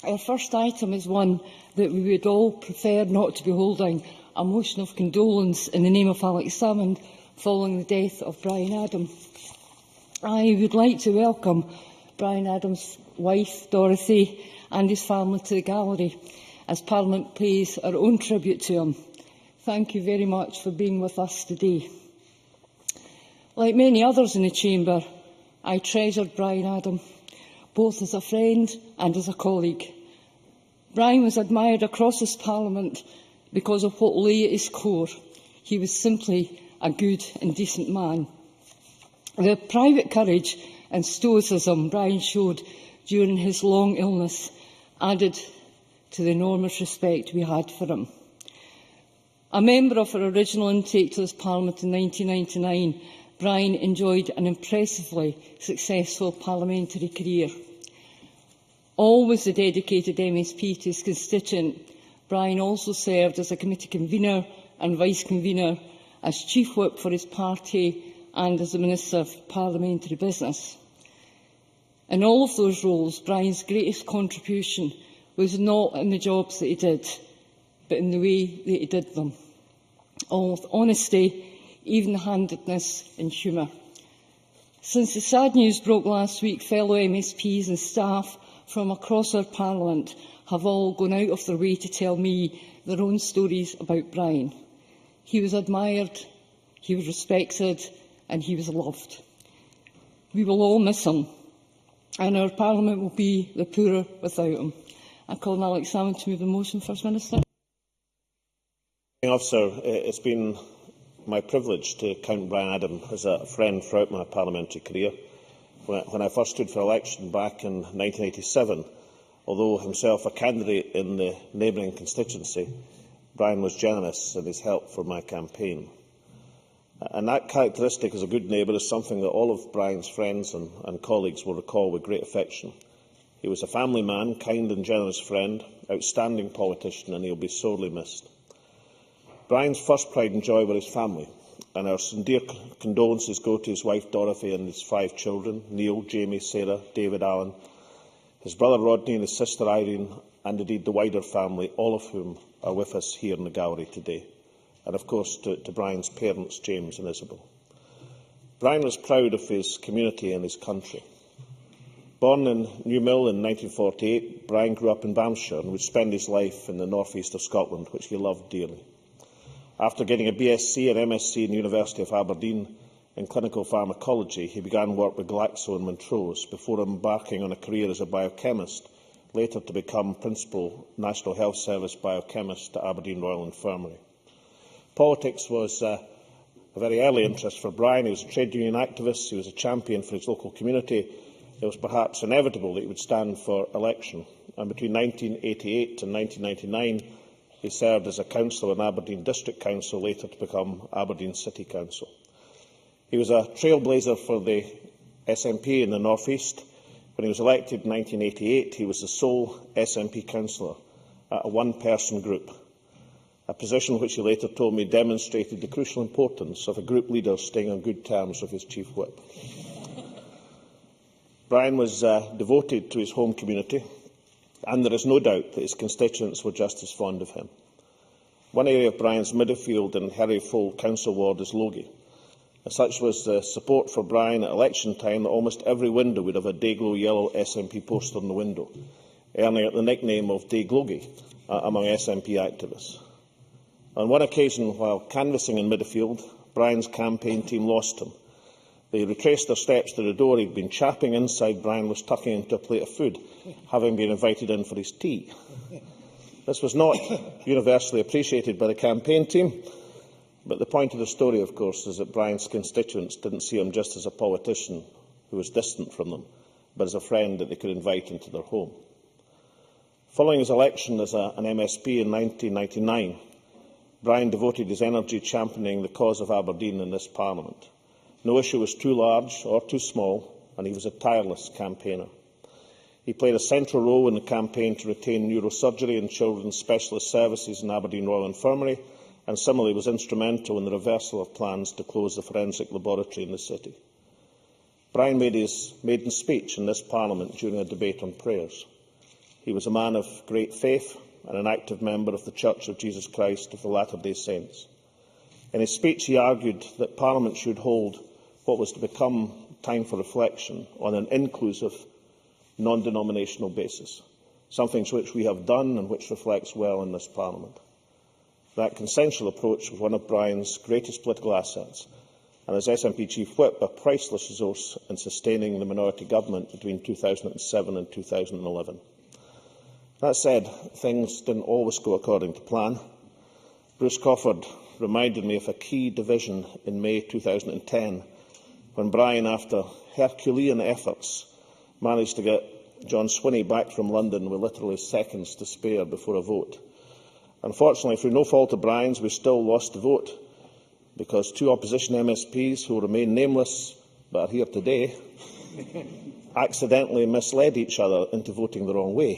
Our first item is one that we would all prefer not to be holding, a motion of condolence in the name of Alex Salmond following the death of Brian Adam. I would like to welcome Brian Adam's wife, Dorothy, and his family to the gallery as Parliament pays our own tribute to him. Thank you very much for being with us today. Like many others in the Chamber, I treasured Brian Adam, both as a friend and as a colleague. Brian was admired across this Parliament because of what lay at his core. He was simply a good and decent man. The private courage and stoicism Brian showed during his long illness added to the enormous respect we had for him. A member of our original intake to this Parliament in 1999, Brian enjoyed an impressively successful parliamentary career. Always a dedicated MSP to his constituent, Brian also served as a committee convener and vice-convener, as chief whip for his party and as the Minister of Parliamentary Business. In all of those roles, Brian's greatest contribution was not in the jobs that he did, but in the way that he did them, all with honesty, even-handedness and humour. Since the sad news broke last week, fellow MSPs and staff from across our Parliament have all gone out of their way to tell me their own stories about Brian. He was admired, he was respected, and he was loved. We will all miss him, and our Parliament will be the poorer without him. I call on Alex Salmond to move the motion, First Minister. Officer, it's been my privilege to count Brian Adam as a friend throughout my parliamentary career. When I first stood for election back in 1987, although himself a candidate in the neighbouring constituency, Brian was generous in his help for my campaign. And that characteristic as a good neighbour is something that all of Brian's friends and colleagues will recall with great affection. He was a family man, kind and generous friend, outstanding politician, and he will be sorely missed. Brian's first pride and joy were his family, and our sincere condolences go to his wife Dorothy and his 5 children, Neil, Jamie, Sarah, David, Alan, his brother Rodney and his sister Irene, and indeed the wider family, all of whom are with us here in the gallery today. And of course to Brian's parents, James and Isabel. Brian was proud of his community and his country. Born in Newmill in 1948, Brian grew up in Banffshire and would spend his life in the north east of Scotland, which he loved dearly. After getting a BSc and MSc in the University of Aberdeen in clinical pharmacology, he began work with Glaxo and Montrose before embarking on a career as a biochemist, later to become Principal National Health Service biochemist at Aberdeen Royal Infirmary. Politics was a very early interest for Brian. He was a trade union activist. He was a champion for his local community. It was perhaps inevitable that he would stand for election. And between 1988 and 1999, he served as a councillor in Aberdeen District Council, later to become Aberdeen City Council. He was a trailblazer for the SNP in the North East. When he was elected in 1988, he was the sole SNP councillor at a one-person group, a position which he later told me demonstrated the crucial importance of a group leader staying on good terms with his chief whip. Brian was devoted to his home community, and there is no doubt that his constituents were just as fond of him. One area of Brian's Midfield and Herryfold council ward is Logie. And such was the support for Brian at election time that almost every window would have a Dayglow yellow SNP poster in the window, earning it the nickname of Daygloggie among SNP activists. On one occasion, while canvassing in Midfield, Brian's campaign team lost him. They retraced their steps to the door. He'd been chapping inside. Brian was tucking into a plate of food, having been invited in for his tea. This was not universally appreciated by the campaign team, but the point of the story, of course, is that Brian's constituents didn't see him just as a politician who was distant from them, but as a friend that they could invite into their home. Following his election as an MSP in 1999, Brian devoted his energy championing the cause of Aberdeen in this Parliament. No issue was too large or too small, and he was a tireless campaigner. He played a central role in the campaign to retain neurosurgery and children's specialist services in Aberdeen Royal Infirmary, and similarly was instrumental in the reversal of plans to close the forensic laboratory in the city. Brian made his maiden speech in this Parliament during a debate on prayers. He was a man of great faith and an active member of the Church of Jesus Christ of the Latter-day Saints. In his speech, he argued that Parliament should hold what was to become time for reflection on an inclusive, non-denominational basis, something which we have done and which reflects well in this Parliament. That consensual approach was one of Brian's greatest political assets, and as SNP Chief Whip, a priceless resource in sustaining the minority government between 2007 and 2011. That said, things didn't always go according to plan. Bruce Crawford reminded me of a key division in May 2010, when Brian, after Herculean efforts, managed to get John Swinney back from London with literally seconds to spare before a vote. Unfortunately, through no fault of Brian's, we still lost the vote, because two opposition MSPs, who will remain nameless but are here today, accidentally misled each other into voting the wrong way,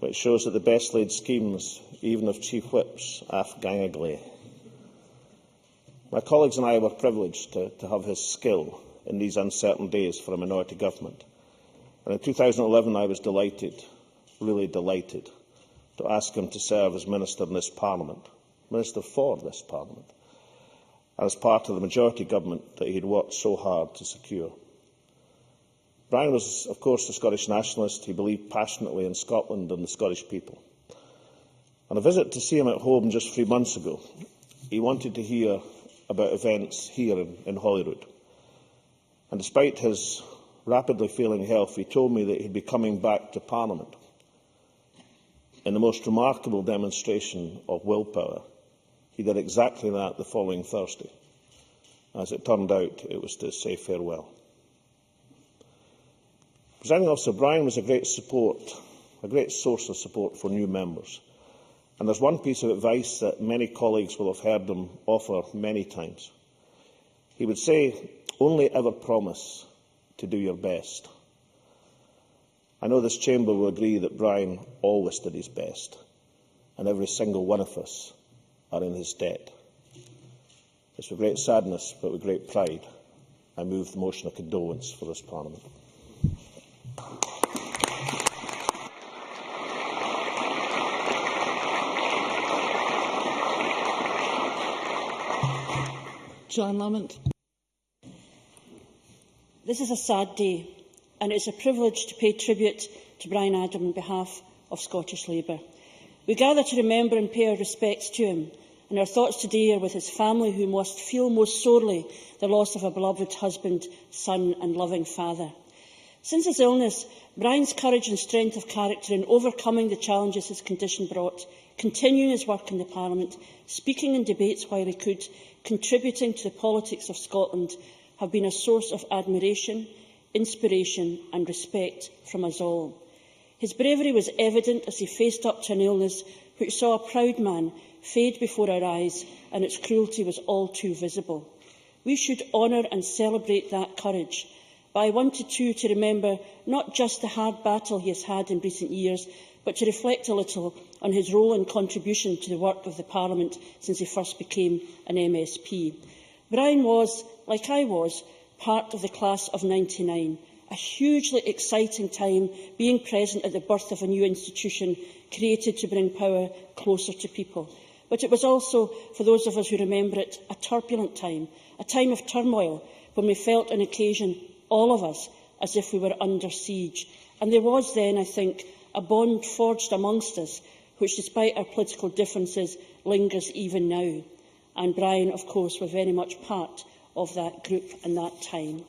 which shows that the best laid schemes, even of Chief Whips, aft gang agley. My colleagues and I were privileged to have his skill in these uncertain days for a minority government. And in 2011, I was delighted, really delighted, to ask him to serve as Minister in this Parliament, Minister for this Parliament, as part of the majority government that he had worked so hard to secure. Brian was, of course, a Scottish nationalist. He believed passionately in Scotland and the Scottish people. On a visit to see him at home just 3 months ago, he wanted to hear about events here in Holyrood. And despite his rapidly failing health, he told me that he'd be coming back to Parliament. In the most remarkable demonstration of willpower, he did exactly that the following Thursday. As it turned out, it was to say farewell. Presiding Officer, Brian was a great source of support for new members. And there's one piece of advice that many colleagues will have heard him offer many times. He would say, "Only ever promise to do your best." I know this chamber will agree that Brian always did his best, and every single one of us are in his debt. It's with great sadness, but with great pride, I move the motion of condolence for this Parliament. Joanne Lamont. This is a sad day, and it is a privilege to pay tribute to Brian-Adam on behalf of Scottish Labour. We gather to remember and pay our respects to him, and our thoughts today are with his family, who must feel most sorely the loss of a beloved husband, son and loving father. Since his illness, Brian's courage and strength of character in overcoming the challenges his condition brought, continuing his work in the Parliament, speaking in debates while he could, contributing to the politics of Scotland, have been a source of admiration, inspiration and respect from us all. His bravery was evident as he faced up to an illness which saw a proud man fade before our eyes, and its cruelty was all too visible. We should honour and celebrate that courage, but I wanted to remember not just the hard battle he has had in recent years, but to reflect a little on his role and contribution to the work of the Parliament since he first became an MSP. Brian was, like I was, part of the class of '99, a hugely exciting time being present at the birth of a new institution created to bring power closer to people. But it was also, for those of us who remember it, a turbulent time, a time of turmoil, when we felt on occasion, all of us, as if we were under siege. And there was then, I think, a bond forged amongst us, which, despite our political differences, lingers even now. And Brian, of course, was very much part of that group and that time.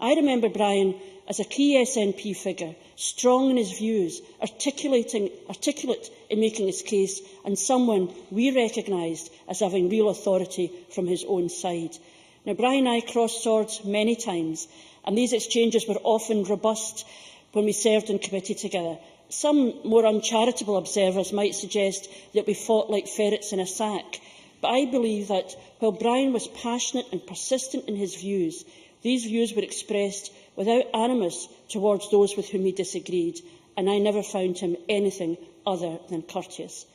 I remember Brian as a key SNP figure, strong in his views, articulate in making his case, and someone we recognised as having real authority from his own side. Now, Brian and I crossed swords many times, and these exchanges were often robust when we served in committee together. Some more uncharitable observers might suggest that we fought like ferrets in a sack, but I believe that while Brian was passionate and persistent in his views, these views were expressed without animus towards those with whom he disagreed, and I never found him anything other than courteous.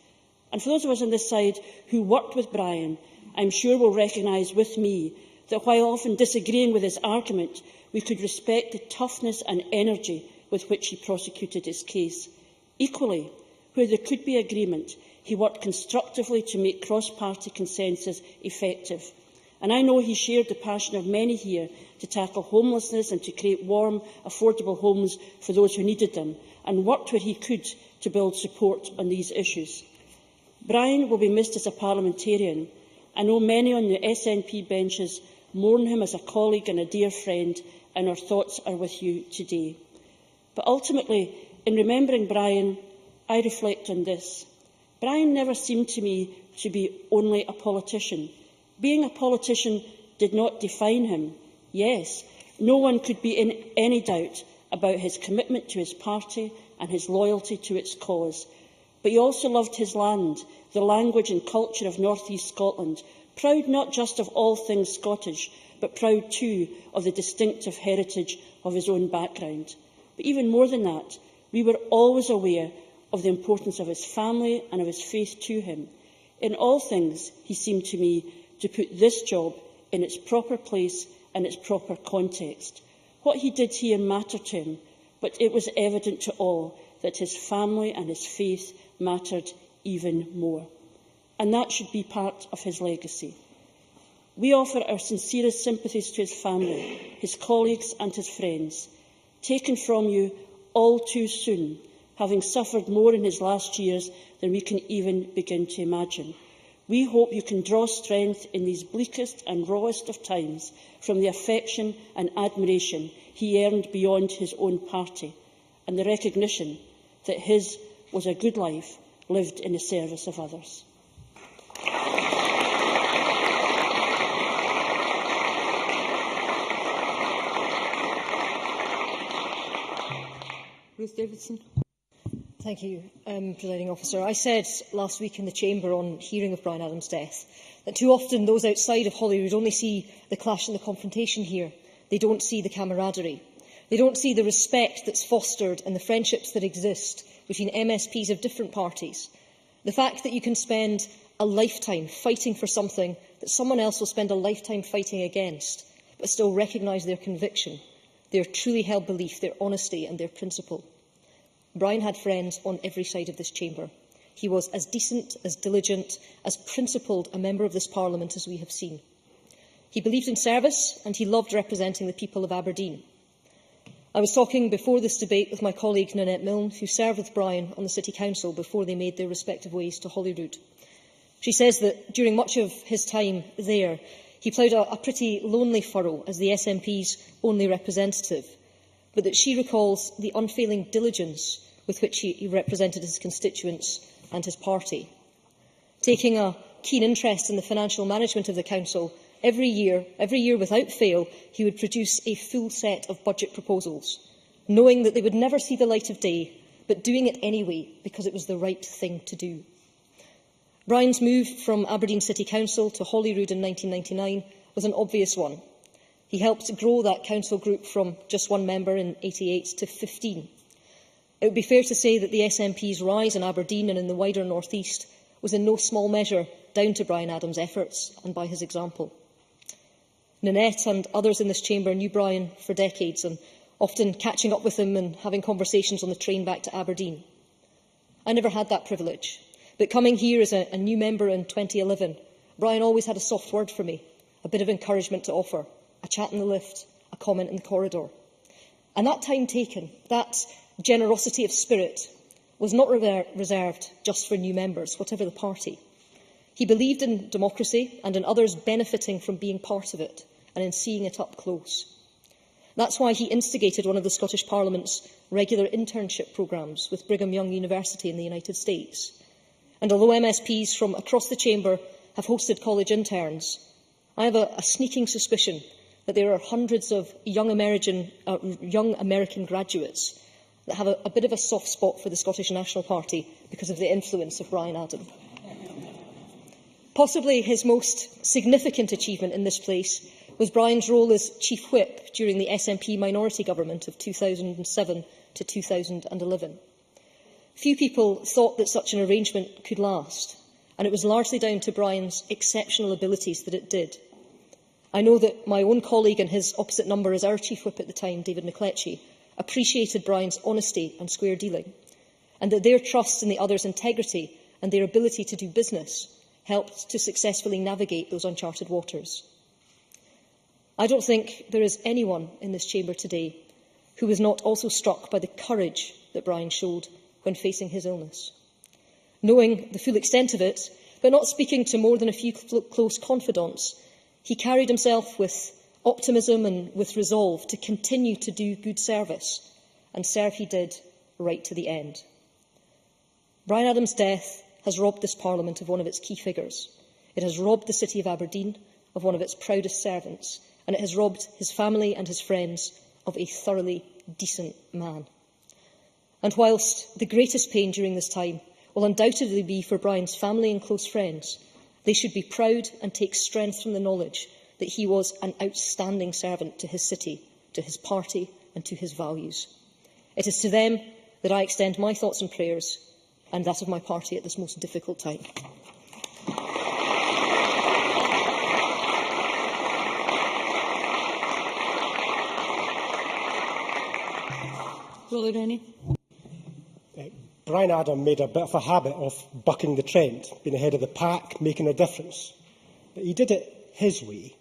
And for those of us on this side who worked with Brian, I am sure will recognise with me that while often disagreeing with his argument, we could respect the toughness and energy with which he prosecuted his case. Equally, where there could be agreement, he worked constructively to make cross-party consensus effective. And I know he shared the passion of many here to tackle homelessness and to create warm, affordable homes for those who needed them, and worked where he could to build support on these issues. Brian will be missed as a parliamentarian. I know many on the SNP benches mourn him as a colleague and a dear friend, and our thoughts are with you today. But ultimately, in remembering Brian, I reflect on this. Brian never seemed to me to be only a politician. Being a politician did not define him. Yes, no one could be in any doubt about his commitment to his party and his loyalty to its cause. But he also loved his land, the language and culture of North East Scotland, proud not just of all things Scottish, but proud too of the distinctive heritage of his own background. But even more than that, we were always aware of the importance of his family and of his faith to him. In all things, he seemed to me to put this job in its proper place and its proper context. What he did here mattered to him, but it was evident to all that his family and his faith mattered even more. And that should be part of his legacy. We offer our sincerest sympathies to his family, his colleagues and his friends, taken from you all too soon, having suffered more in his last years than we can even begin to imagine. We hope you can draw strength in these bleakest and rawest of times from the affection and admiration he earned beyond his own party, and the recognition that his was a good life lived in the service of others. Ruth Davidson. Thank you, Presiding Officer. I said last week in the Chamber on hearing of Brian Adam's death that too often those outside of Holyrood only see the clash and the confrontation here. They don't see the camaraderie. They don't see the respect that's fostered and the friendships that exist between MSPs of different parties. The fact that you can spend a lifetime fighting for something that someone else will spend a lifetime fighting against, but still recognise their conviction, their truly held belief, their honesty and their principle. Brian had friends on every side of this chamber. He was as decent, as diligent, as principled a member of this Parliament as we have seen. He believed in service and he loved representing the people of Aberdeen. I was talking before this debate with my colleague Nanette Milne, who served with Brian on the City Council before they made their respective ways to Holyrood. She says that during much of his time there, he ploughed a pretty lonely furrow as the SNP's only representative, but that she recalls the unfailing diligence with which he represented his constituents and his party. Taking a keen interest in the financial management of the Council, every year without fail, he would produce a full set of budget proposals, knowing that they would never see the light of day, but doing it anyway because it was the right thing to do. Brian's move from Aberdeen City Council to Holyrood in 1999 was an obvious one. He helped grow that council group from just one member in 1988 to 15. It would be fair to say that the SNP's rise in Aberdeen and in the wider North East was in no small measure down to Brian Adam's efforts and by his example. Nanette and others in this chamber knew Brian for decades, and often catching up with him and having conversations on the train back to Aberdeen. I never had that privilege, but coming here as a new member in 2011, Brian always had a soft word for me, a bit of encouragement to offer, a chat in the lift, a comment in the corridor. And that time taken, that generosity of spirit, was not reserved just for new members, whatever the party. He believed in democracy and in others benefiting from being part of it and in seeing it up close. That's why he instigated one of the Scottish Parliament's regular internship programmes with Brigham Young University in the United States. And although MSPs from across the chamber have hosted college interns, I have a sneaking suspicion that there are hundreds of young American graduates that have a bit of a soft spot for the Scottish National Party because of the influence of Brian Adam. Possibly his most significant achievement in this place was Brian's role as Chief Whip during the SNP minority government of 2007 to 2011. Few people thought that such an arrangement could last, and it was largely down to Brian's exceptional abilities that it did. I know that my own colleague and his opposite number as our Chief Whip at the time, David McCletchie, appreciated Brian's honesty and square dealing, and that their trust in the other's integrity and their ability to do business helped to successfully navigate those uncharted waters. I don't think there is anyone in this chamber today who was not also struck by the courage that Brian showed when facing his illness. Knowing the full extent of it, but not speaking to more than a few close confidants, he carried himself with optimism and with resolve to continue to do good service, and serve he did right to the end. Brian-Adam's death has robbed this Parliament of one of its key figures. It has robbed the City of Aberdeen of one of its proudest servants, and it has robbed his family and his friends of a thoroughly decent man. And whilst the greatest pain during this time will undoubtedly be for Brian's family and close friends, they should be proud and take strength from the knowledge that he was an outstanding servant to his city, to his party and to his values. It is to them that I extend my thoughts and prayers, and that of my party at this most difficult time. Will there any? Brian-Adam made a bit of a habit of bucking the trend, being ahead of the pack, making a difference. But he did it his way,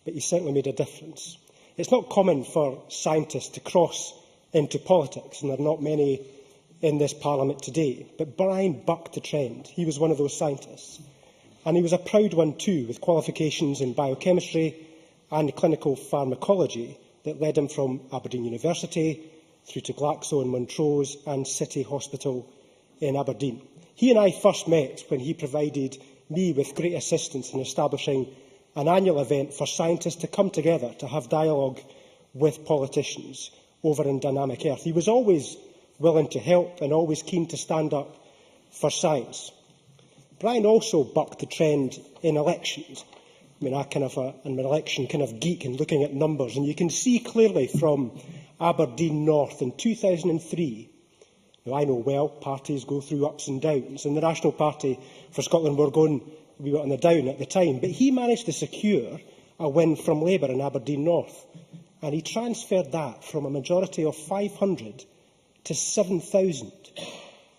but he certainly made a difference. It's not common for scientists to cross into politics, and there are not many in this Parliament today. But Brian bucked the trend. He was one of those scientists. And he was a proud one too, with qualifications in biochemistry and clinical pharmacology that led him from Aberdeen University through to Glaxo in Montrose and City Hospital in Aberdeen. He and I first met when he provided me with great assistance in establishing an annual event for scientists to come together to have dialogue with politicians over in Dynamic Earth. He was always willing to help and always keen to stand up for science. Brian also bucked the trend in elections. I mean, I'm an election kind of geek and looking at numbers, and you can see clearly from Aberdeen North in 2003. Now, I know well parties go through ups and downs, and the National Party for Scotland were on the down at the time, but he managed to secure a win from Labour in Aberdeen North, and he transferred that from a majority of 500 to 7,000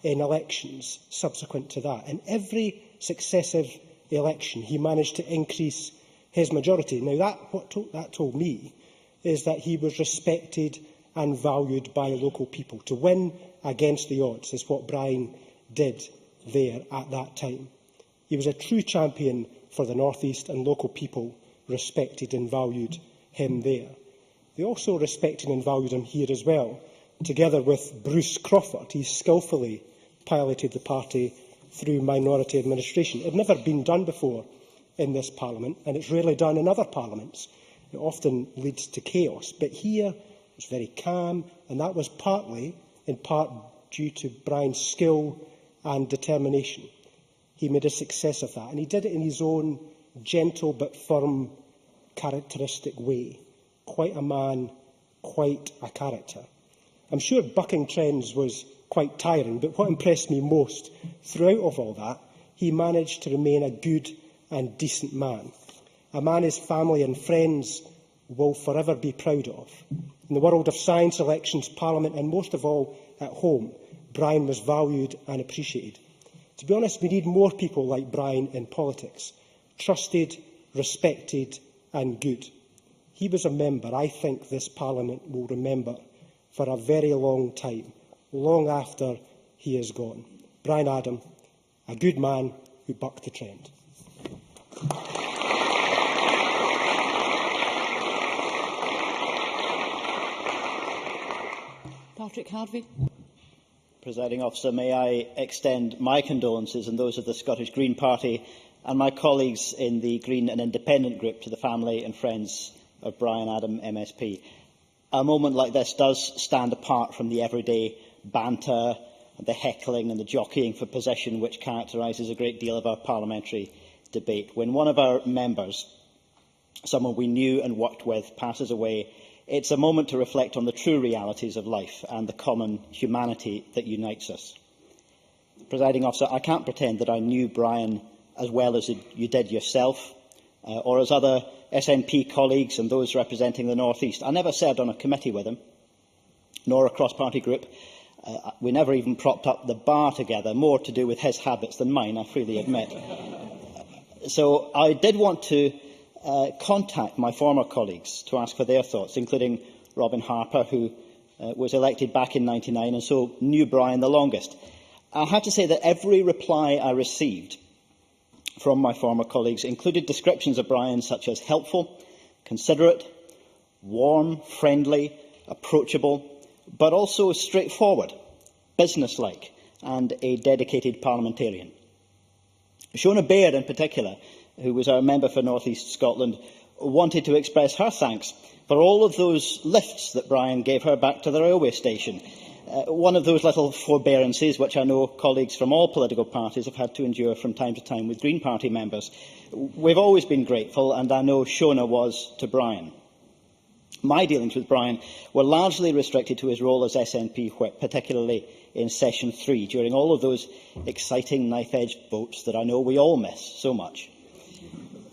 in elections subsequent to that. In every successive election, he managed to increase his majority. Now, what that told me is that he was respected and valued by local people. To win against the odds is what Brian did there at that time. He was a true champion for the North East, and local people respected and valued him there. They also respected and valued him here as well. Together with Bruce Crawford, he skillfully piloted the party through minority administration. It had never been done before in this Parliament, and it's rarely done in other parliaments. It often leads to chaos. But here it was very calm, and that was in part due to Brian's skill and determination. He made a success of that, and he did it in his own gentle but firm, characteristic way. Quite a man, quite a character. I'm sure bucking trends was quite tiring, but what impressed me most throughout of all that, he managed to remain a good and decent man. A man his family and friends will forever be proud of. In the world of science, elections, Parliament, and most of all at home, Brian was valued and appreciated. To be honest, we need more people like Brian in politics. Trusted, respected and good. He was a member I think this Parliament will remember for a very long time, long after he is gone. Brian-Adam, a good man who bucked the trend. Patrick Harvey. Presiding Officer, may I extend my condolences and those of the Scottish Green Party and my colleagues in the Green and Independent Group to the family and friends of Brian-Adam-MSP. A moment like this does stand apart from the everyday banter, the heckling and the jockeying for position which characterises a great deal of our parliamentary debate. When one of our members, someone we knew and worked with, passes away, it's a moment to reflect on the true realities of life and the common humanity that unites us. Presiding Officer, I can't pretend that I knew Brian as well as you did yourself, or as other SNP colleagues and those representing the North East. I never served on a committee with him. nor a cross-party group. We never even propped up the bar together, more to do with his habits than mine, I freely admit. So I did want to contact my former colleagues to ask for their thoughts, including Robin Harper, who was elected back in 1999 and so knew Brian the longest. I have to say that every reply I received from my former colleagues included descriptions of Brian such as helpful, considerate, warm, friendly, approachable, but also straightforward, businesslike, and a dedicated parliamentarian. Shona Baird, in particular, who was our member for North East Scotland, wanted to express her thanks for all of those lifts that Brian gave her back to the railway station. One of those little forbearances which I know colleagues from all political parties have had to endure from time to time with Green Party members. We've always been grateful, and I know Shona was to Brian. My dealings with Brian were largely restricted to his role as SNP whip, particularly in Session 3, during all of those exciting knife-edge votes that I know we all miss so much.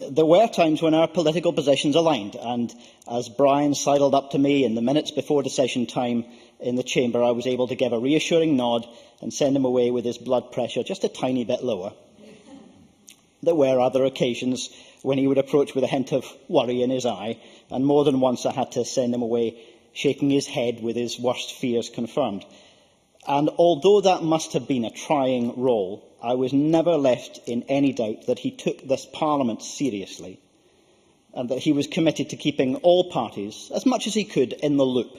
There were times when our political positions aligned, and as Brian sidled up to me in the minutes before decision time in the chamber, I was able to give a reassuring nod and send him away with his blood pressure just a tiny bit lower. There were other occasions when he would approach with a hint of worry in his eye, and more than once I had to send him away shaking his head with his worst fears confirmed. And although that must have been a trying role, I was never left in any doubt that he took this Parliament seriously and that he was committed to keeping all parties, as much as he could, in the loop,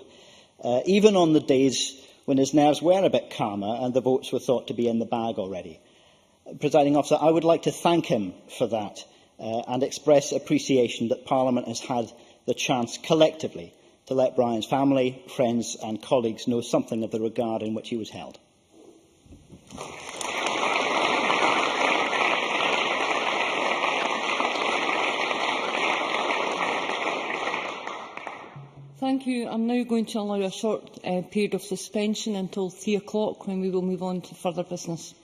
even on the days when his nerves were a bit calmer and the votes were thought to be in the bag already. Presiding Officer, I would like to thank him for that and express appreciation that Parliament has had the chance collectively to let Brian's family, friends and colleagues know something of the regard in which he was held. Thank you. I'm now going to allow a short period of suspension until 3 o'clock, when we will move on to further business.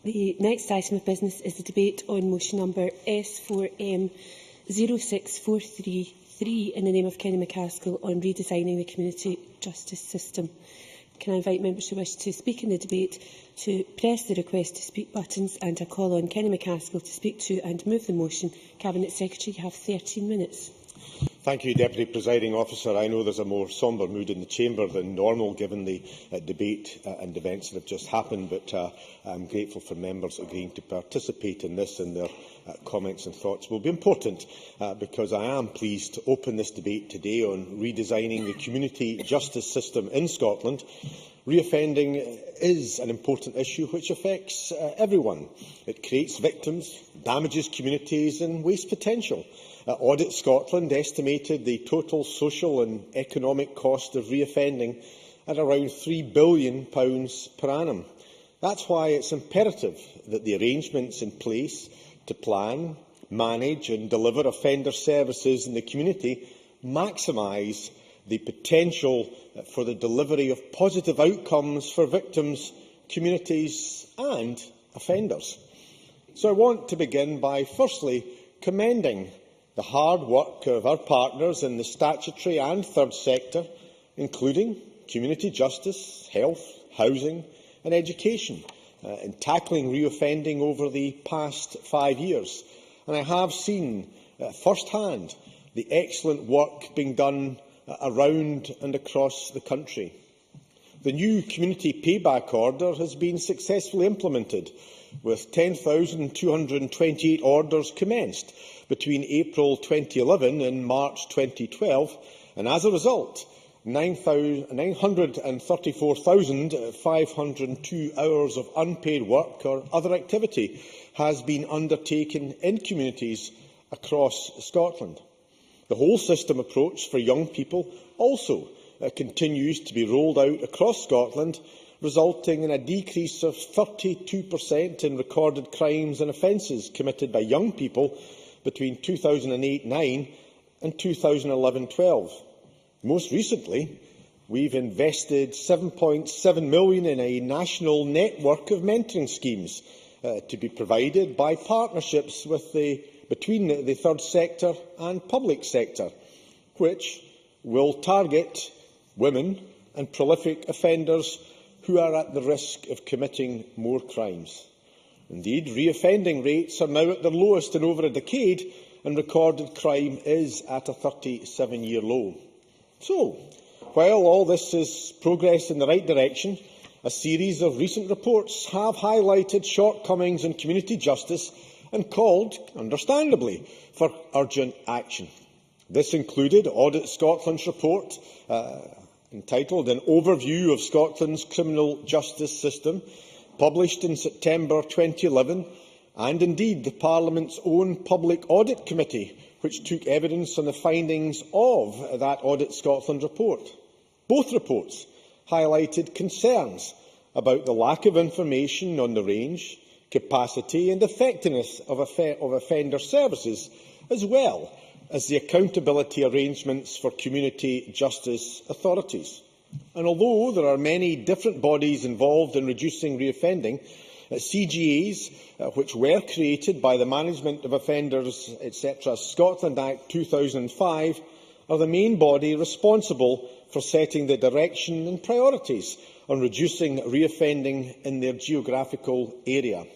The next item of business is the debate on motion number S4M 06433 in the name of Kenny McCaskill on redesigning the community justice system. Can I invite members who wish to speak in the debate to press the request to speak buttons, and I call on Kenny McCaskill to speak to and move the motion. Cabinet Secretary, you have 13 minutes. Thank you, Deputy Presiding Officer. I know there's a more sombre mood in the Chamber than normal, given the debate and events that have just happened, but I'm grateful for members agreeing to participate in this, and their comments and thoughts will be important, because I am pleased to open this debate today on redesigning the community justice system in Scotland. Reoffending is an important issue which affects everyone. It creates victims, damages communities and wastes potential. Audit Scotland estimated the total social and economic cost of reoffending at around £3 billion per annum. That's why it's imperative that the arrangements in place to plan, manage and deliver offender services in the community maximise the potential for the delivery of positive outcomes for victims, communities and offenders. So I want to begin by firstly commending the hard work of our partners in the statutory and third sector, including community justice, health, housing and education, in tackling reoffending over the past 5 years. And I have seen first-hand the excellent work being done around and across the country. The new community payback order has been successfully implemented, with 10,228 orders commenced between April 2011 and March 2012, and as a result, 934,502 hours of unpaid work or other activity has been undertaken in communities across Scotland. The whole system approach for young people also continues to be rolled out across Scotland, resulting in a decrease of 32% in recorded crimes and offences committed by young people between 2008-9 and 2011-12. Most recently, we've invested £7.7 million in a national network of mentoring schemes to be provided by partnerships between the third sector and public sector, which will target women and prolific offenders who are at the risk of committing more crimes. Indeed, reoffending rates are now at their lowest in over a decade, and recorded crime is at a 37-year low. So, while all this is progress in the right direction, a series of recent reports have highlighted shortcomings in community justice and called, understandably, for urgent action. This included Audit Scotland's report entitled An Overview of Scotland's Criminal Justice System, published in September 2011, and indeed the Parliament's own Public Audit Committee, which took evidence on the findings of that Audit Scotland report. Both reports highlighted concerns about the lack of information on the range, capacity and effectiveness of offender services, as well as the accountability arrangements for community justice authorities. And although there are many different bodies involved in reducing reoffending, CGAs, which were created by the Management of Offenders, etc. Scotland Act 2005, are the main body responsible for setting the direction and priorities on reducing reoffending in their geographical area.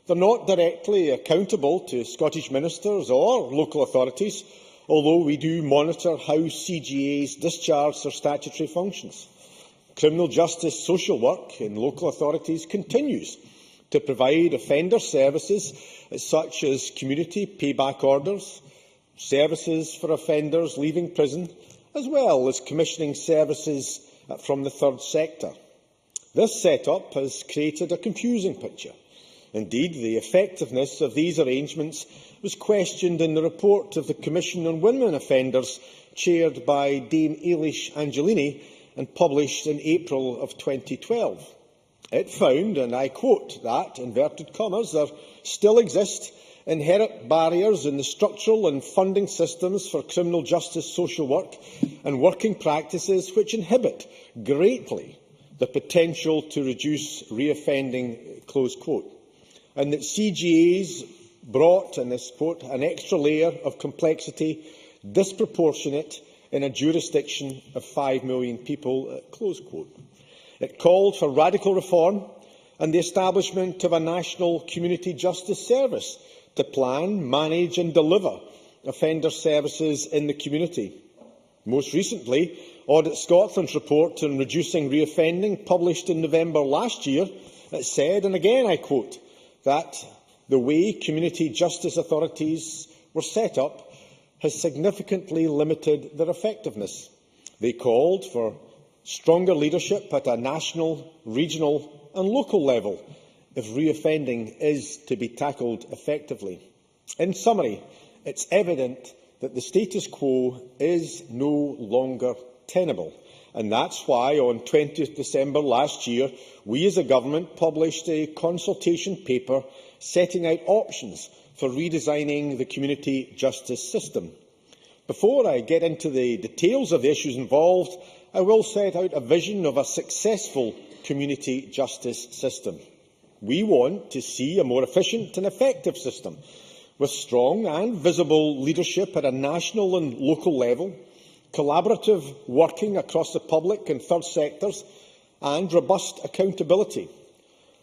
They are not directly accountable to Scottish ministers or local authorities, although we do monitor how CGAs discharge their statutory functions. Criminal justice social work in local authorities continues to provide offender services such as community payback orders, services for offenders leaving prison, as well as commissioning services from the third sector. This set-up has created a confusing picture. Indeed, the effectiveness of these arrangements was questioned in the report of the Commission on Women Offenders, chaired by Dame Eilish Angelini and published in April of 2012. It found, and I quote that, inverted commas, there still exist inherent barriers in the structural and funding systems for criminal justice social work and working practices which inhibit greatly the potential to reduce reoffending, close quote. and that CGAs brought, and this quote, an extra layer of complexity disproportionate in a jurisdiction of 5 million people, close quote. It called for radical reform and the establishment of a national community justice service to plan, manage and deliver offender services in the community. Most recently, Audit Scotland's report on reducing reoffending, published in November last year, said, and again I quote, that the way community justice authorities were set up has significantly limited their effectiveness. They called for stronger leadership at a national, regional and local level if reoffending is to be tackled effectively. In summary, it's evident that the status quo is no longer tenable, and that's why on 20 December last year we as a government published a consultation paper setting out options for redesigning the community justice system. Before I get into the details of the issues involved, I will set out a vision of a successful community justice system. We want to see a more efficient and effective system, with strong and visible leadership at a national and local level, collaborative working across the public and third sectors, and robust accountability.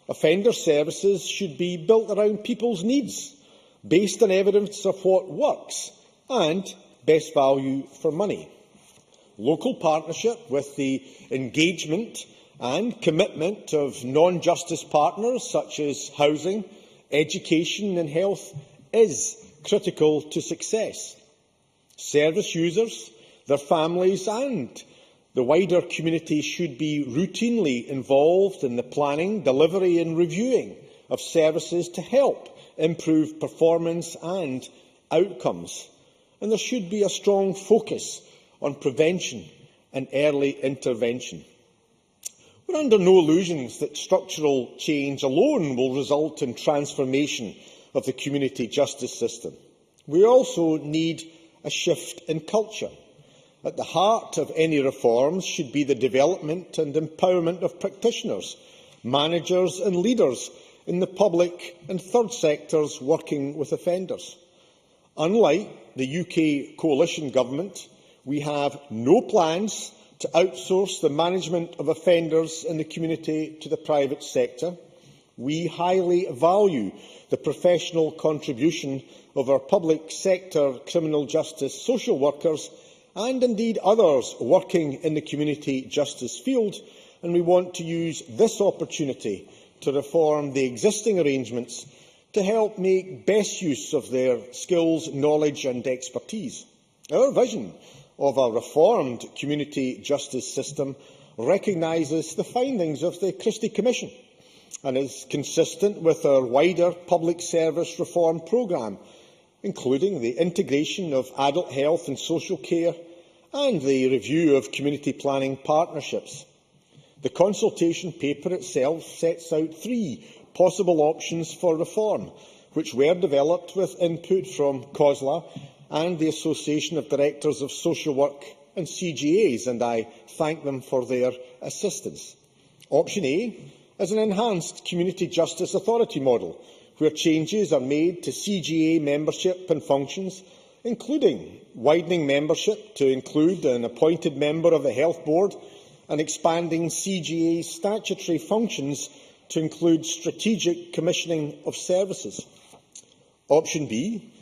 Offender services should be built around people's needs, based on evidence of what works and best value for money. Local partnership with the engagement and commitment of non-justice partners such as housing, education and health is critical to success. Service users, their families and the wider community should be routinely involved in the planning, delivery and reviewing of services to help improve performance and outcomes. And there should be a strong focus on prevention and early intervention. We're under no illusions that structural change alone will result in transformation of the community justice system. We also need a shift in culture. At the heart of any reforms should be the development and empowerment of practitioners, managers and leaders in the public and third sectors working with offenders. Unlike the UK coalition government, we have no plans to outsource the management of offenders in the community to the private sector. We highly value the professional contribution of our public sector criminal justice social workers and indeed others working in the community justice field, and we want to use this opportunity to reform the existing arrangements to help make best use of their skills, knowledge and expertise. Our vision of a reformed community justice system recognises the findings of the Christie Commission and is consistent with our wider public service reform programme, including the integration of adult health and social care and the review of community planning partnerships. The consultation paper itself sets out 3 possible options for reform, which were developed with input from COSLA and the Association of Directors of Social Work and CGAs, and I thank them for their assistance. Option A is an enhanced community justice authority model, where changes are made to CGA membership and functions, including widening membership to include an appointed member of the Health Board and expanding CGA's statutory functions to include strategic commissioning of services. Option B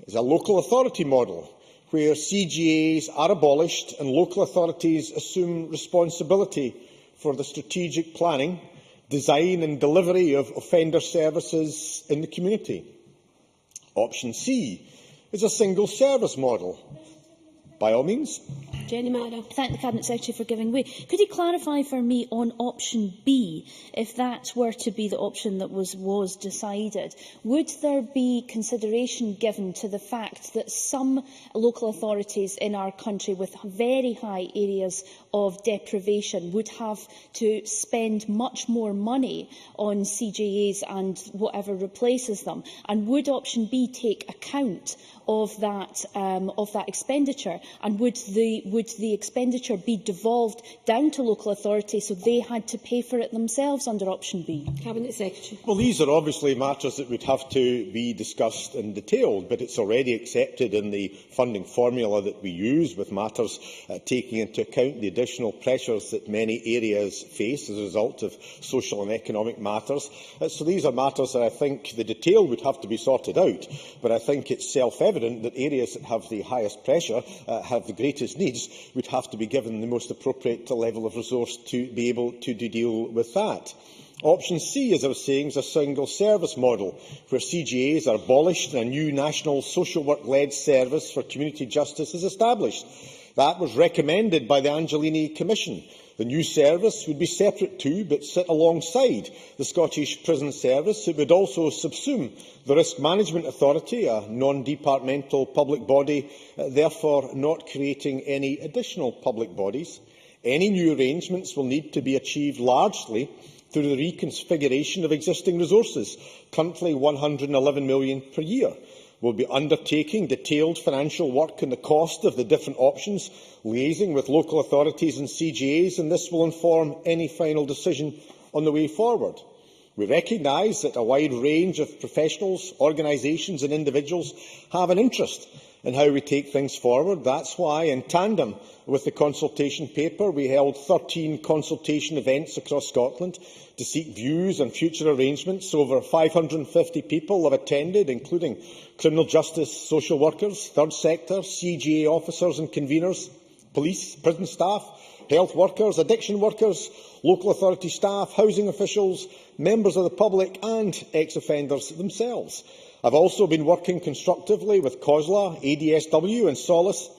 is a local authority model, where CGAs are abolished and local authorities assume responsibility for the strategic planning, design and delivery of offender services in the community. Option C is a single service model. By all means. Jenny Mara. Thank the Cabinet Secretary for giving way. Could he clarify for me on option B, if that were to be the option that was decided, would there be consideration given to the fact that some local authorities in our country with very high areas of deprivation would have to spend much more money on CJAs and whatever replaces them? And would option B take account of that expenditure, and would the expenditure be devolved down to local authority so they had to pay for it themselves under option B? Cabinet Secretary. Well, these are obviously matters that would have to be discussed and detailed, but it's already accepted in the funding formula that we use, with matters taking into account the additional pressures that many areas face as a result of social and economic matters. So these are matters that I think the detail would have to be sorted out, but I think it's self-evident that areas that have the highest pressure, have the greatest needs, would have to be given the most appropriate level of resource to be able to deal with that. Option C, as I was saying, is a single service model, where CGAs are abolished and a new national social work-led service for community justice is established. That was recommended by the Angelini Commission. The new service would be separate to, but sit alongside, the Scottish Prison Service. It would also subsume the Risk Management Authority, a non-departmental public body, therefore not creating any additional public bodies. Any new arrangements will need to be achieved largely through the reconfiguration of existing resources, currently £111 million per year. We'll be undertaking detailed financial work on the cost of the different options, liaising with local authorities and CGAs, and this will inform any final decision on the way forward. We recognise that a wide range of professionals, organisations and individuals have an interest in how we take things forward. That's why, in tandem with the consultation paper, we held 13 consultation events across Scotland to seek views on future arrangements. Over 550 people have attended, including criminal justice social workers, third sector, CGA officers and conveners, police, prison staff, health workers, addiction workers, local authority staff, housing officials, members of the public and ex-offenders themselves. I've also been working constructively with COSLA, ADSW and Solace,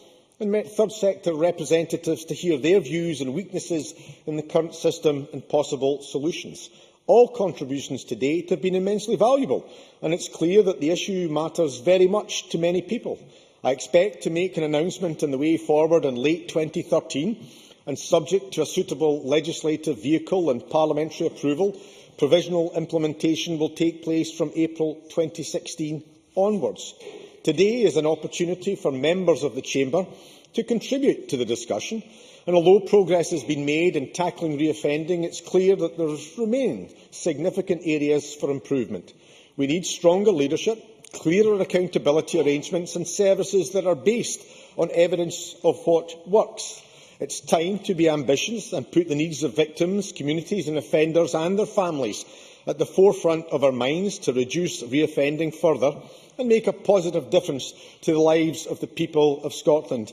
and met third sector representatives to hear their views and weaknesses in the current system and possible solutions. All contributions to date have been immensely valuable, and it's clear that the issue matters very much to many people. I expect to make an announcement on the way forward in late 2013, and subject to a suitable legislative vehicle and parliamentary approval, provisional implementation will take place from April 2016 onwards. Today is an opportunity for members of the Chamber to contribute to the discussion, and although progress has been made in tackling reoffending, it's clear that there remain significant areas for improvement. We need stronger leadership, clearer accountability arrangements and services that are based on evidence of what works. It's time to be ambitious and put the needs of victims, communities and offenders and their families at the forefront of our minds to reduce reoffending further and make a positive difference to the lives of the people of Scotland.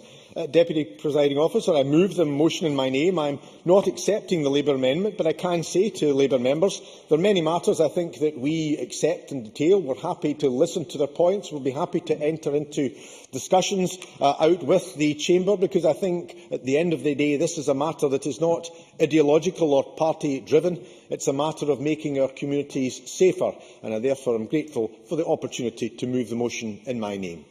Deputy Presiding Officer, I move the motion in my name. I am not accepting the Labour amendment, but I can say to Labour members there are many matters I think that we accept in detail. We are happy to listen to their points. We will be happy to enter into discussions out with the Chamber, because I think at the end of the day this is a matter that is not ideological or party driven. It is a matter of making our communities safer, and I therefore am grateful for the opportunity to move the motion in my name.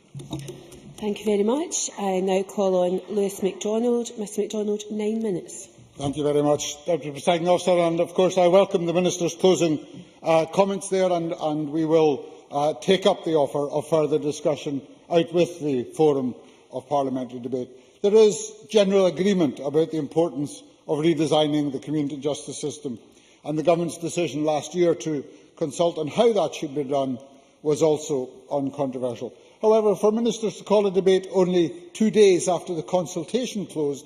Thank you very much. I now call on Lewis MacDonald. Mr MacDonald, 9 minutes. Thank you very much, Deputy Presiding Officer. And of course, I welcome the Minister's closing comments there, and we will take up the offer of further discussion out with the forum of parliamentary debate. There is general agreement about the importance of redesigning the community justice system, and the Government's decision last year to consult on how that should be done was also uncontroversial. However, for ministers to call a debate only 2 days after the consultation closed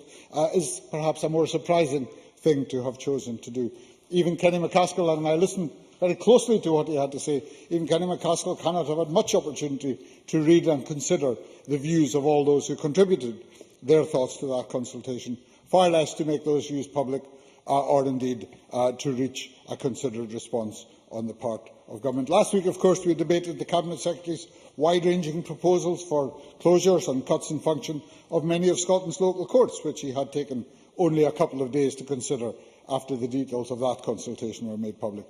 is perhaps a more surprising thing to have chosen to do. Even Kenny MacAskill, and I listened very closely to what he had to say, even Kenny MacAskill cannot have had much opportunity to read and consider the views of all those who contributed their thoughts to that consultation, far less to make those views public or indeed to reach a considered response on the part of Government. Last week, of course, we debated the Cabinet Secretary's wide-ranging proposals for closures and cuts in function of many of Scotland's local courts, which he had taken only a couple of days to consider after the details of that consultation were made public.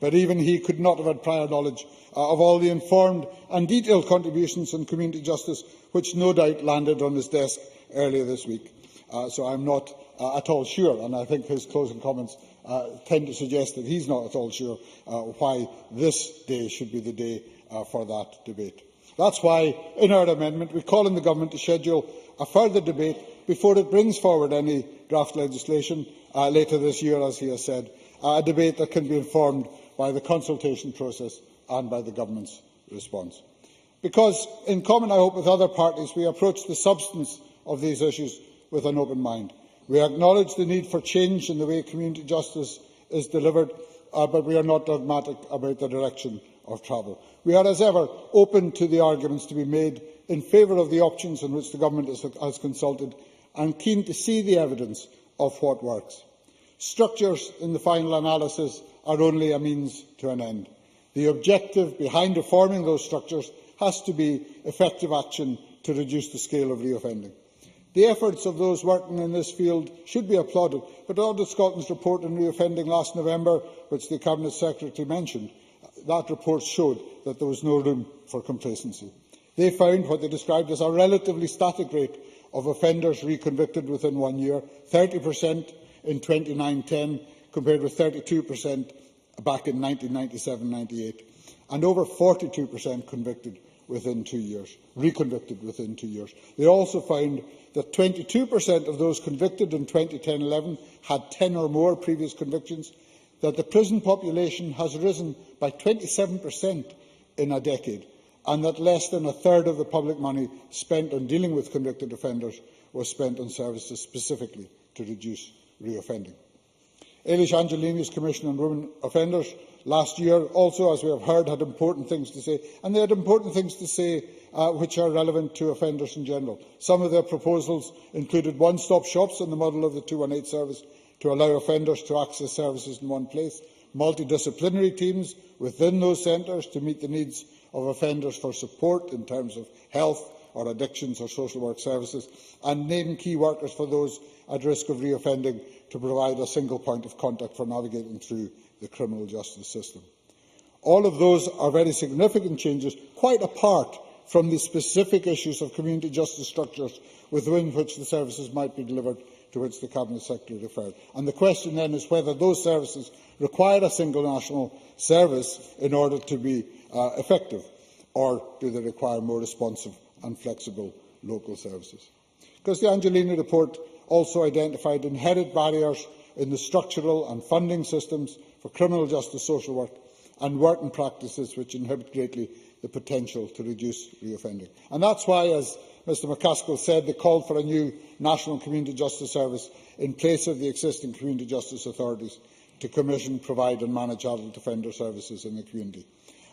But even he could not have had prior knowledge of all the informed and detailed contributions on community justice, which no doubt landed on his desk earlier this week. So I am not at all sure, and I think his closing comments tend to suggest that he is not at all sure why this day should be the day for that debate. That is why, in our amendment, we call on the Government to schedule a further debate before it brings forward any draft legislation later this year, as he has said, a debate that can be informed by the consultation process and by the Government's response. Because, in common, I hope, with other parties, we approach the substance of these issues with an open mind. We acknowledge the need for change in the way community justice is delivered, but we are not dogmatic about the direction of travel. We are, as ever, open to the arguments to be made in favour of the options on which the Government has consulted, and keen to see the evidence of what works. Structures, in the final analysis, are only a means to an end. The objective behind reforming those structures has to be effective action to reduce the scale of reoffending. The efforts of those working in this field should be applauded, but Audit Scotland's report on reoffending last November, which the Cabinet Secretary mentioned, that report showed that there was no room for complacency. They found what they described as a relatively static rate of offenders reconvicted within 1 year, 30% in 2009-10, compared with 32% back in 1997-98, and over 42% convicted within 2 years, reconvicted within 2 years. They also found that 22% of those convicted in 2010-11 had 10 or more previous convictions, that the prison population has risen by 27% in a decade, and that less than a third of the public money spent on dealing with convicted offenders was spent on services specifically to reduce reoffending. Eilish Angelini's Commission on Women Offenders last year also, as we have heard, had important things to say, and they had important things to say which are relevant to offenders in general. Some of their proposals included one-stop shops on the model of the 218 service to allow offenders to access services in one place, multidisciplinary teams within those centres to meet the needs of offenders for support in terms of health or addictions or social work services, and name key workers for those at risk of reoffending to provide a single point of contact for navigating through the criminal justice system. All of those are very significant changes, quite apart from the specific issues of community justice structures within which the services might be delivered, to which the Cabinet Secretary referred. And the question then is whether those services require a single national service in order to be effective, or do they require more responsive and flexible local services? Because the Angelini report also identified inherent barriers in the structural and funding systems for criminal justice social work and working practices which inhibit greatly the potential to reduce reoffending. And that is why, as Mr McCaskill said, they called for a new National Community Justice Service in place of the existing community justice authorities to commission, provide and manage adult offender services in the community.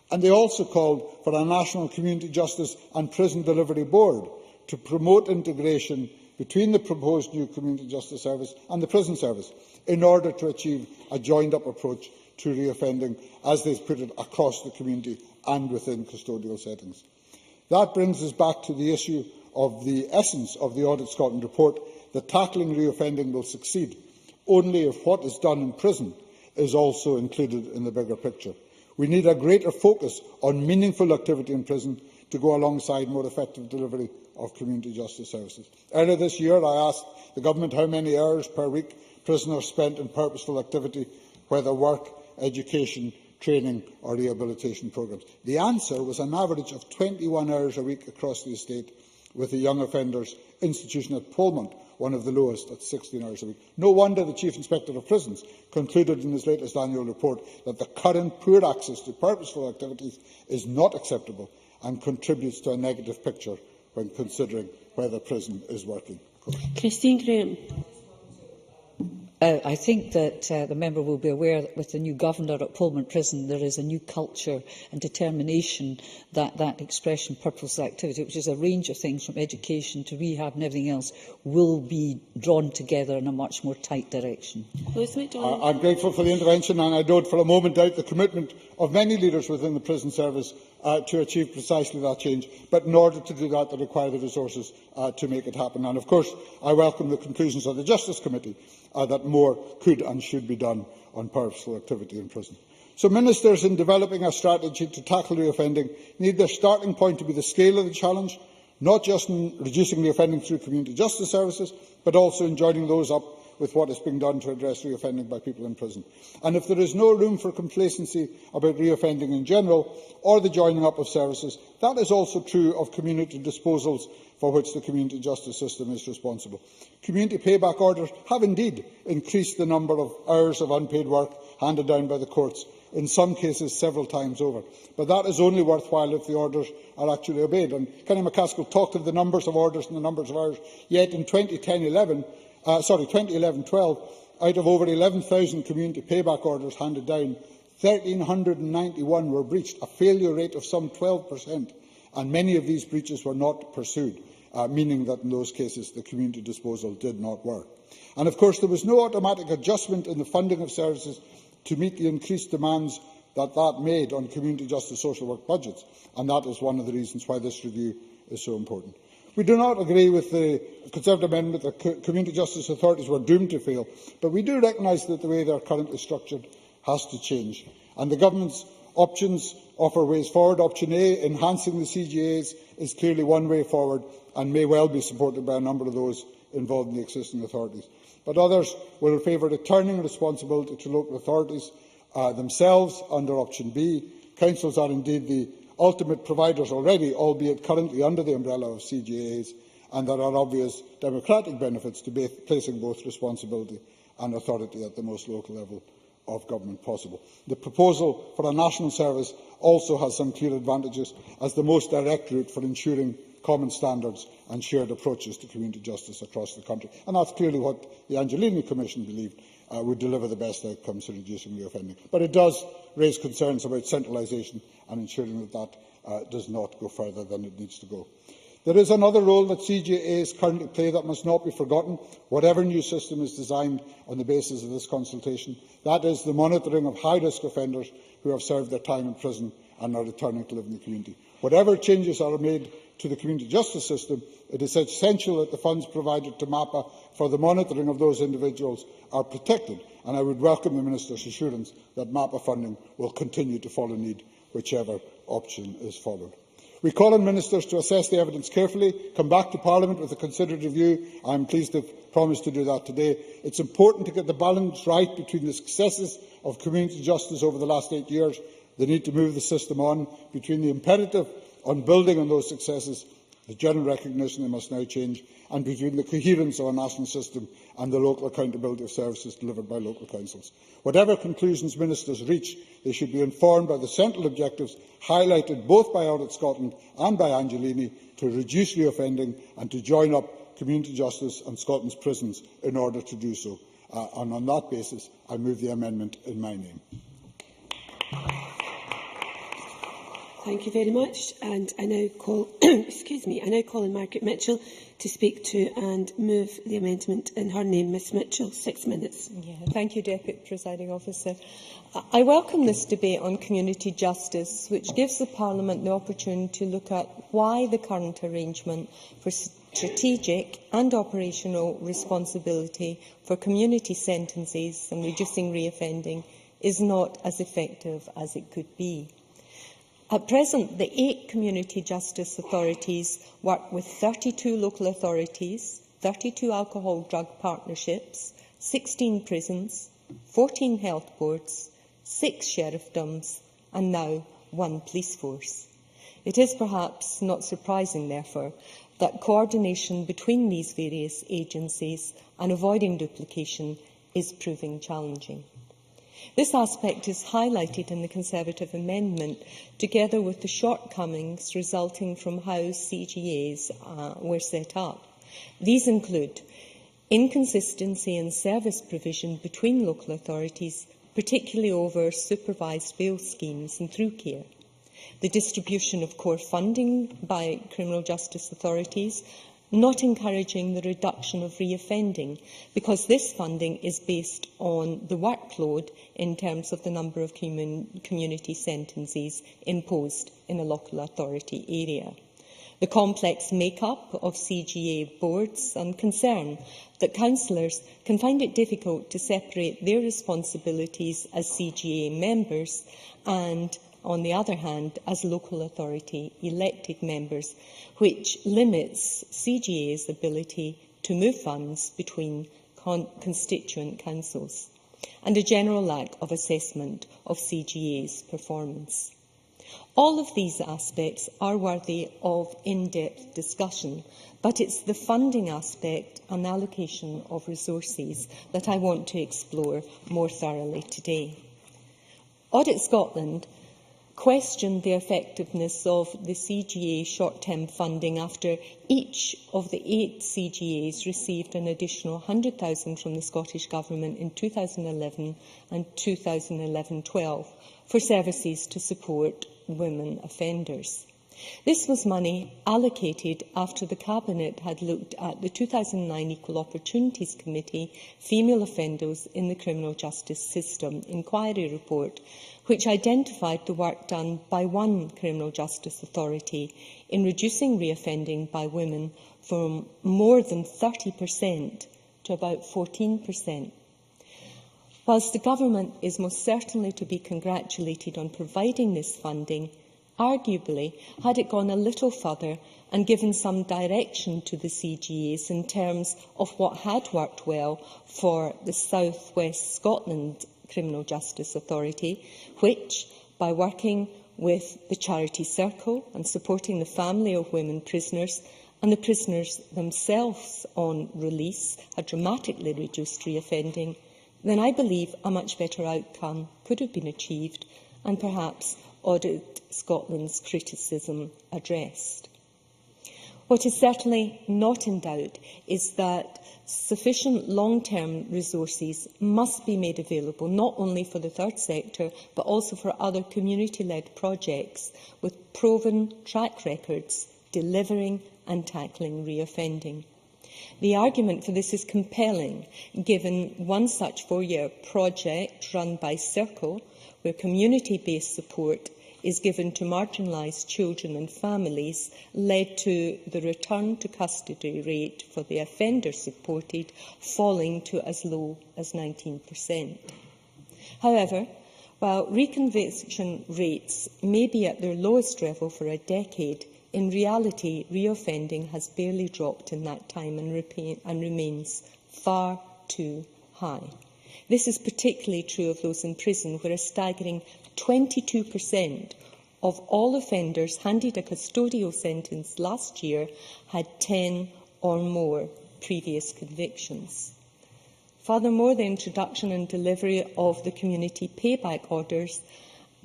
And they also called for a National Community Justice and Prison Delivery Board to promote integration between the proposed new Community Justice Service and the Prison Service in order to achieve a joined-up approach to reoffending, as they put it, across the community and within custodial settings. That brings us back to the issue of the essence of the Audit Scotland report, that tackling reoffending will succeed only if what is done in prison is also included in the bigger picture. We need a greater focus on meaningful activity in prison to go alongside more effective delivery of community justice services. Earlier this year, I asked the Government how many hours per week prisoners spent in purposeful activity, whether work, education, training or rehabilitation programmes. The answer was an average of 21 hours a week across the estate, with the young offenders institution at Polmont one of the lowest at 16 hours a week. No wonder the Chief Inspector of Prisons concluded in his latest annual report that the current poor access to purposeful activities is not acceptable and contributes to a negative picture when considering whether prison is working. Christine Graham. I think that the member will be aware that with the new governor at Pullman Prison, there is a new culture and determination that that expression, purposeful activity, which is a range of things from education to rehab and everything else, will be drawn together in a much more tight direction. I'm grateful for the intervention, and I don't for a moment doubt the commitment of many leaders within the prison service to achieve precisely that change. But in order to do that, they require the resources to make it happen. And of course, I welcome the conclusions of the Justice Committee that more could and should be done on purposeful activity in prison. So ministers, in developing a strategy to tackle reoffending, need their starting point to be the scale of the challenge, not just in reducing reoffending through community justice services, but also in joining those up with what is being done to address reoffending by people in prison. And if there is no room for complacency about reoffending in general, or the joining up of services, that is also true of community disposals for which the community justice system is responsible. Community payback orders have indeed increased the number of hours of unpaid work handed down by the courts, in some cases several times over. But that is only worthwhile if the orders are actually obeyed. And Kenny MacAskill talked of the numbers of orders and the numbers of hours, yet in 2011-12, out of over 11,000 community payback orders handed down, 1,391 were breached, a failure rate of some 12%, and many of these breaches were not pursued, meaning that in those cases the community disposal did not work. And of course there was no automatic adjustment in the funding of services to meet the increased demands that made on community justice social work budgets, and that is one of the reasons why this review is so important. We do not agree with the Conservative amendment that community justice authorities were doomed to fail, but we do recognise that the way they are currently structured has to change. And the Government's options offer ways forward. Option A, enhancing the CGAs, is clearly one way forward and may well be supported by a number of those involved in the existing authorities. But others will favour returning responsibility to local authorities themselves under Option B. Councils are indeed the ultimate providers already, albeit currently under the umbrella of CGAs, and there are obvious democratic benefits to placing both responsibility and authority at the most local level of government possible. The proposal for a national service also has some clear advantages as the most direct route for ensuring common standards and shared approaches to community justice across the country. And that's clearly what the Angelini Commission believed would deliver the best outcomes in reducing reoffending. But it does raise concerns about centralisation and ensuring that that does not go further than it needs to go. There is another role that CGAs currently play that must not be forgotten, whatever new system is designed on the basis of this consultation. That is the monitoring of high-risk offenders who have served their time in prison and are returning to live in the community. Whatever changes are made to the community justice system, it is essential that the funds provided to MAPA for the monitoring of those individuals are protected, and I would welcome the Minister's assurance that MAPA funding will continue to follow need, whichever option is followed. We call on ministers to assess the evidence carefully, come back to Parliament with a considered review. I am pleased to promise to do that today. It is important to get the balance right between the successes of community justice over the last 8 years, the need to move the system on, between the imperative on building on those successes, the general recognition they must now change, and between the coherence of a national system and the local accountability of services delivered by local councils. Whatever conclusions ministers reach, they should be informed by the central objectives highlighted both by Audit Scotland and by Angelini to reduce reoffending and to join up community justice and Scotland's prisons in order to do so. And on that basis, I move the amendment in my name. Thank you very much. And I now call, I now call on Margaret Mitchell to speak to and move the amendment in her name. Ms Mitchell, 6 minutes. Thank you, Deputy Presiding Officer. I welcome this debate on community justice, which gives the Parliament the opportunity to look at why the current arrangement for strategic and operational responsibility for community sentences and reducing reoffending is not as effective as it could be. At present, the 8 community justice authorities work with 32 local authorities, 32 alcohol drug partnerships, 16 prisons, 14 health boards, 6 sheriffdoms and now 1 police force. It is perhaps not surprising, therefore, that coordination between these various agencies and avoiding duplication is proving challenging. This aspect is highlighted in the Conservative amendment, together with the shortcomings resulting from how CGAs were set up. These include inconsistency in service provision between local authorities, particularly over supervised bail schemes and through care, the distribution of core funding by criminal justice authorities, not encouraging the reduction of reoffending, because this funding is based on the workload in terms of the number of community sentences imposed in a local authority area. The complex make-up of CGA boards and concern that councillors can find it difficult to separate their responsibilities as CGA members and, on the other hand, as local authority elected members, which limits CGA's ability to move funds between constituent councils, and a general lack of assessment of CGA's performance. All of these aspects are worthy of in-depth discussion, but it's the funding aspect and allocation of resources that I want to explore more thoroughly today. Audit Scotland questioned the effectiveness of the CGA short-term funding after each of the 8 CGAs received an additional £100,000 from the Scottish Government in 2011 and 2011-12 for services to support women offenders. This was money allocated after the Cabinet had looked at the 2009 Equal Opportunities Committee Female Offenders in the Criminal Justice System inquiry report, which identified the work done by one criminal justice authority in reducing reoffending by women from more than 30% to about 14%. Whilst the Government is most certainly to be congratulated on providing this funding, arguably, had it gone a little further and given some direction to the CGAs in terms of what had worked well for the South West Scotland Criminal Justice Authority, which, by working with the Charity Circle and supporting the family of women prisoners and the prisoners themselves on release, had dramatically reduced reoffending, then I believe a much better outcome could have been achieved and perhaps Audit Scotland's criticism addressed. What is certainly not in doubt is that sufficient long-term resources must be made available not only for the third sector but also for other community-led projects with proven track records delivering and tackling reoffending. The argument for this is compelling, given one such 4-year project run by Circle, where community-based support is given to marginalised children and families, led to the return to custody rate for the offender supported falling to as low as 19%. However, while reconviction rates may be at their lowest level for a decade, in reality, reoffending has barely dropped in that time and remains far too high. This is particularly true of those in prison, where a staggering 22% of all offenders handed a custodial sentence last year had 10 or more previous convictions. Furthermore, the introduction and delivery of the community payback orders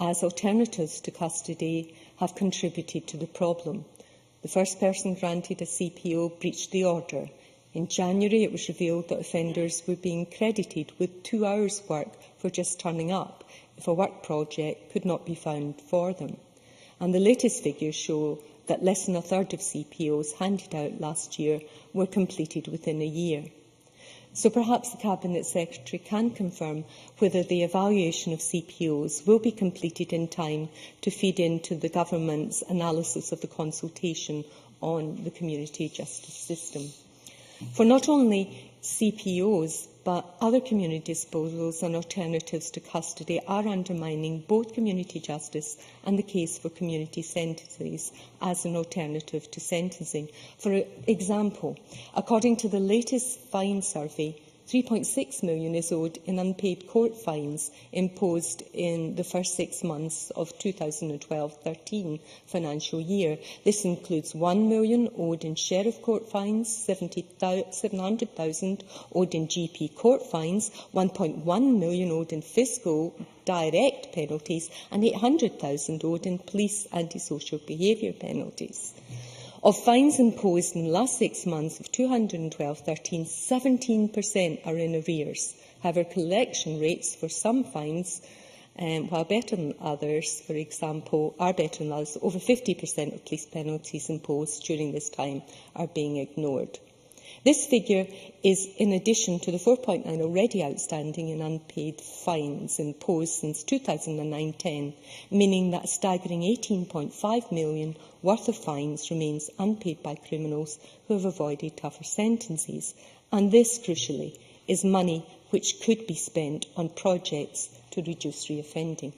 as alternatives to custody have contributed to the problem. The first person granted a CPO breached the order. In January, it was revealed that offenders were being credited with 2 hours' work for just turning up if a work project could not be found for them. And the latest figures show that less than a third of CPOs handed out last year were completed within a year. So perhaps the Cabinet Secretary can confirm whether the evaluation of CPOs will be completed in time to feed into the Government's analysis of the consultation on the community justice system. For not only CPOs, but other community disposals and alternatives to custody are undermining both community justice and the case for community sentences as an alternative to sentencing. For example, according to the latest fine survey, £3.6 million is owed in unpaid court fines imposed in the first 6 months of 2012-13 financial year. This includes £1 million owed in sheriff court fines, £700,000 owed in GP court fines, £1.1 million owed in fiscal direct penalties, and £800,000 owed in police antisocial behaviour penalties. Of fines imposed in the last 6 months of 2012-13, 17% are in arrears. However, collection rates for some fines, while better than others, for example, are better than others, over 50% of police penalties imposed during this time are being ignored. This figure is in addition to the 4.9 already outstanding in unpaid fines imposed since 2009-10, meaning that a staggering £18.5 million worth of fines remains unpaid by criminals who have avoided tougher sentences. And this, crucially, is money which could be spent on projects to reduce reoffending.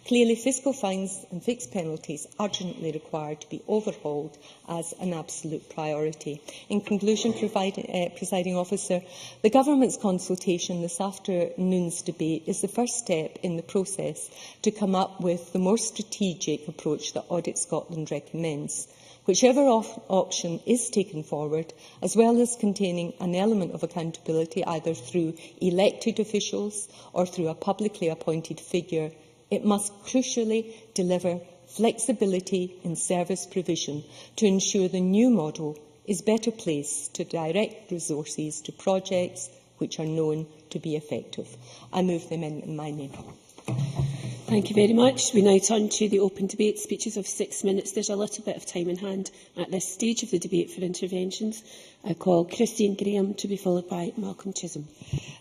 Clearly, fiscal fines and fixed penalties urgently required to be overhauled as an absolute priority. In conclusion, Presiding Officer, the Government's consultation this afternoon's debate is the first step in the process to come up with the more strategic approach that Audit Scotland recommends. Whichever option is taken forward, as well as containing an element of accountability either through elected officials or through a publicly appointed figure, it must crucially deliver flexibility in service provision to ensure the new model is better placed to direct resources to projects which are known to be effective. I move the amendment in my name. Thank you very much. We now turn to the open debate. Speeches of 6 minutes. There's a little bit of time in hand at this stage of the debate for interventions. I call Christine Graham to be followed by Malcolm Chisholm.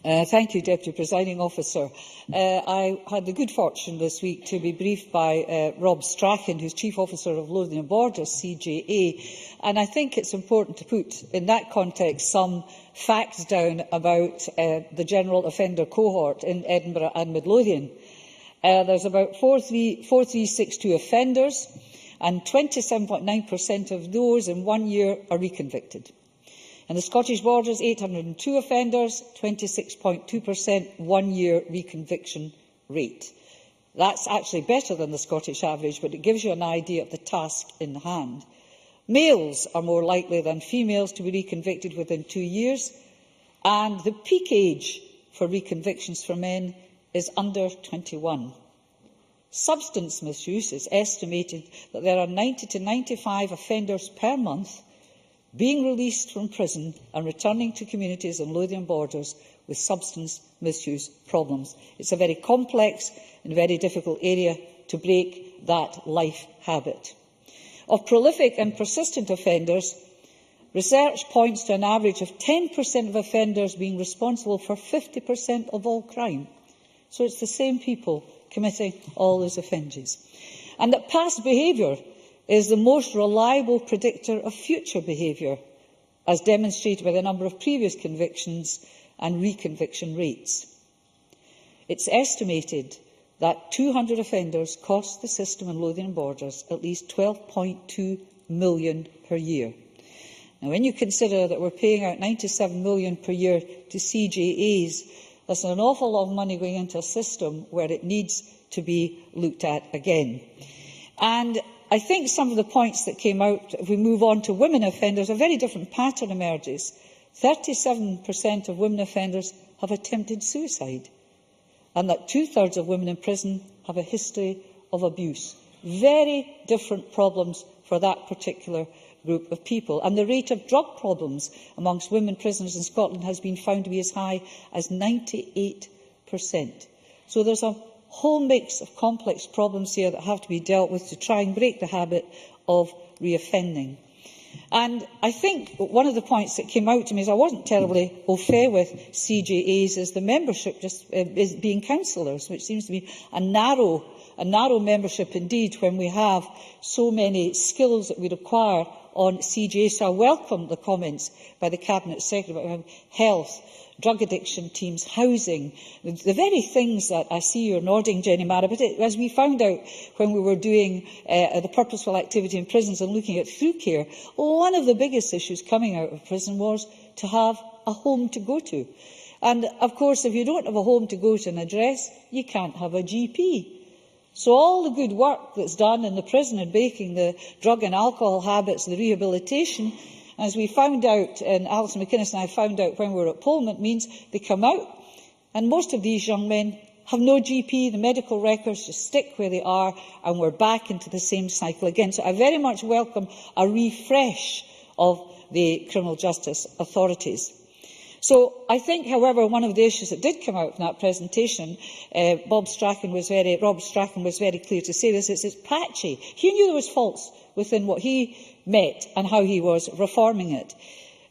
Thank you, Deputy Presiding Officer. I had the good fortune this week to be briefed by Rob Strachan, who's Chief Officer of Lothian Borders, CJA, and I think it's important to put in that context some facts down about the general offender cohort in Edinburgh and Midlothian. There's about 4,362 offenders, and 27.9% of those in 1 year are reconvicted. In the Scottish Borders, 802 offenders, 26.2% 1 year reconviction rate. That's actually better than the Scottish average, but it gives you an idea of the task in hand. Males are more likely than females to be reconvicted within 2 years, and the peak age for reconvictions for men is under 21. Substance misuse is estimated that there are 90 to 95 offenders per month being released from prison and returning to communities in Lothian Borders with substance misuse problems. It's a very complex and very difficult area to break that life habit. Of prolific and persistent offenders, research points to an average of 10% of offenders being responsible for 50% of all crime. So it's the same people committing all those offences. And that past behaviour is the most reliable predictor of future behaviour, as demonstrated by the number of previous convictions and reconviction rates. It's estimated that 200 offenders cost the system in Lothian Borders at least £12.2 million per year. Now, when you consider that we're paying out £97 million per year to CJAs, that's an awful lot of money going into a system where it needs to be looked at again. And I think some of the points that came out, if we move on to women offenders, a very different pattern emerges. 37% of women offenders have attempted suicide, and that 2/3 of women in prison have a history of abuse. Very different problems for that particular group of people. And the rate of drug problems amongst women prisoners in Scotland has been found to be as high as 98%. So there's a whole mix of complex problems here that have to be dealt with to try and break the habit of reoffending. And I think one of the points that came out to me is I wasn't terribly au fait with CJAs is the membership just being councillors, which seems to be a narrow membership indeed when we have so many skills that we require on CJA. So I welcome the comments by the Cabinet Secretary about health, drug addiction teams, housing, the very things that I see you're nodding, Jenny Mara. But as we found out when we were doing the purposeful activity in prisons and looking at through care, one of the biggest issues coming out of prison was to have a home to go to. And, of course, if you don't have a home to go to and address, you can't have a GP. So all the good work that's done in the prison in breaking the drug and alcohol habits, the rehabilitation, as we found out, and Alison McInnes and I found out when we were at Parliament, means they come out, and most of these young men have no GP, the medical records just stick where they are, and we're back into the same cycle again. So I very much welcome a refresh of the criminal justice authorities. So I think, however, one of the issues that did come out from that presentation, Rob Strachan was very clear to say this, it's patchy. He knew there was faults within what he met and how he was reforming it.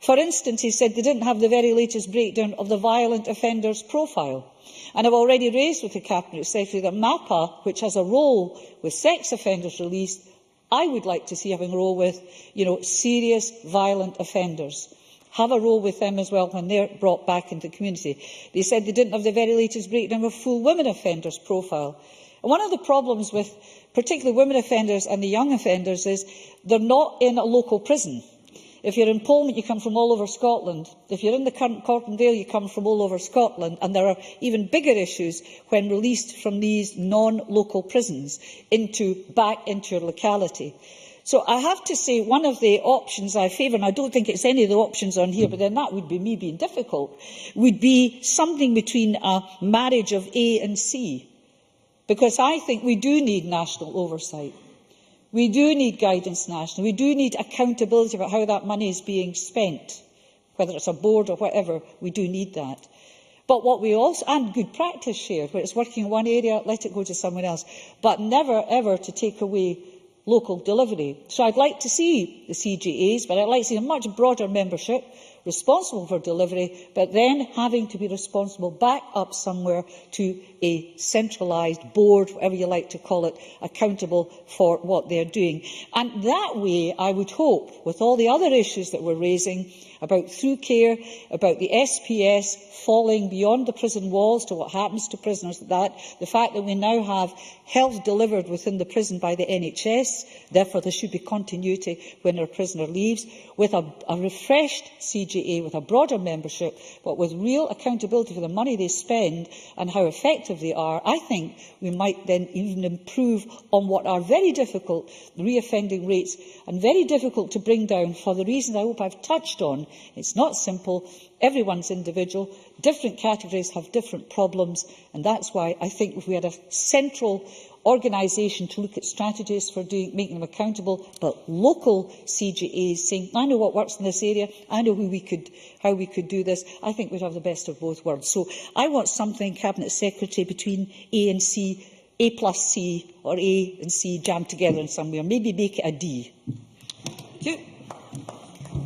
For instance, he said they didn't have the very latest breakdown of the violent offenders profile. And I've already raised with the Cabinet Secretary that MAPA, which has a role with sex offenders released, I would like to see having a role with, serious violent offenders. have a role with them as well when they're brought back into the community. They said they didn't have the very latest breakdown of full women offenders profile. And one of the problems with particularly women offenders and the young offenders is they're not in a local prison. If you're in Polmont, you come from all over Scotland. If you're in the current Cornwall, you come from all over Scotland. And there are even bigger issues when released from these non-local prisons back into your locality. So I have to say one of the options I favour, and I don't think it's any of the options on here, but then that would be me being difficult, would be something between a marriage of A and C. Because I think we do need national oversight. We do need guidance nationally. We do need accountability about how that money is being spent, whether it's a board or whatever. We do need that. But what we also, and good practice shared, where it's working in one area, let it go to someone else, but never ever to take away local delivery. So I'd like to see the CGAs, but I'd like to see a much broader membership, responsible for delivery, but then having to be responsible back up somewhere to a centralised board, whatever you like to call it, accountable for what they're doing. And that way, I would hope, with all the other issues that we're raising, about through care, about the SPS falling beyond the prison walls to what happens to prisoners, the fact that we now have health delivered within the prison by the NHS, therefore there should be continuity when a prisoner leaves, with a refreshed CGA, with a broader membership, but with real accountability for the money they spend and how effective they are. I think we might then even improve on what are very difficult reoffending rates and very difficult to bring down for the reasons I hope I've touched on. It's not simple. Everyone's individual. Different categories have different problems, and that's why I think if we had a central organisation to look at strategies for making them accountable, but local CGAs saying, I know what works in this area, I know how we could do this, I think we'd have the best of both worlds. So I want something, Cabinet Secretary, between A and C, A plus C, or A and C jammed together in somewhere. Maybe make it a D. Thank you.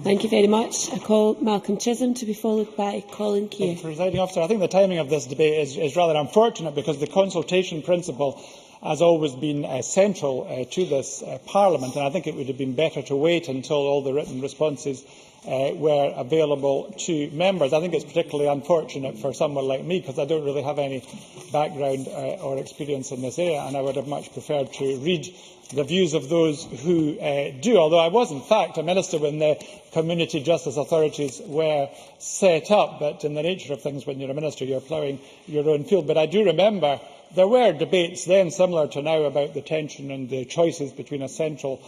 Thank you very much. I call Malcolm Chisholm to be followed by Colin Keir. Presiding Officer, I think the timing of this debate is rather unfortunate because the consultation principle has always been central to this Parliament, and I think it would have been better to wait until all the written responses were available to members. I think it's particularly unfortunate for someone like me because I don't really have any background or experience in this area, and I would have much preferred to read the views of those who do, although I was in fact a minister when the community justice authorities were set up, but in the nature of things when you're a minister you're ploughing your own field. But I do remember there were debates then similar to now about the tension and the choices between a central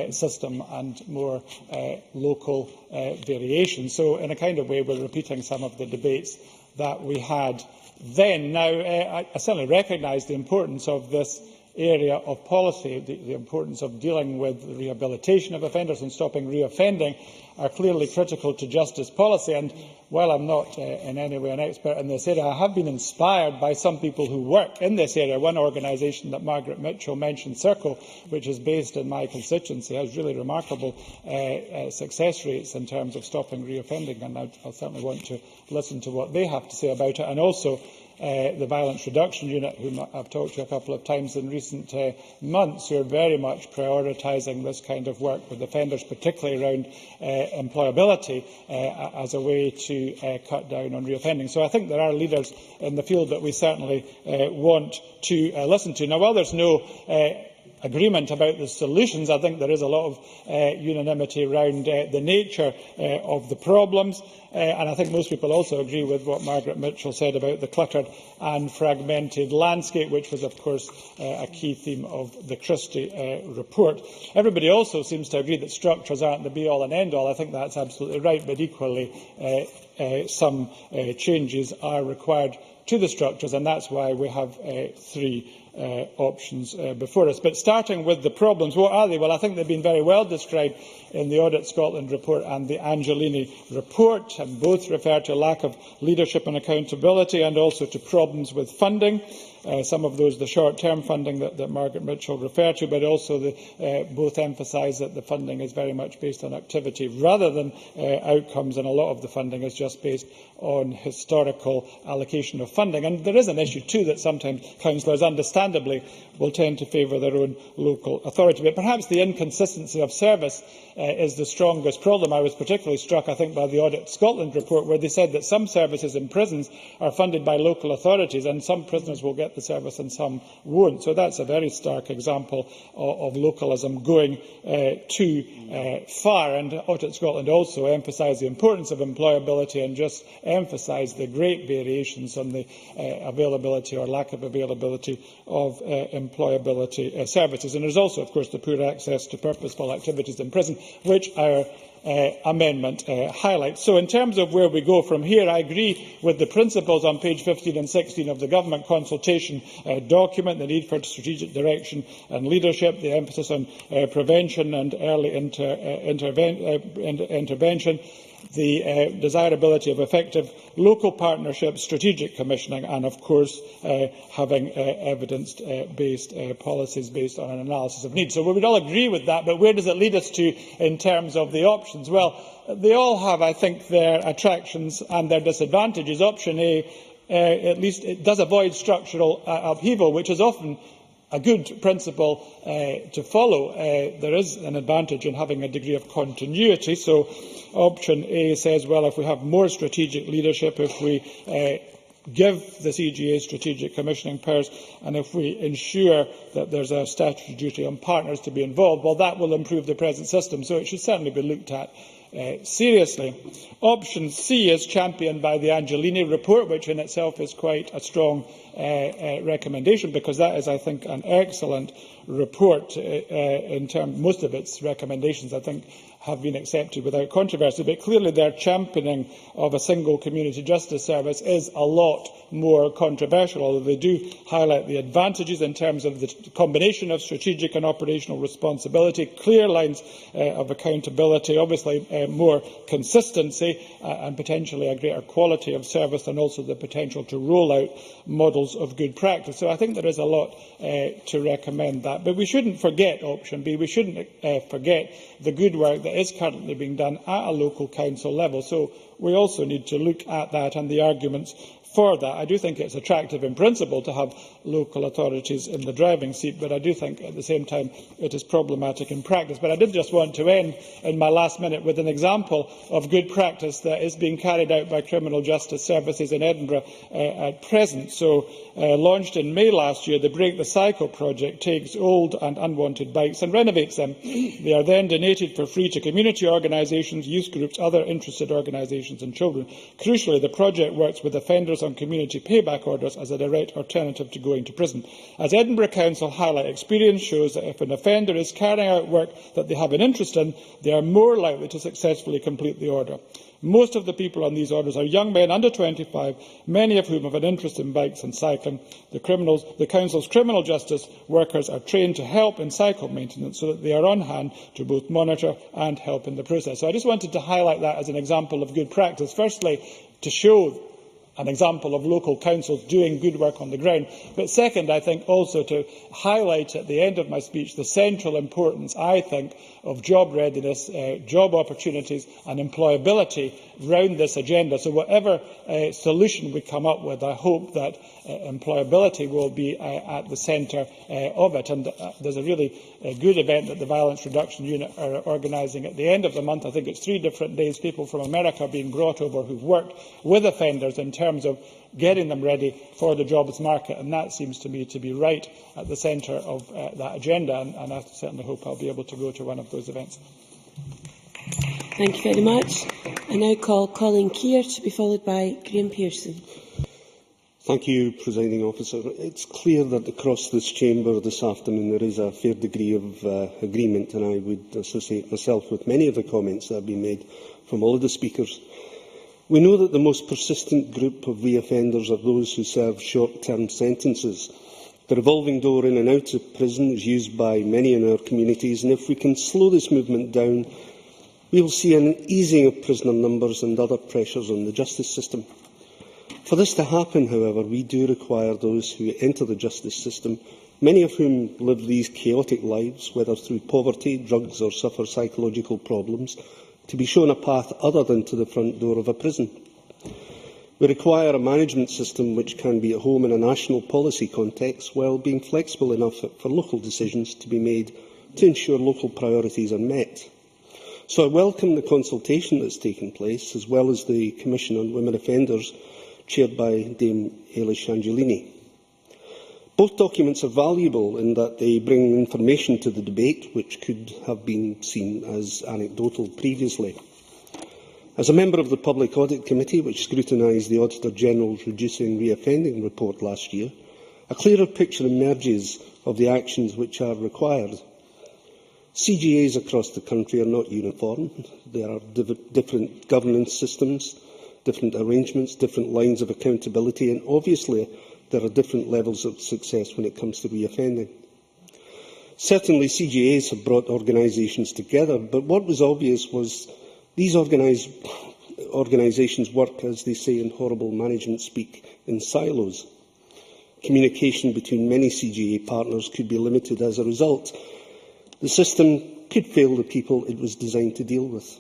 system and more local variation. So in a kind of way we're repeating some of the debates that we had then. Now I certainly recognise the importance of this area of policy. The importance of dealing with the rehabilitation of offenders and stopping reoffending are clearly critical to justice policy. And while I'm not in any way an expert in this area, I have been inspired by some people who work in this area. One organisation that Margaret Mitchell mentioned, Circle, which is based in my constituency, has really remarkable success rates in terms of stopping reoffending, and I'll certainly want to listen to what they have to say about it. And also the Violence Reduction Unit, whom I've talked to a couple of times in recent months, who are very much prioritising this kind of work with offenders, particularly around employability, as a way to cut down on reoffending. So I think there are leaders in the field that we certainly want to listen to. Now, while there's no agreement about the solutions, I think there is a lot of unanimity around the nature of the problems, and I think most people also agree with what Margaret Mitchell said about the cluttered and fragmented landscape, which was, of course, a key theme of the Christie report. Everybody also seems to agree that structures aren't the be-all and end-all. I think that's absolutely right, but equally some changes are required to the structures, and that's why we have three options before us. But starting with the problems, what are they? Well, I think they've been very well described in the Audit Scotland report and the Angelini report, and both refer to lack of leadership and accountability and also to problems with funding. some of those, the short-term funding that Margaret Mitchell referred to, but also both emphasise that the funding is very much based on activity rather than outcomes, and a lot of the funding is just based on historical allocation of funding. And there is an issue too that sometimes councillors, understandably, will tend to favour their own local authority. But perhaps the inconsistency of service is the strongest problem. I was particularly struck, I think, by the Audit Scotland report, where they said that some services in prisons are funded by local authorities, and some prisoners will get the service and some won't. So that's a very stark example of localism going too far. And Audit Scotland also emphasised the importance of employability and just emphasised the great variations on the availability or lack of availability of employability services. And there is also, of course, the poor access to purposeful activities in prison, which our amendment highlights. So in terms of where we go from here, I agree with the principles on page 15 and 16 of the government consultation document, the need for strategic direction and leadership, the emphasis on prevention and early intervention, the desirability of effective local partnerships, strategic commissioning, and, of course, having evidence-based policies based on an analysis of needs. So we would all agree with that, but where does it lead us to in terms of the options? Well, they all have, I think, their attractions and their disadvantages. Option A, at least, it does avoid structural upheaval, which is often a good principle to follow. There is an advantage in having a degree of continuity. So option A says, well, if we have more strategic leadership, if we give the CGA strategic commissioning powers, and if we ensure that there is a statutory duty on partners to be involved, well, that will improve the present system. So it should certainly be looked at seriously. Option C is championed by the Angelini report, which in itself is quite a strong recommendation, because that is, I think, an excellent report. In terms, most of its recommendations, I think, have been accepted without controversy, but clearly their championing of a single community justice service is a lot more controversial, although they do highlight the advantages in terms of the combination of strategic and operational responsibility, clear lines of accountability, obviously more consistency and potentially a greater quality of service, and also the potential to roll out models of good practice. So I think there is a lot to recommend that. But we shouldn't forget option B. We shouldn't forget the good work that is currently being done at a local council level. So we also need to look at that and the arguments for that. I do think it's attractive in principle to have local authorities in the driving seat, but I do think at the same time it is problematic in practice. But I did just want to end in my last minute with an example of good practice that is being carried out by criminal justice services in Edinburgh at present. So, launched in May last year, the Break the Cycle project takes old and unwanted bikes and renovates them. They are then donated for free to community organisations, youth groups, other interested organisations and children. Crucially, the project works with offenders on community payback orders as a direct alternative to going to prison. As Edinburgh Council highlight, experience shows that if an offender is carrying out work that they have an interest in, they are more likely to successfully complete the order. Most of the people on these orders are young men under 25, many of whom have an interest in bikes and cycling. The Council's criminal justice workers are trained to help in cycle maintenance so that they are on hand to both monitor and help in the process. So I just wanted to highlight that as an example of good practice. Firstly, to show an example of local councils doing good work on the ground. But second, I think also to highlight at the end of my speech the central importance, I think, of job readiness, job opportunities and employability round this agenda. So whatever solution we come up with, I hope that employability will be at the centre of it. And there's a really good event that the Violence Reduction Unit are organising at the end of the month. I think it's 3 different days. People from America are being brought over who've worked with offenders in terms of getting them ready for the jobs market, and that seems to me to be right at the centre of that agenda, and I certainly hope I'll be able to go to one of those events. Thank you very much. I now call Colin Keir to be followed by Graham Pearson. Thank you, Presiding Officer. It's clear that across this chamber this afternoon there is a fair degree of agreement, and I would associate myself with many of the comments that have been made from all of the speakers. We know that the most persistent group of re-offenders are those who serve short-term sentences. The revolving door in and out of prison is used by many in our communities, and if we can slow this movement down, we will see an easing of prisoner numbers and other pressures on the justice system. For this to happen, however, we do require those who enter the justice system, many of whom live these chaotic lives, whether through poverty, drugs or suffer psychological problems, to be shown a path other than to the front door of a prison. We require a management system which can be at home in a national policy context, while being flexible enough for local decisions to be made to ensure local priorities are met. So I welcome the consultation that has taken place, as well as the Commission on Women Offenders, chaired by Dame Eilish Angelini. Both documents are valuable in that they bring information to the debate which could have been seen as anecdotal previously. As a member of the Public Audit Committee, which scrutinised the Auditor-General's Reducing Reoffending report last year, a clearer picture emerges of the actions which are required. CGAs across the country are not uniform. There are different governance systems, different arrangements, different lines of accountability, and obviously there are different levels of success when it comes to reoffending. Certainly, CGAs have brought organisations together, but what was obvious was these organisations work, as they say in horrible management speak, in silos. Communication between many CGA partners could be limited as a result. The system could fail the people it was designed to deal with.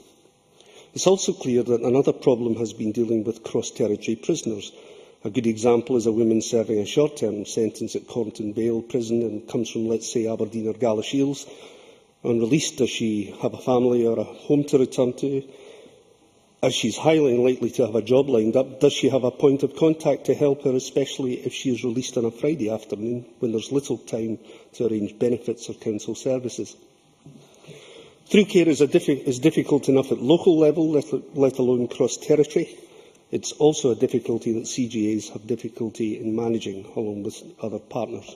It's also clear that another problem has been dealing with cross-territory prisoners. A good example is a woman serving a short-term sentence at Cornton Vale prison and comes from, let's say, Aberdeen or Galashiels. On release, does she have a family or a home to return to? As she's highly unlikely to have a job lined up, does she have a point of contact to help her, especially if she is released on a Friday afternoon when there's little time to arrange benefits or council services? Through care is difficult enough at local level, let alone cross-territory. It's also a difficulty that CGAs have difficulty in managing, along with other partners.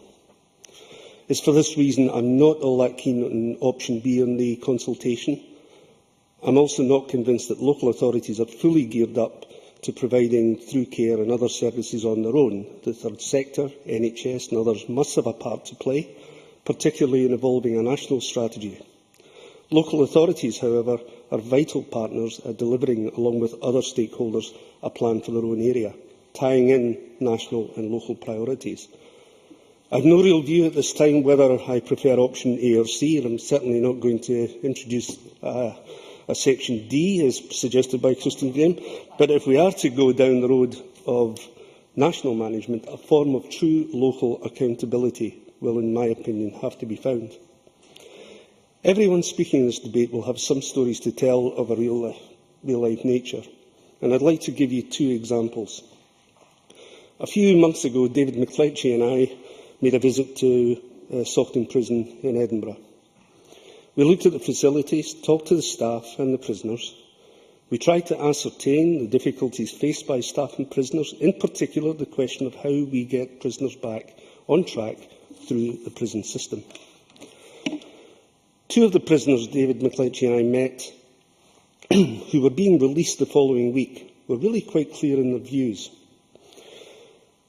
It's for this reason I'm not all that keen on option B in the consultation. I'm also not convinced that local authorities are fully geared up to providing through care and other services on their own. The third sector, NHS and others must have a part to play, particularly in evolving a national strategy. Local authorities, however, are vital partners at delivering, along with other stakeholders, a plan for their own area, tying in national and local priorities. I have no real view at this time whether I prefer option A or C, and I'm certainly not going to introduce a section D, as suggested by Christine Graham. But if we are to go down the road of national management, a form of true local accountability will, in my opinion, have to be found. Everyone speaking in this debate will have some stories to tell of a real-life nature, and I'd like to give you two examples. A few months ago, David McFletchie and I made a visit to Saughton Prison in Edinburgh. We looked at the facilities, talked to the staff and the prisoners. We tried to ascertain the difficulties faced by staff and prisoners, in particular the question of how we get prisoners back on track through the prison system. Two of the prisoners David McFletchie and I met, who were being released the following week, were really quite clear in their views.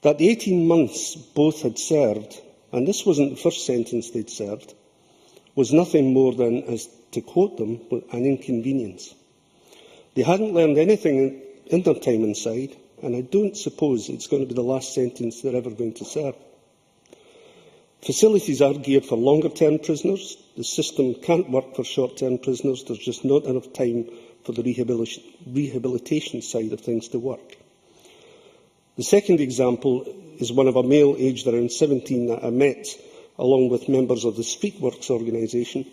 That the 18 months both had served, and this wasn't the first sentence they'd served, was nothing more than, as to quote them, an inconvenience. They hadn't learned anything in their time inside, and I don't suppose it's going to be the last sentence they're ever going to serve. Facilities are geared for longer-term prisoners. The system can't work for short-term prisoners. There's just not enough time for the rehabilitation side of things to work. The second example is one of a male aged around 17 that I met along with members of the Streetworks organisation.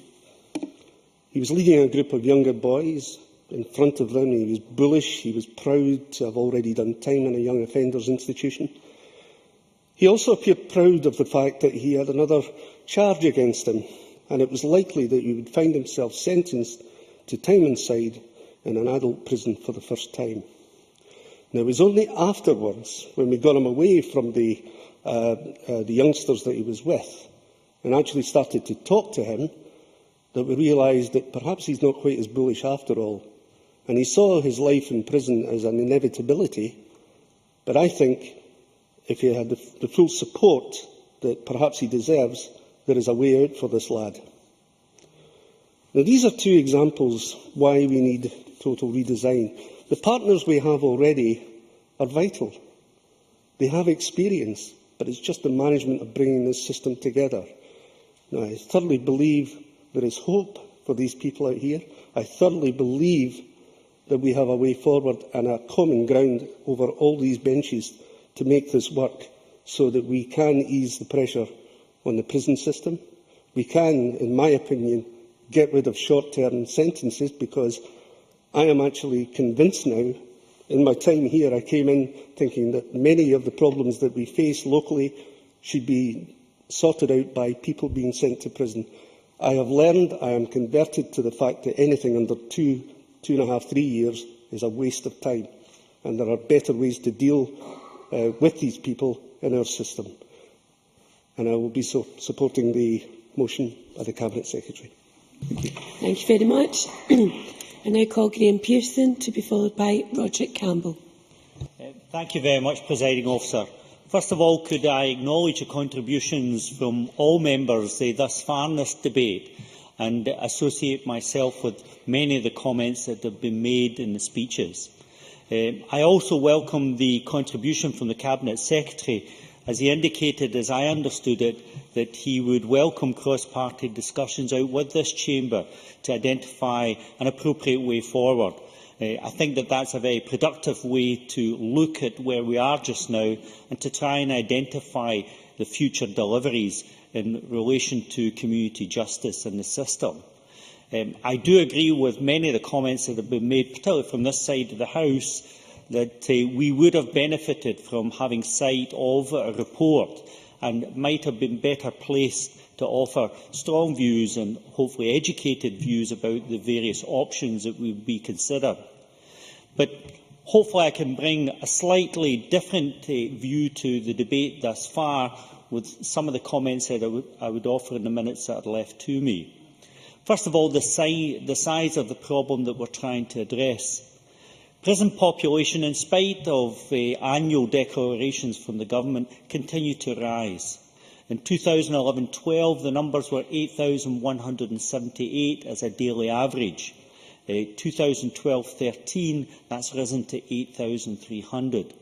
He was leading a group of younger boys. In front of them, he was bullish. He was proud to have already done time in a young offenders institution. He also appeared proud of the fact that he had another charge against him, and it was likely that he would find himself sentenced to time inside in an adult prison for the first time. Now, it was only afterwards, when we got him away from the youngsters that he was with, and actually started to talk to him, that we realised that perhaps he's not quite as bullish after all. And he saw his life in prison as an inevitability, but I think if he had the full support that perhaps he deserves, there is a way out for this lad. Now, these are two examples why we need total redesign. The partners we have already are vital. They have experience, but it's just the management of bringing this system together. Now, I thoroughly believe there is hope for these people out here. I thoroughly believe that we have a way forward and a common ground over all these benches to make this work so that we can ease the pressure on the prison system. We can, in my opinion, get rid of short-term sentences, because I am actually convinced now, in my time here, I came in thinking that many of the problems that we face locally should be sorted out by people being sent to prison. I have learned, I am converted to the fact that anything under 2.5, 3 years is a waste of time, and there are better ways to deal with these people in our system. And I will be supporting the motion by the Cabinet Secretary. Thank you. Thank you very much. I now call Graham Pearson to be followed by Roderick Campbell. Thank you very much, Presiding Officer. First of all, could I acknowledge the contributions from all members thus far in this debate, and associate myself with many of the comments that have been made in the speeches. I also welcome the contribution from the Cabinet Secretary, as he indicated, as I understood it, that he would welcome cross-party discussions out with this chamber to identify an appropriate way forward. I think that that's a very productive way to look at where we are just now and to try and identify the future deliveries in relation to community justice in the system. I do agree with many of the comments that have been made, particularly from this side of the House, that we would have benefited from having sight of a report and might have been better placed to offer strong views and hopefully educated views about the various options that would be considered. But hopefully I can bring a slightly different view to the debate thus far with some of the comments that I would offer in the minutes that are left to me. First of all, the size of the problem that we're trying to address. Prison population, in spite of annual declarations from the government, continue to rise. In 2011-12, the numbers were 8,178 as a daily average. 2012-13, that's risen to 8,300.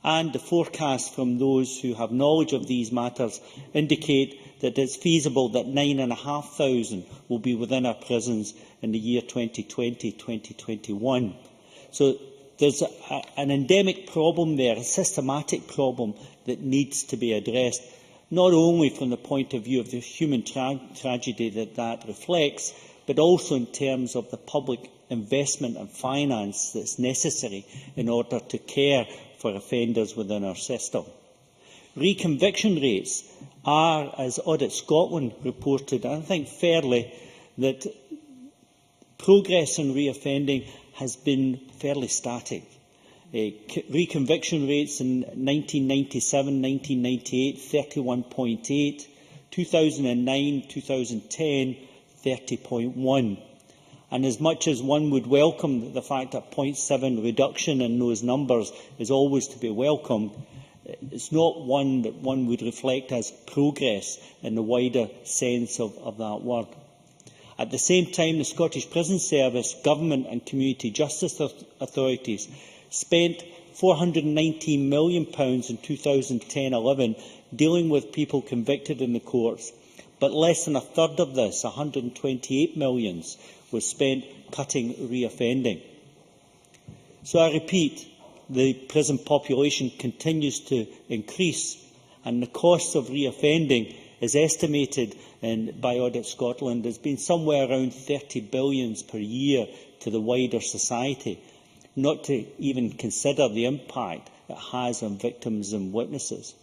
And the forecasts from those who have knowledge of these matters indicate that it's feasible that 9,500 will be within our prisons in the year 2020-2021. So there's an endemic problem there, a systematic problem that needs to be addressed, not only from the point of view of the human tragedy that reflects, but also in terms of the public investment and finance that's necessary in order to care for offenders within our system. Reconviction rates are, as Audit Scotland reported, I think fairly, that progress in reoffending has been fairly static. Reconviction rates in 1997-1998, 31.8, 2009-2010, 30.1. And as much as one would welcome the fact that 0.7 reduction in those numbers is always to be welcomed, it's not one that one would reflect as progress in the wider sense of that word. At the same time, the Scottish Prison Service, Government and Community Justice Authorities spent £419 million in 2010-11 dealing with people convicted in the courts, but less than a third of this, £128 million, was spent cutting reoffending. So I repeat, the prison population continues to increase, and the cost of reoffending is estimated by Audit Scotland as being somewhere around £30 billion per year to the wider society, not to even consider the impact it has on victims and witnesses.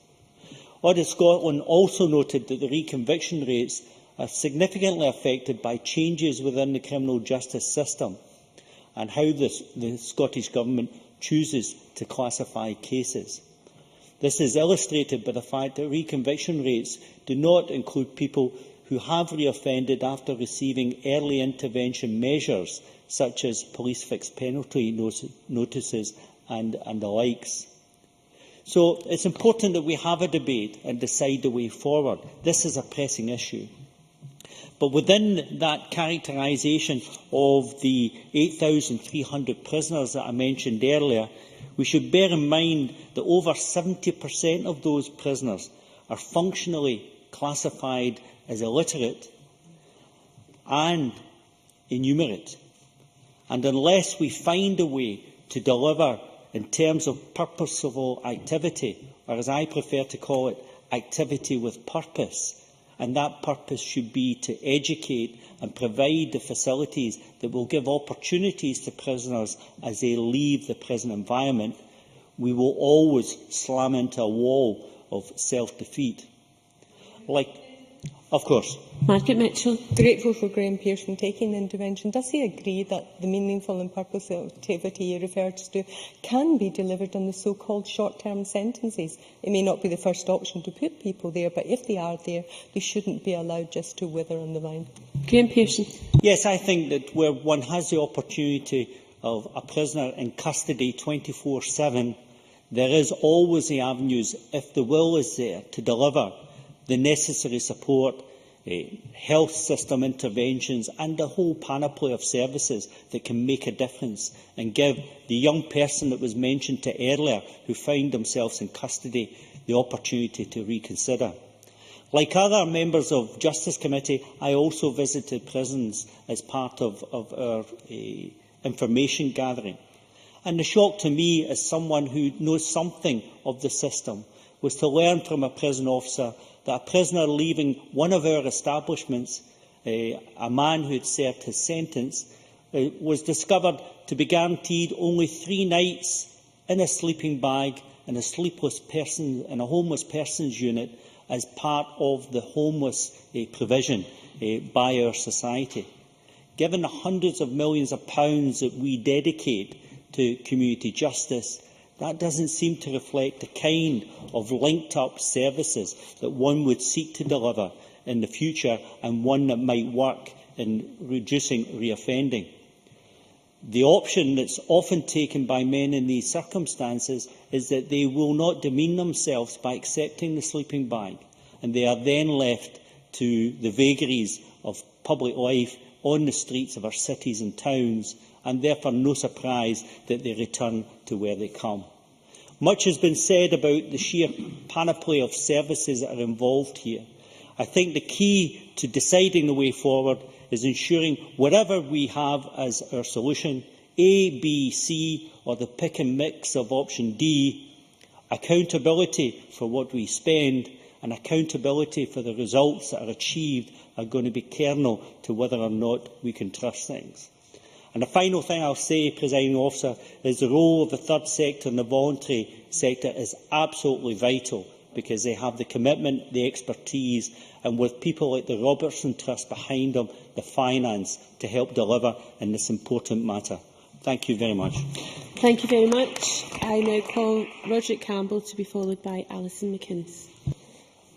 Audit Scotland also noted that the reconviction rates are significantly affected by changes within the criminal justice system and how the Scottish Government chooses to classify cases. This is illustrated by the fact that reconviction rates do not include people who have reoffended after receiving early intervention measures, such as police fixed penalty notices and the likes. So it's important that we have a debate and decide the way forward. This is a pressing issue. But within that characterisation of the 8,300 prisoners that I mentioned earlier, We should bear in mind that over 70% of those prisoners are functionally classified as illiterate and innumerate. And unless we find a way to deliver in terms of purposeful activity, or as I prefer to call it, activity with purpose, and that purpose should be to educate and provide the facilities that will give opportunities to prisoners as they leave the prison environment, we will always slam into a wall of self-defeat. Of course. Margaret Mitchell. Grateful for Graham Pearson taking the intervention. Does he agree that the meaningful and purposeful activity he referred to can be delivered on the so-called short-term sentences? It may not be the first option to put people there, but if they are there, they shouldn't be allowed just to wither on the vine. Graham Pearson. Yes, I think that where one has the opportunity of a prisoner in custody 24/7, there is always the avenues, if the will is there, to deliver the necessary support, health system interventions and the whole panoply of services that can make a difference and give the young person that was mentioned to earlier who found themselves in custody the opportunity to reconsider. Like other members of Justice Committee, I also visited prisons as part of our information gathering. And the shock to me, as someone who knows something of the system, was to learn from a prison officer that a prisoner leaving one of our establishments, a man who had served his sentence, was discovered to be guaranteed only 3 nights in a sleeping bag in a sleepless person in a homeless persons unit as part of the homeless provision by our society. Given the hundreds of millions of pounds that we dedicate to community justice, that doesn't seem to reflect the kind of linked-up services that one would seek to deliver in the future, and one that might work in reducing reoffending. The option that's often taken by men in these circumstances is that they will not demean themselves by accepting the sleeping bag, and they are then left to the vagaries of public life on the streets of our cities and towns, and therefore no surprise that they return to where they come. Much has been said about the sheer panoply of services that are involved here. I think the key to deciding the way forward is ensuring whatever we have as our solution, A, B, C, or the pick and mix of option D, accountability for what we spend and accountability for the results that are achieved are going to be kernel to whether or not we can trust things. And the final thing I'll say, Presiding Officer, is the role of the third sector and the voluntary sector is absolutely vital, because they have the commitment, the expertise, and with people like the Robertson Trust behind them, the finance to help deliver in this important matter. Thank you very much. Thank you very much. I now call Roderick Campbell to be followed by Alison McInnes.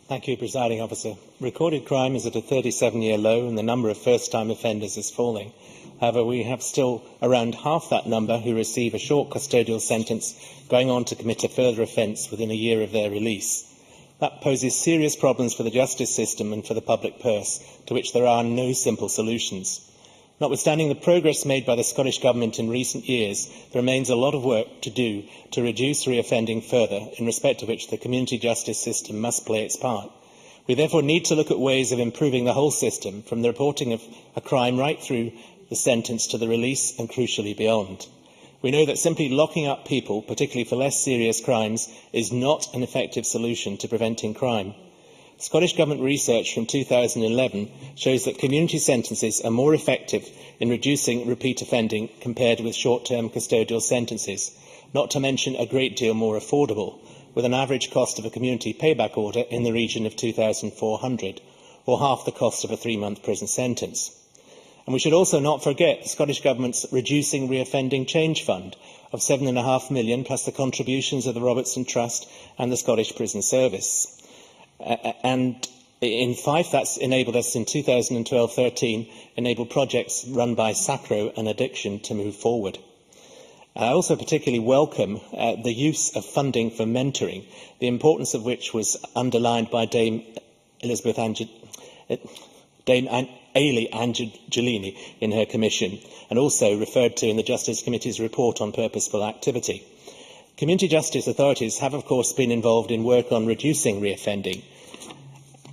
Thank you, Presiding Officer. Recorded crime is at a 37-year low and the number of first-time offenders is falling. However, we have still around half that number who receive a short custodial sentence going on to commit a further offence within a year of their release. That poses serious problems for the justice system and for the public purse, to which there are no simple solutions. Notwithstanding the progress made by the Scottish Government in recent years, there remains a lot of work to do to reduce reoffending further, in respect of which the community justice system must play its part. We therefore need to look at ways of improving the whole system, from the reporting of a crime right through the sentence to the release and, crucially, beyond. We know that simply locking up people, particularly for less serious crimes, is not an effective solution to preventing crime. Scottish Government research from 2011 shows that community sentences are more effective in reducing repeat offending compared with short-term custodial sentences, not to mention a great deal more affordable, with an average cost of a community payback order in the region of £2,400, or half the cost of a 3-month prison sentence. And we should also not forget the Scottish Government's Reducing Reoffending Change Fund of £7.5 million, plus the contributions of the Robertson Trust and the Scottish Prison Service. And in Fife, that's enabled us in 2012-13, enabled projects run by SACRO and Addiction to move forward. I also particularly welcome the use of funding for mentoring, the importance of which was underlined by Dame Ailey Angelini in her commission, and also referred to in the Justice Committee's report on purposeful activity. Community justice authorities have, of course, been involved in work on reducing reoffending.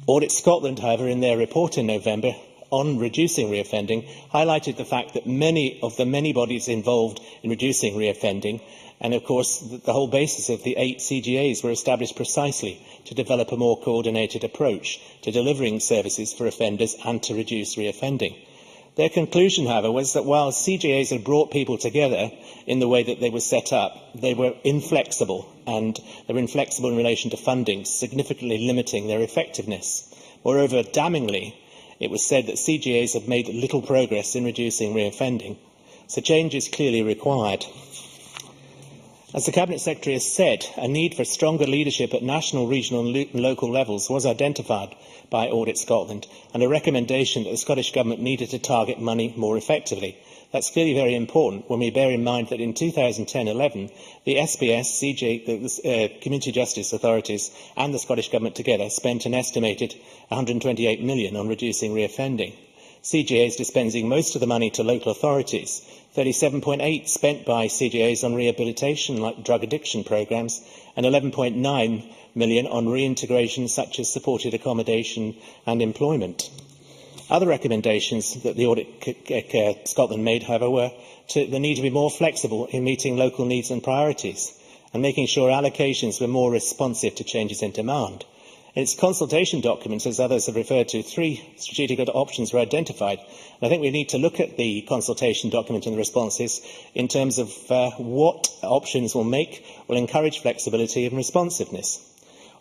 Audit Scotland, however, in their report in November on reducing reoffending, highlighted the fact that many bodies involved in reducing reoffending, and of course the whole basis of the 8 CGAs, were established precisely to develop a more coordinated approach to delivering services for offenders and to reduce reoffending. Their conclusion, however, was that while CGAs had brought people together in the way that they were set up, they were inflexible, and they were inflexible in relation to funding, significantly limiting their effectiveness. Moreover, damningly, it was said that CGAs have made little progress in reducing reoffending, so change is clearly required. As the Cabinet Secretary has said, a need for stronger leadership at national, regional and local levels was identified by Audit Scotland, and a recommendation that the Scottish Government needed to target money more effectively. That's clearly very important when we bear in mind that in 2010-11, the SBS, the Community Justice Authorities and the Scottish Government together spent an estimated £128 million on reducing reoffending. CGAs dispensing most of the money to local authorities, 37.8 spent by CGAs on rehabilitation like drug addiction programmes, and 11.9 million on reintegration such as supported accommodation and employment. Other recommendations that the Audit Scotland made, however, were to the need to be more flexible in meeting local needs and priorities, and making sure allocations were more responsive to changes in demand. In its consultation documents, as others have referred to, 3 strategic options were identified. And I think we need to look at the consultation document and the responses in terms of what options will encourage flexibility and responsiveness.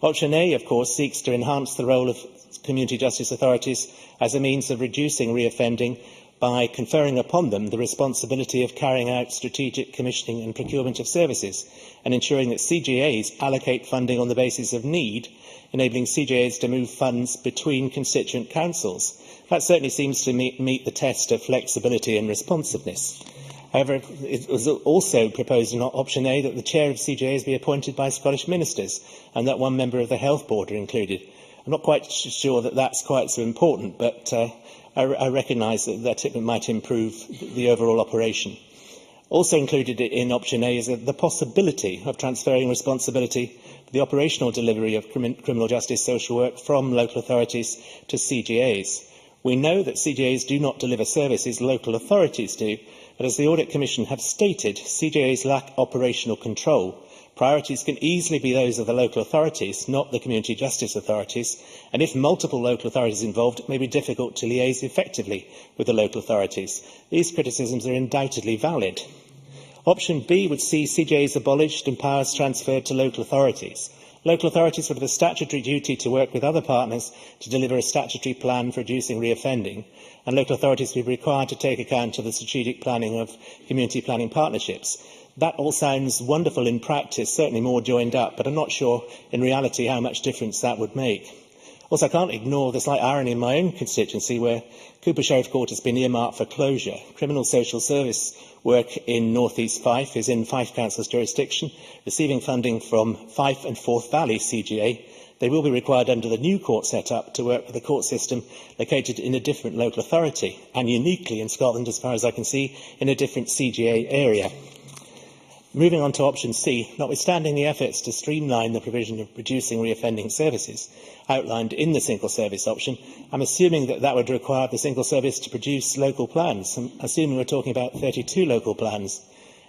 Option A, of course, seeks to enhance the role of community justice authorities as a means of reducing reoffending by conferring upon them the responsibility of carrying out strategic commissioning and procurement of services, and ensuring that CGAs allocate funding on the basis of need, enabling CGAs to move funds between constituent councils. That certainly seems to meet the test of flexibility and responsiveness. However, it was also proposed in option A that the chair of CGAs be appointed by Scottish ministers, and that one member of the Health Board are included. I'm not quite sure that that's quite so important, but I recognise that it might improve the overall operation. Also included in option A is the possibility of transferring responsibility for the operational delivery of criminal justice social work from local authorities to CGAs. We know that CGAs do not deliver services, local authorities do, but as the Audit Commission have stated, CGAs lack operational control. Priorities can easily be those of the local authorities, not the community justice authorities, and if multiple local authorities are involved, it may be difficult to liaise effectively with the local authorities. These criticisms are undoubtedly valid. Option B would see CGAs abolished and powers transferred to local authorities. Local authorities would have a statutory duty to work with other partners to deliver a statutory plan for reducing reoffending, and local authorities would be required to take account of the strategic planning of community planning partnerships. That all sounds wonderful in practice, certainly more joined up, but I'm not sure in reality how much difference that would make. Also, I can't ignore the slight irony in my own constituency where Cooper Sheriff Court has been earmarked for closure. Criminal social service work in North East Fife is in Fife Council's jurisdiction, receiving funding from Fife and Forth Valley CGA. They will be required under the new court set-up to work with a court system located in a different local authority, and uniquely in Scotland, as far as I can see, in a different CGA area. Moving on to option C, notwithstanding the efforts to streamline the provision of reducing reoffending services outlined in the single service option, I'm assuming that would require the single service to produce local plans. I'm assuming we're talking about 32 local plans.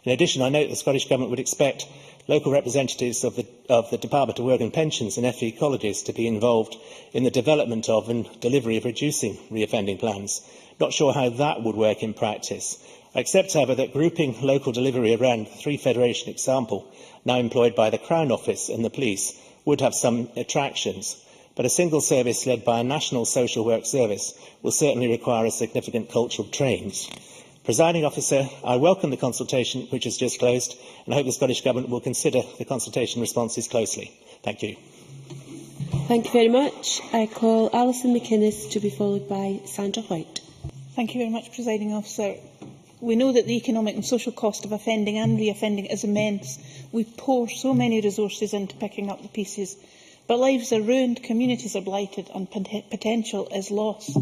In addition, I note the Scottish Government would expect local representatives of the Department of Work and Pensions and FE colleges to be involved in the development of and delivery of reducing reoffending plans. Not sure how that would work in practice. I accept, however, that grouping local delivery around the 3 Federation example, now employed by the Crown Office and the police, would have some attractions, but a single service led by a national social work service will certainly require a significant cultural change. Presiding Officer, I welcome the consultation which has just closed, and I hope the Scottish Government will consider the consultation responses closely. Thank you. Thank you very much. I call Alison McInnes to be followed by Sandra White. Thank you very much, Presiding Officer. We know that the economic and social cost of offending and re-offending is immense. We pour so many resources into picking up the pieces, but lives are ruined, communities are blighted and potential is lost.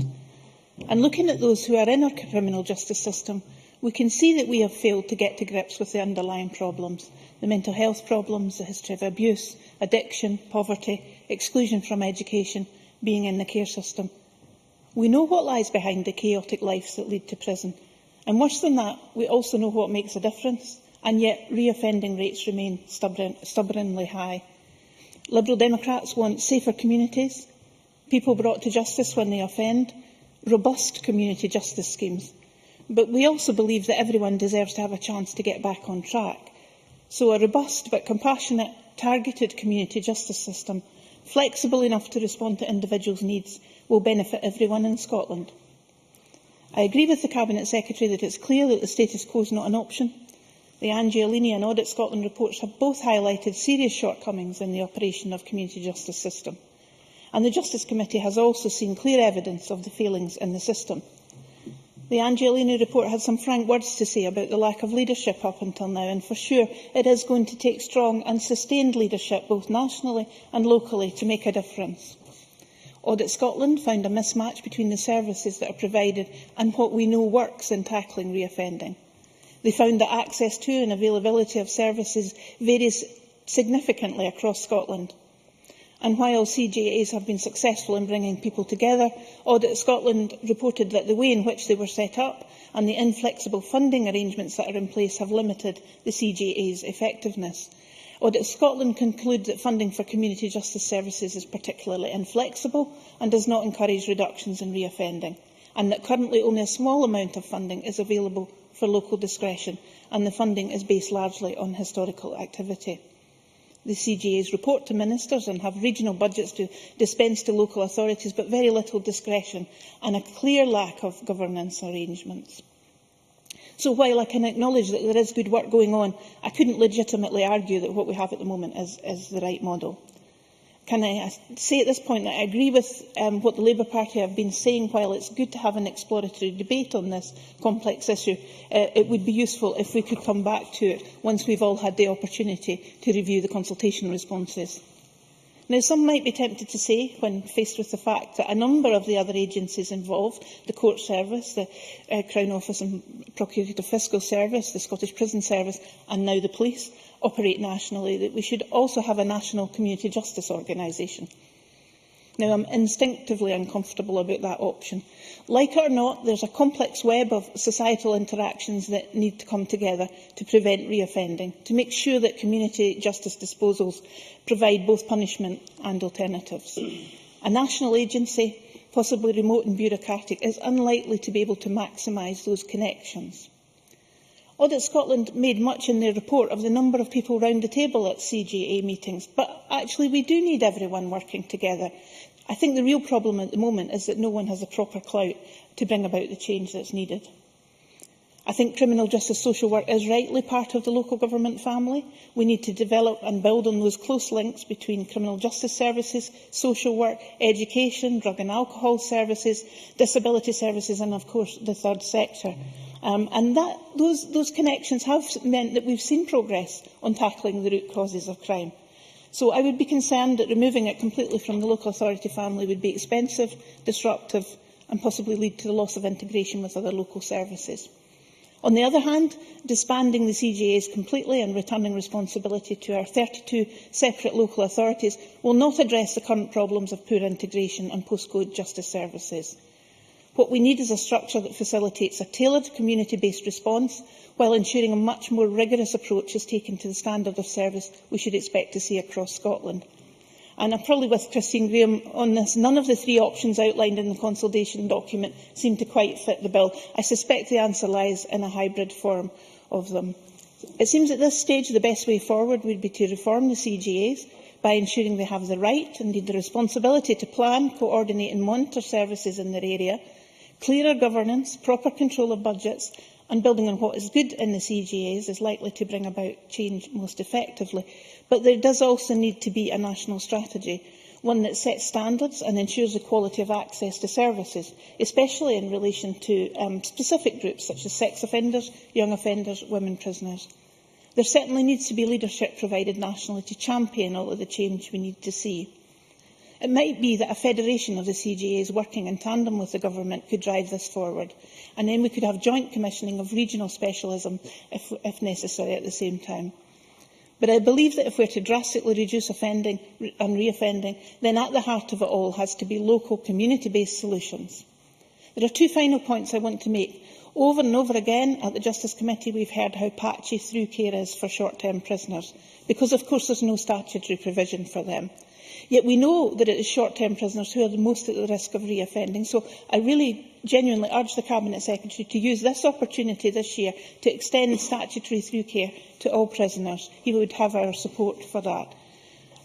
And looking at those who are in our criminal justice system, we can see that we have failed to get to grips with the underlying problems, the mental health problems, the history of abuse, addiction, poverty, exclusion from education, being in the care system. We know what lies behind the chaotic lives that lead to prison. And worse than that, we also know what makes a difference, and yet reoffending rates remain stubbornly high. Liberal Democrats want safer communities, people brought to justice when they offend, robust community justice schemes. But we also believe that everyone deserves to have a chance to get back on track. So a robust but compassionate, targeted community justice system, flexible enough to respond to individuals' needs, will benefit everyone in Scotland. I agree with the Cabinet Secretary that it's clear that the status quo is not an option. The Angiolini and Audit Scotland reports have both highlighted serious shortcomings in the operation of the community justice system. And the Justice Committee has also seen clear evidence of the failings in the system. The Angiolini report had some frank words to say about the lack of leadership up until now, and for sure it is going to take strong and sustained leadership, both nationally and locally, to make a difference. Audit Scotland found a mismatch between the services that are provided and what we know works in tackling reoffending. They found that access to and availability of services varies significantly across Scotland. And while CJAs have been successful in bringing people together, Audit Scotland reported that the way in which they were set up and the inflexible funding arrangements that are in place have limited the CJA's effectiveness. Audit Scotland concludes that funding for community justice services is particularly inflexible and does not encourage reductions in reoffending, and that currently only a small amount of funding is available for local discretion, and the funding is based largely on historical activity. The CJAs report to ministers and have regional budgets to dispense to local authorities, but very little discretion and a clear lack of governance arrangements. So while I can acknowledge that there is good work going on, I couldn't legitimately argue that what we have at the moment is the right model. Can I say at this point that I agree with what the Labour Party have been saying? While it's good to have an exploratory debate on this complex issue, it would be useful if we could come back to it once we've all had the opportunity to review the consultation responses. Now, some might be tempted to say, when faced with the fact that a number of the other agencies involved, the Court Service, the Crown Office and Procurator Fiscal Service, the Scottish Prison Service and now the Police, operate nationally, that we should also have a national community justice organisation. Now, I'm instinctively uncomfortable about that option. Like it or not, there's a complex web of societal interactions that need to come together to prevent reoffending, to make sure that community justice disposals provide both punishment and alternatives. A national agency, possibly remote and bureaucratic, is unlikely to be able to maximise those connections. Audit Scotland made much in their report of the number of people round the table at CJA meetings, but actually we do need everyone working together. I think the real problem at the moment is that no one has the proper clout to bring about the change that's needed. I think criminal justice social work is rightly part of the local government family. We need to develop and build on those close links between criminal justice services, social work, education, drug and alcohol services, disability services and, of course, the third sector. Those connections have meant that we've seen progress on tackling the root causes of crime. So I would be concerned that removing it completely from the local authority family would be expensive, disruptive and possibly lead to the loss of integration with other local services. On the other hand, disbanding the CJAs completely and returning responsibility to our 32 separate local authorities will not address the current problems of poor integration and postcode justice services. What we need is a structure that facilitates a tailored community-based response while ensuring a much more rigorous approach is taken to the standard of service we should expect to see across Scotland. And I'm probably with Christine Graham on this. None of the three options outlined in the consultation document seem to quite fit the bill. I suspect the answer lies in a hybrid form of them. It seems at this stage the best way forward would be to reform the CJAs by ensuring they have the right, indeed the responsibility, to plan, coordinate and monitor services in their area, clearer governance, proper control of budgets and building on what is good in the CJAs is likely to bring about change most effectively. But there does also need to be a national strategy, one that sets standards and ensures the quality of access to services, especially in relation to specific groups such as sex offenders, young offenders, women prisoners. There certainly needs to be leadership provided nationally to champion all of the change we need to see. It might be that a federation of the CGAs working in tandem with the government could drive this forward, and then we could have joint commissioning of regional specialism if necessary at the same time. But I believe that if we are to drastically reduce offending and reoffending, then at the heart of it all has to be local community-based solutions. There are two final points I want to make. Over and over again at the Justice Committee we've heard how patchy through care is for short-term prisoners, because of course there's no statutory provision for them. Yet we know that it is short-term prisoners who are the most at the risk of reoffending. So I really genuinely urge the Cabinet Secretary to use this opportunity this year to extend statutory through care to all prisoners. He would have our support for that.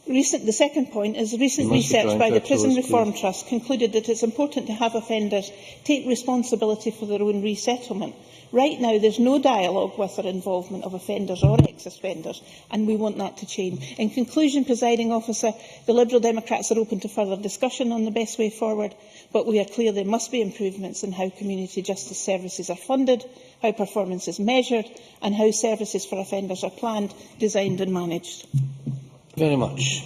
The second point is recent research by the Prison Reform Trust concluded that it's important to have offenders take responsibility for their own resettlement. Right now, there's no dialogue with or involvement of offenders or ex-offenders, and we want that to change. In conclusion, Presiding Officer, the Liberal Democrats are open to further discussion on the best way forward, but we are clear there must be improvements in how community justice services are funded, how performance is measured, and how services for offenders are planned, designed and managed. Very much.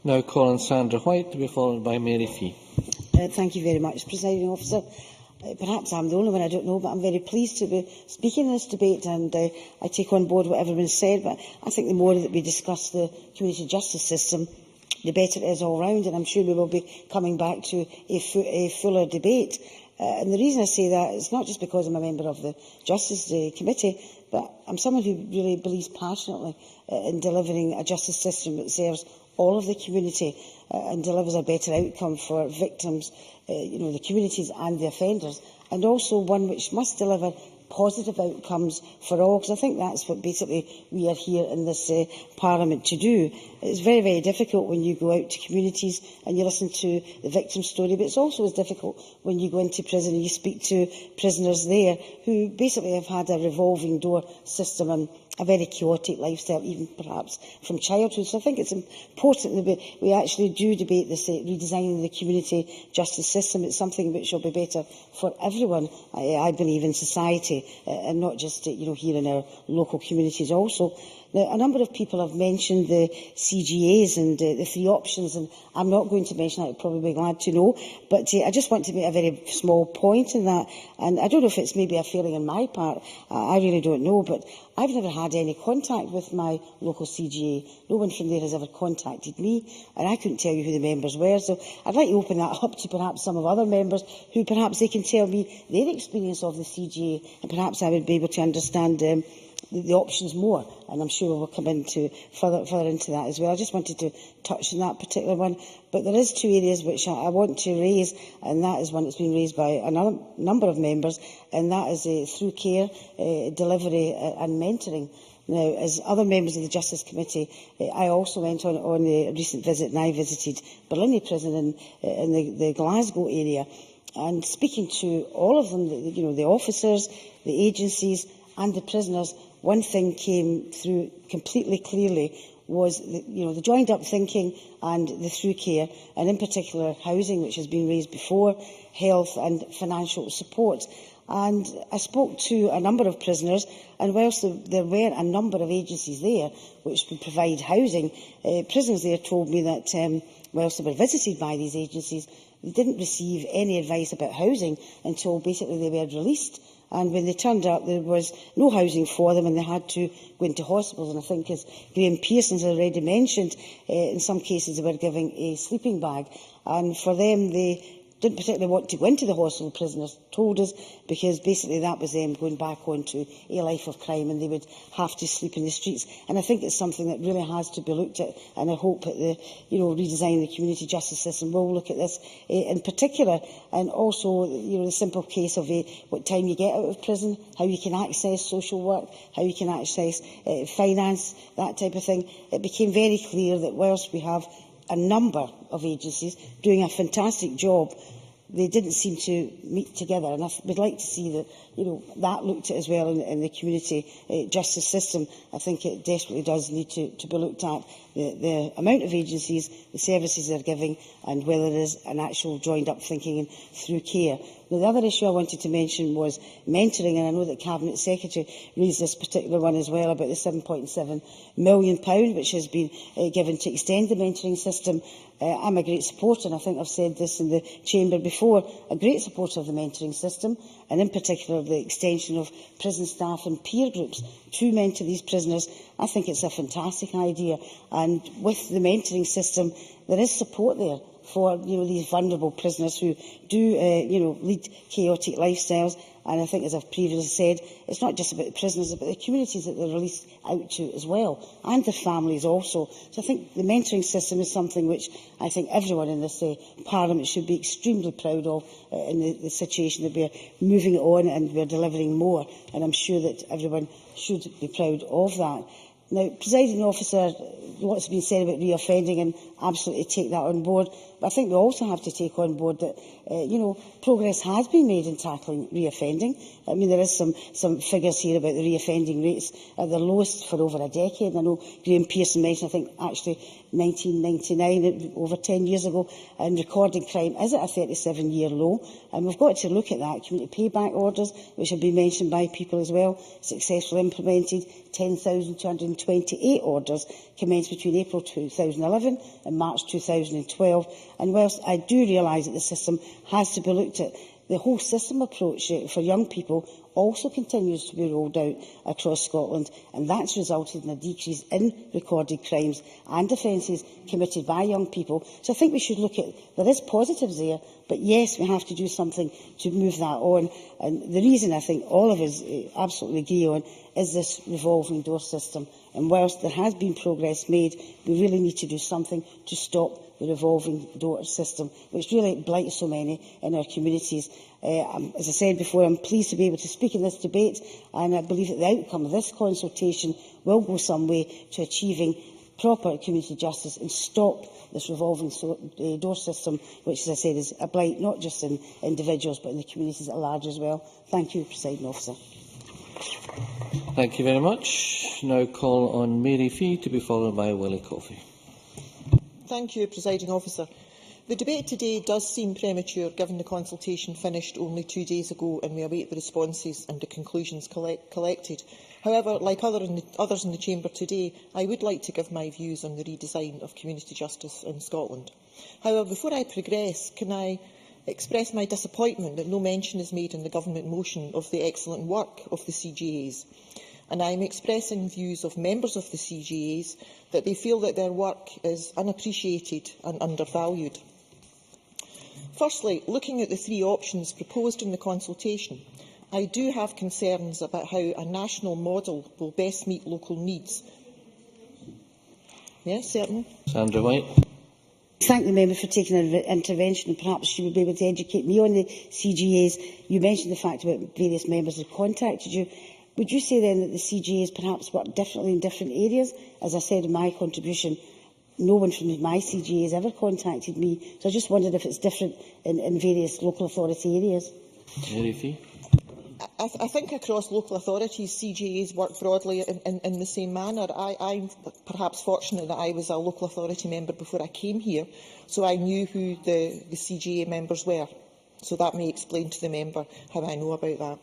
Now call on Sandra White, to be followed by Mary Fee. Thank you very much, Presiding Officer. Perhaps I'm the only one, I don't know, but I'm very pleased to be speaking in this debate, and I take on board what everyone said. But I think the more that we discuss the community justice system, the better it is all round, and I'm sure we will be coming back to a fuller debate. And the reason I say that is not just because I'm a member of the Justice Committee, but I'm someone who really believes passionately in delivering a justice system that serves all of the community and delivers a better outcome for victims, the communities and the offenders, and also one which must deliver positive outcomes for all, because I think that's what basically we are here in this Parliament to do. It's very, very difficult when you go out to communities and you listen to the victim story, but it's also as difficult when you go into prison and you speak to prisoners there who basically have had a revolving door system and a very chaotic lifestyle, even perhaps from childhood. So I think it's important that we actually do debate this redesigning the community justice system. It's something which will be better for everyone, I believe, in society, and not just here in our local communities also. Now, a number of people have mentioned the CGAs and the three options, and I'm not going to mention that. I'd probably be glad to know. But I just want to make a very small point in that. And I don't know if it's maybe a failing on my part. I really don't know. But I've never had any contact with my local CGA. No one from there has ever contacted me, and I couldn't tell you who the members were. So I'd like to open that up to perhaps some of other members who perhaps they can tell me their experience of the CGA, and perhaps I would be able to understand the options more, and I'm sure we'll come into further into that as well. I just wanted to touch on that particular one, but there is two areas which I want to raise, and that is one that's been raised by a number of members, and that is through care, delivery and mentoring. Now, as other members of the Justice Committee, I also went on a recent visit, and I visited Plenary prison in the Glasgow area, and speaking to all of them, the officers, the agencies and the prisoners, one thing came through completely clearly was the joined-up thinking and the through care, and in particular housing, which has been raised before, health and financial support. And I spoke to a number of prisoners, and whilst there were a number of agencies there which would provide housing, prisoners there told me that whilst they were visited by these agencies, they didn't receive any advice about housing until basically they were released. And when they turned up, there was no housing for them, and they had to go into hospitals. And I think, as Graham Pearson has already mentioned, in some cases they were giving a sleeping bag. And for them, they didn't particularly want to go into the hospital, prisoners told us, because basically that was them going back onto a life of crime, and they would have to sleep in the streets. And I think it's something that really has to be looked at, and I hope that the redesigning the community justice system will look at this in particular, and also the simple case of what time you get out of prison, how you can access social work, how you can access finance, that type of thing. It became very clear that whilst we have a number of agencies doing a fantastic job, they didn't seem to meet together, and I would like to see that that looked at as well in the community justice system. I think it desperately does need to be looked at, the amount of agencies, the services they're giving, and whether there is an actual joined-up thinking and through care. Now, the other issue I wanted to mention was mentoring, and I know that Cabinet Secretary raised this particular one as well, about the £7.7 million which has been given to extend the mentoring system. I'm a great supporter, and I think I've said this in the chamber before, a great supporter of the mentoring system, and in particular the extension of prison staff and peer groups to mentor these prisoners. I think it's a fantastic idea, and with the mentoring system, there is support there for these vulnerable prisoners who do lead chaotic lifestyles. And I think, as I've previously said, it's not just about the prisoners, it's about the communities that they're released out to as well, and their families also. So I think the mentoring system is something which I think everyone in this Parliament should be extremely proud of in the situation that we're moving it on and we're delivering more. And I'm sure that everyone should be proud of that. Now, Presiding Officer, what's been said about reoffending, and absolutely take that on board. But I think we also have to take on board that, progress has been made in tackling reoffending. I mean, there is some figures here about the reoffending rates at their lowest for over a decade. I know Graham Pearson mentioned, I think, actually 1999, over 10 years ago, and recorded crime is at a 37-year low. And we've got to look at that. Community payback orders, which have been mentioned by people as well, successfully implemented. 10,228 orders commenced between April 2011 and March 2012. And whilst I do realise that the system has to be looked at, the whole system approach for young people also continues to be rolled out across Scotland, and that's resulted in a decrease in recorded crimes and offences committed by young people. So I think we should look at, there is positives there, but yes, we have to do something to move that on. And the reason I think all of us absolutely agree on is this revolving door system. And whilst there has been progress made, we really need to do something to stop the revolving door system, which really blights so many in our communities. As I said before, I'm pleased to be able to speak in this debate, and I believe that the outcome of this consultation will go some way to achieving proper community justice and stop this revolving door system, which, as I said, is a blight not just in individuals but in the communities at large as well. Thank you, Presiding Officer. Thank you very much. Now call on Mary Fee, to be followed by Willie Coffey. Thank you, Presiding Officer. The debate today does seem premature, given the consultation finished only 2 days ago and we await the responses and the conclusions collected. However, like others in the Chamber today, I would like to give my views on the redesign of community justice in Scotland. However, before I progress, can I express my disappointment that no mention is made in the Government motion of the excellent work of the CJAs. And I am expressing views of members of the CJAs that they feel that their work is unappreciated and undervalued. Firstly, looking at the three options proposed in the consultation, I do have concerns about how a national model will best meet local needs. Yes, certainly. Sandra White. Thank the member for taking an intervention, and perhaps she would be able to educate me on the CJAs. You mentioned the fact about various members have contacted you. Would you say then that the CJAs perhaps work differently in different areas? As I said in my contribution, no one from my CJA has ever contacted me, so I just wondered if it's different in various local authority areas. Mary Fee. I think across local authorities, CJAs work broadly in the same manner. I'm perhaps fortunate that I was a local authority member before I came here, so I knew who the CJA members were. So that may explain to the member how I know about that.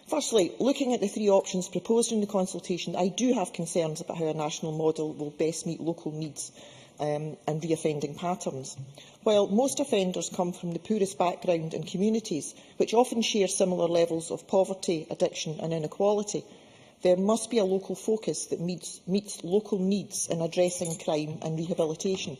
Firstly, looking at the three options proposed in the consultation, I do have concerns about how a national model will best meet local needs and reoffending patterns. While most offenders come from the poorest background and communities, which often share similar levels of poverty, addiction and inequality, there must be a local focus that meets local needs in addressing crime and rehabilitation.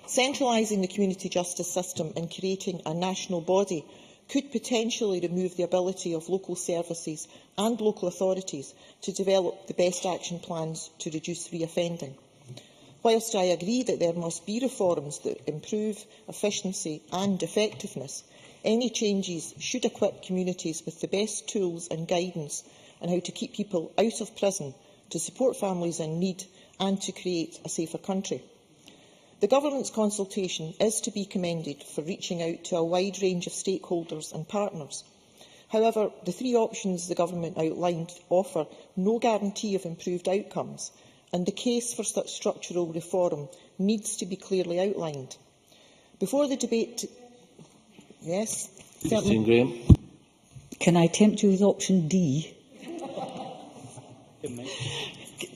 Centralising the community justice system and creating a national body could potentially remove the ability of local services and local authorities to develop the best action plans to reduce reoffending. Whilst I agree that there must be reforms that improve efficiency and effectiveness, any changes should equip communities with the best tools and guidance on how to keep people out of prison, to support families in need and to create a safer country. The Government's consultation is to be commended for reaching out to a wide range of stakeholders and partners. However, the three options the Government outlined offer no guarantee of improved outcomes, and the case for such structural reform needs to be clearly outlined. Before the debate... Yes? Christine Graham. Can I tempt you with option D?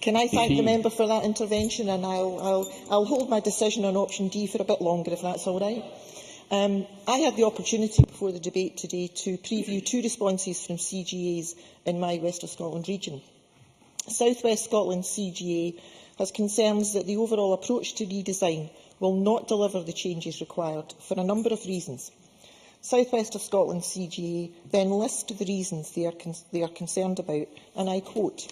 Can I thank the member for that intervention, and I'll hold my decision on option D for a bit longer, if that's all right. I had the opportunity before the debate today to preview 2 responses from CGAs in my West of Scotland region. South West Scotland CGA has concerns that the overall approach to redesign will not deliver the changes required for a number of reasons. South West of Scotland CGA then list the reasons they are concerned about, and I quote,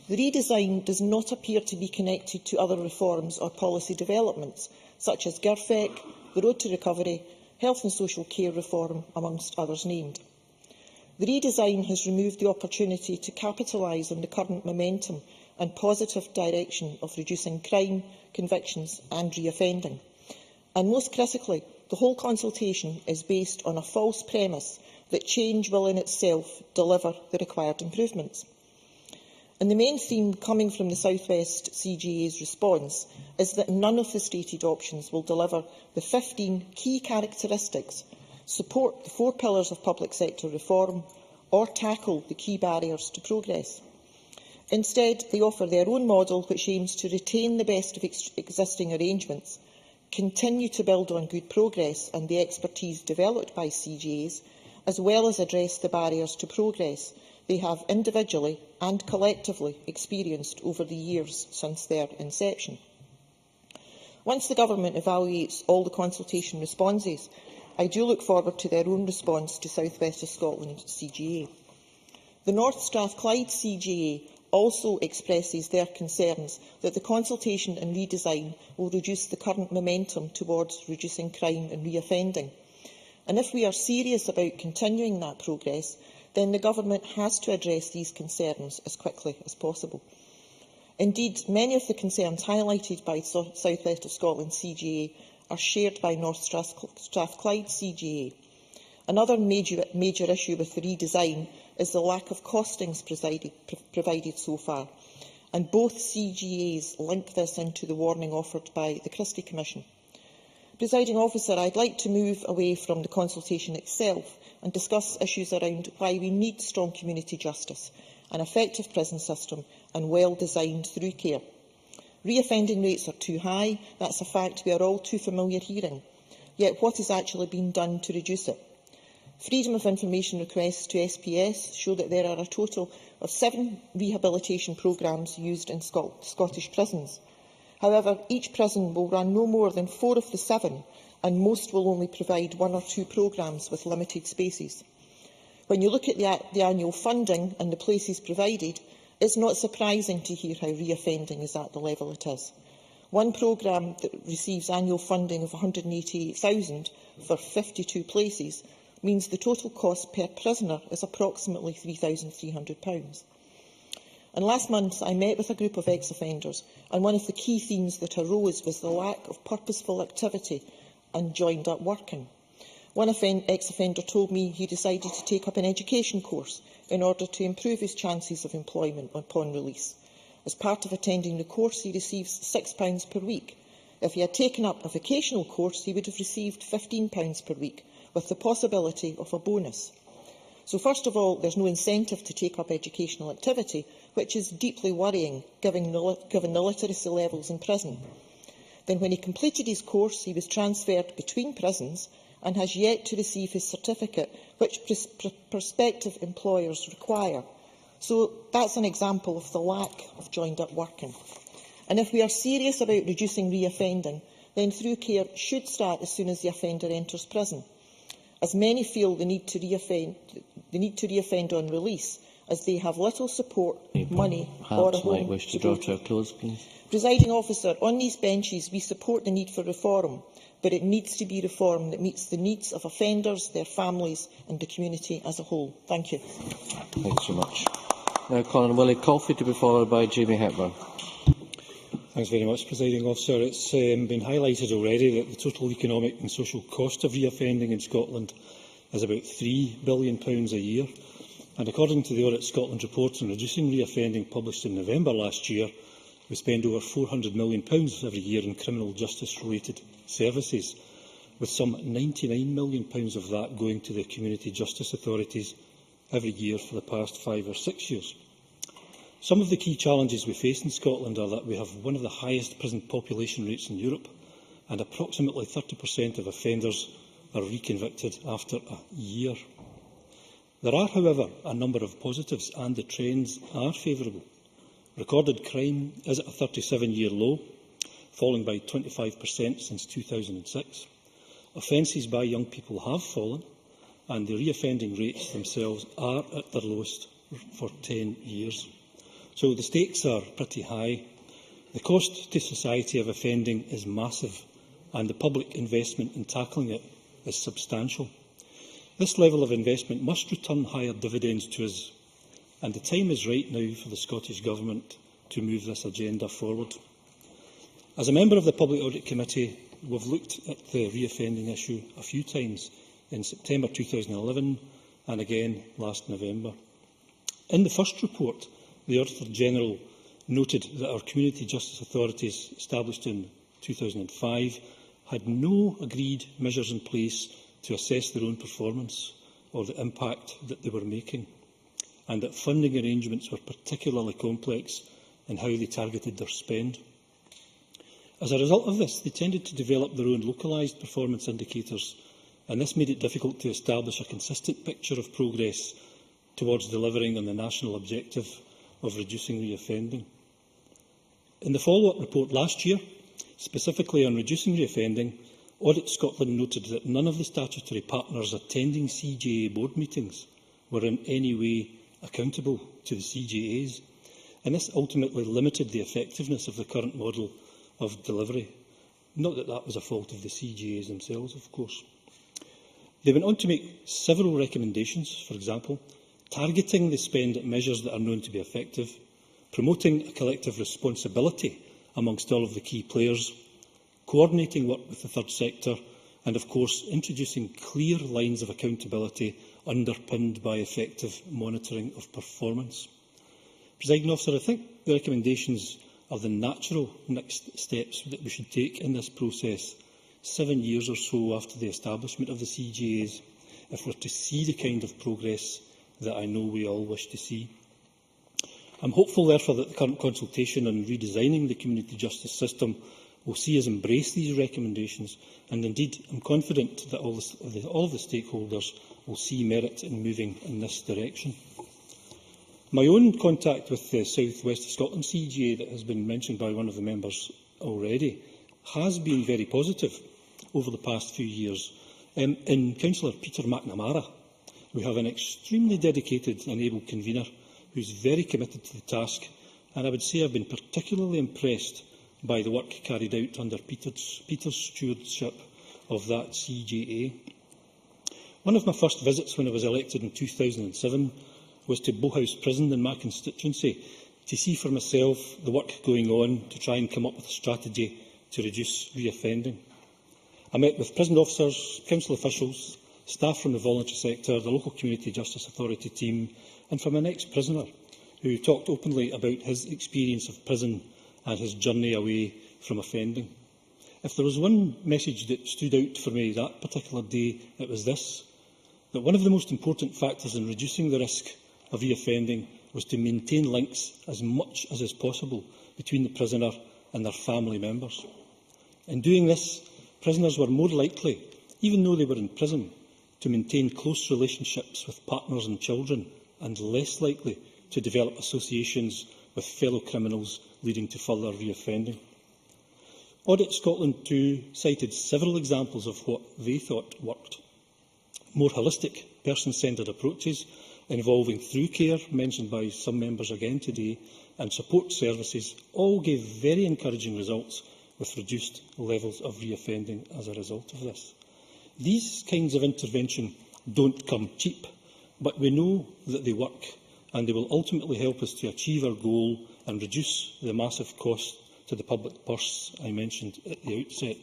"The redesign does not appear to be connected to other reforms or policy developments, such as GIRFEC, the Road to Recovery, health and social care reform, amongst others named. The redesign has removed the opportunity to capitalise on the current momentum and positive direction of reducing crime, convictions and reoffending. And most critically, the whole consultation is based on a false premise that change will in itself deliver the required improvements." And the main theme coming from the South West CGA's response is that none of the stated options will deliver the 15 key characteristics, support the 4 pillars of public sector reform, or tackle the key barriers to progress. Instead, they offer their own model, which aims to retain the best of existing arrangements, continue to build on good progress and the expertise developed by CGAs, as well as address the barriers to progress they have individually and collectively experienced over the years since their inception. Once the Government evaluates all the consultation responses, I do look forward to their own response to South West of Scotland CGA. The North Strathclyde CGA also expresses their concerns that the consultation and redesign will reduce the current momentum towards reducing crime and reoffending. And if we are serious about continuing that progress, then the Government has to address these concerns as quickly as possible. Indeed, many of the concerns highlighted by South West of Scotland CGA are shared by North Strathclyde CGA. Another major issue with the redesign is the lack of costings provided so far, and both CGAs link this into the warning offered by the Christie Commission. Presiding Officer, I'd like to move away from the consultation itself and discuss issues around why we need strong community justice, an effective prison system and well-designed through care. Reoffending rates are too high. That's a fact we are all too familiar hearing. Yet what is actually being done to reduce it? Freedom of information requests to SPS show that there are a total of 7 rehabilitation programmes used in Scottish prisons. However, each prison will run no more than 4 of the 7, and most will only provide 1 or 2 programmes with limited spaces. When you look at the annual funding and the places provided, it's not surprising to hear how reoffending is at the level it is. One programme that receives annual funding of £188,000 for 52 places means the total cost per prisoner is approximately £3,300. And last month, I met with a group of ex-offenders, and one of the key themes that arose was the lack of purposeful activity and joined-up working. One ex-offender told me he decided to take up an education course in order to improve his chances of employment upon release. As part of attending the course, he receives £6 per week. If he had taken up a vocational course, he would have received £15 per week, with the possibility of a bonus. So first of all, there's no incentive to take up educational activity, which is deeply worrying given the literacy levels in prison. Then when he completed his course, he was transferred between prisons and has yet to receive his certificate, which prospective employers require. So that's an example of the lack of joined-up working. And if we are serious about reducing reoffending, then through care should start as soon as the offender enters prison, as many feel the need to reoffend on release, as they have little support, money or a home wish to draw to a close, please. Presiding Officer, on these benches we support the need for reform, but it needs to be reform that meets the needs of offenders, their families and the community as a whole. Thank you. Thanks very much. Now, Colin Willie Coffey to be followed by Jamie Hepburn. Thanks very much, Presiding Officer. It's been highlighted already that the total economic and social cost of reoffending in Scotland is about £3 billion a year. And according to the Audit Scotland report on reducing reoffending published in November last year, we spend over £400 million every year in criminal justice-related services, with some £99 million of that going to the community justice authorities every year for the past 5 or 6 years. Some of the key challenges we face in Scotland are that we have one of the highest prison population rates in Europe, and approximately 30% of offenders are reconvicted after a year. There are, however, a number of positives, and the trends are favourable. Recorded crime is at a 37-year low, falling by 25% since 2006. Offences by young people have fallen, and the reoffending rates themselves are at their lowest for 10 years. So the stakes are pretty high. The cost to society of offending is massive, and the public investment in tackling it is substantial. This level of investment must return higher dividends to us, and the time is right now for the Scottish Government to move this agenda forward. As a member of the Public Audit Committee, we have looked at the reoffending issue a few times in September 2011 and again last November. In the first report, the Auditor-General noted that our community justice authorities, established in 2005, had no agreed measures in place to assess their own performance or the impact that they were making, and that funding arrangements were particularly complex in how they targeted their spend. As a result of this, they tended to develop their own localised performance indicators, and this made it difficult to establish a consistent picture of progress towards delivering on the national objective of reducing reoffending. In the follow-up report last year, specifically on reducing reoffending, Audit Scotland noted that none of the statutory partners attending CJA board meetings were in any way accountable to the CJAs, and this ultimately limited the effectiveness of the current model of delivery. Not that that was a fault of the CJAs themselves, of course. They went on to make several recommendations, for example, targeting the spend at measures that are known to be effective, promoting a collective responsibility amongst all of the key players, coordinating work with the third sector, and, of course, introducing clear lines of accountability underpinned by effective monitoring of performance. Presiding Officer, I think the recommendations are the natural next steps that we should take in this process, 7 years or so after the establishment of the CJAs, if we are to see the kind of progress that I know we all wish to see. I am hopeful, therefore, that the current consultation on redesigning the community justice system will see us embrace these recommendations, and indeed I am confident that all of the stakeholders will see merit in moving in this direction. My own contact with the South West of Scotland CJA, that has been mentioned by one of the members already, has been very positive over the past few years. In Councillor Peter McNamara, we have an extremely dedicated and able convener who is very committed to the task, and I would say I have been particularly impressed by the work carried out under Peter's stewardship of that CJA. One of my first visits when I was elected in 2007 was to Bowhouse Prison in my constituency to see for myself the work going on to try and come up with a strategy to reduce reoffending. I met with prison officers, council officials, staff from the voluntary sector, the local community justice authority team, and from an ex-prisoner who talked openly about his experience of prison and his journey away from offending. If there was one message that stood out for me that particular day, it was this: that one of the most important factors in reducing the risk of reoffending was to maintain links as much as is possible between the prisoner and their family members. In doing this, prisoners were more likely, even though they were in prison, to maintain close relationships with partners and children, and less likely to develop associations with fellow criminals, leading to further reoffending. Audit Scotland too cited several examples of what they thought worked. More holistic, person-centred approaches involving through care, mentioned by some members again today, and support services all gave very encouraging results with reduced levels of reoffending as a result of this. These kinds of intervention don't come cheap, but we know that they work, and they will ultimately help us to achieve our goal and reduce the massive cost to the public purse I mentioned at the outset.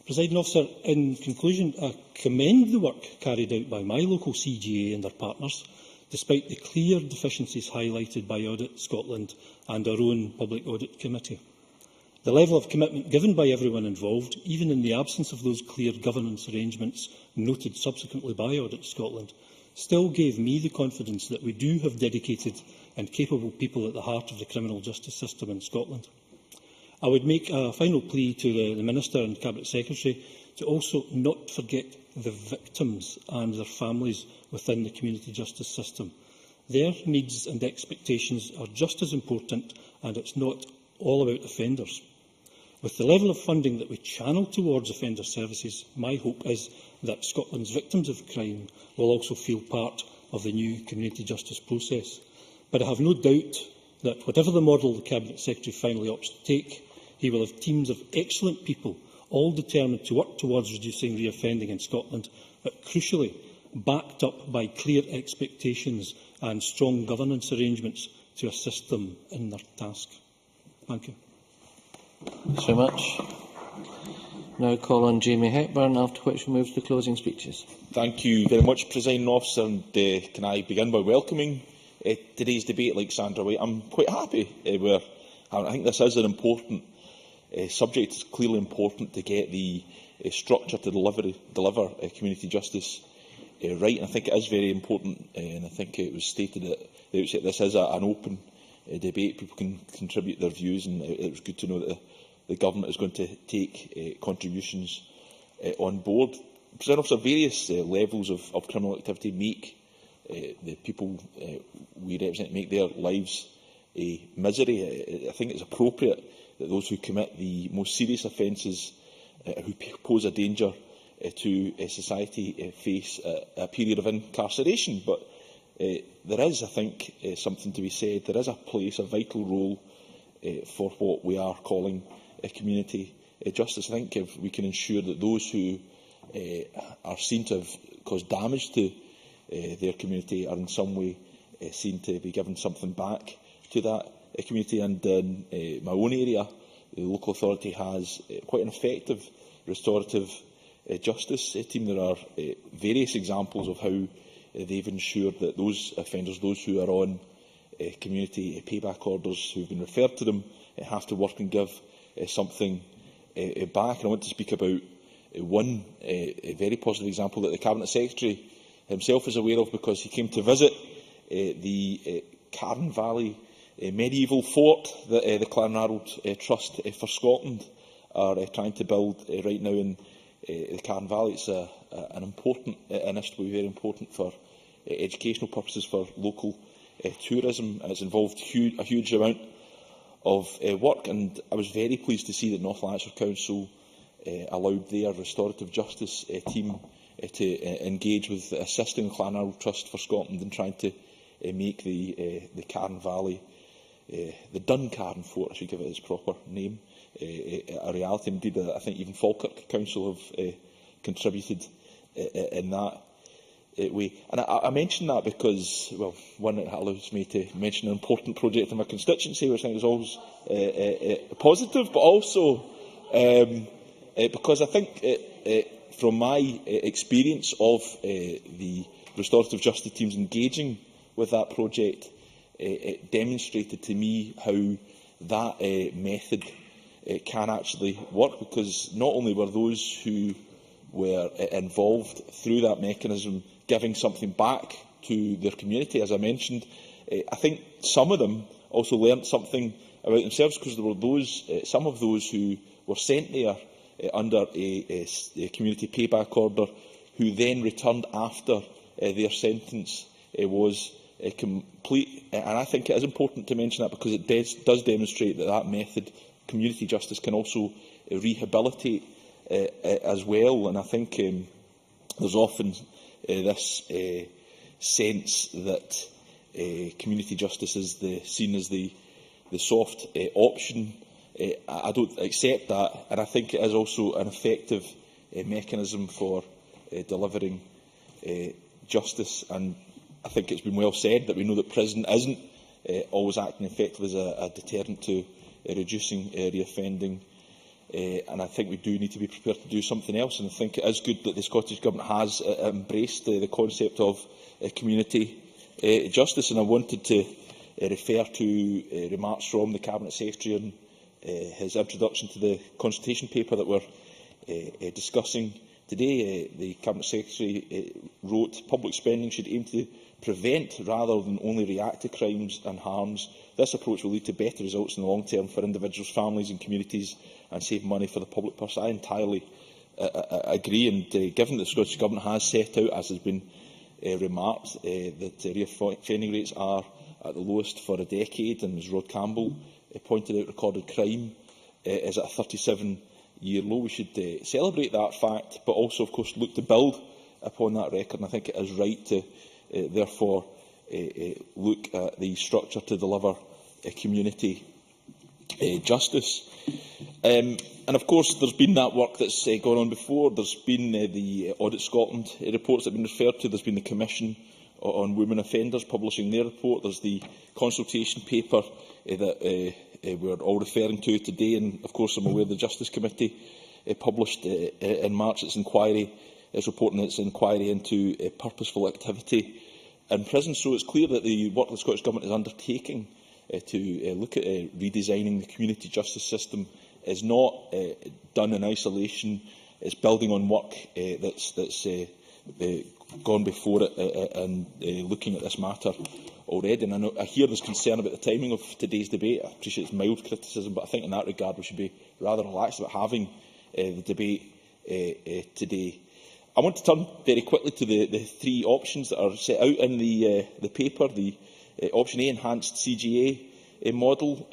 Presiding Officer, in conclusion, I commend the work carried out by my local CJA and their partners, despite the clear deficiencies highlighted by Audit Scotland and our own Public Audit Committee. The level of commitment given by everyone involved, even in the absence of those clear governance arrangements noted subsequently by Audit Scotland, still gave me the confidence that we do have dedicated and capable people at the heart of the criminal justice system in Scotland. I would make a final plea to the Minister and Cabinet Secretary to also not forget the victims and their families within the community justice system. Their needs and expectations are just as important, and it's not all about offenders. With the level of funding that we channel towards offender services, my hope is that Scotland's victims of crime will also feel part of the new community justice process. But I have no doubt that whatever the model the Cabinet Secretary finally opts to take, he will have teams of excellent people, all determined to work towards reducing reoffending in Scotland, but crucially backed up by clear expectations and strong governance arrangements to assist them in their task. Thank you. Thanks very much. Now call on Jamie Hepburn, after which we move to the closing speeches. Thank you very much, Presiding Officer. And can I begin by welcoming today's debate, like Sandra White? I'm quite happy where I think this is an important subject. It's clearly important to get the structure to deliver community justice right. And I think it is very important, and I think it was stated at the outset, this is an open debate. People can contribute their views, and it was good to know that the Government is going to take contributions on board. President Officer, various levels of criminal activity make the people we represent make their lives a misery. I think it's appropriate that those who commit the most serious offences, who pose a danger to society, face a period of incarceration. But there is, I think, something to be said. There is a place, a vital role for what we are calling community justice. I think if we can ensure that those who are seen to have caused damage to their community are in some way seen to be given something back to that community. And in my own area, the local authority has quite an effective restorative justice team. There are various examples of how they've ensured that those offenders, those who are on community payback orders, who have been referred to them, have to work and give something back. And I want to speak about one very positive example that the Cabinet Secretary himself is aware of, because he came to visit the Carn Valley medieval fort that the Clanarrold Trust for Scotland are trying to build right now in the Carn Valley. It's an important initiative, very important for educational purposes, for local tourism, and it's involved a huge amount of work. And I was very pleased to see that North Lanarkshire Council allowed their restorative justice team to engage with assisting the Clanarrold Trust for Scotland in trying to make the Carn Valley, the Duncarn Fort, I should give it its proper name, a reality. Indeed, I think even Falkirk Council have contributed in that way. And I mention that because, well, one, it allows me to mention an important project in my constituency, which I think is always positive, but also because I think, from my experience of the restorative justice teams engaging with that project, it demonstrated to me how that method can actually work, because not only were those who were involved through that mechanism giving something back to their community, as I mentioned, I think some of them also learnt something about themselves, because there were those, some of those who were sent there under a community payback order, who then returned after their sentence was complete. And I think it is important to mention that, because it does demonstrate that that method, community justice, can also rehabilitate as well. And I think there's often this sense that community justice is seen as the soft option. I don't accept that, and I think it is also an effective mechanism for delivering justice. And I think it's been well said that we know that prison isn't always acting effectively as a deterrent to reducing reoffending, and I think we do need to be prepared to do something else. And I think it is good that the Scottish Government has embraced the concept of community justice. And I wanted to refer to remarks from the Cabinet Secretary and his introduction to the consultation paper that we're discussing today. The Cabinet Secretary wrote, public spending should aim to prevent rather than only react to crimes and harms. This approach will lead to better results in the long term for individuals, families and communities, and save money for the public purse. I entirely agree, and given that the Scottish Government has set out, as has been remarked, that reoffending rates are at the lowest for a decade, and as Rod Campbell pointed out, recorded crime is at a 37-year low. We should celebrate that fact, but also, of course, look to build upon that record. And I think it is right to, therefore, look at the structure to deliver community justice. And of course, there's been that work that's gone on before. There's been the Audit Scotland reports that have been referred to. There's been the Commission on Women Offenders publishing their report. There's the consultation paper that we're all referring to today. And of course, I'm aware the Justice Committee published in March its reporting its inquiry into purposeful activity in prison. So it's clear that the work the Scottish Government is undertaking to look at redesigning the community justice system is not done in isolation. It's building on work that's gone before it and looking at this matter already. And I hear there's concern about the timing of today's debate. I appreciate it's mild criticism, but I think in that regard we should be rather relaxed about having the debate today. I want to turn very quickly to the three options that are set out in the paper. The option A, enhanced CGA model.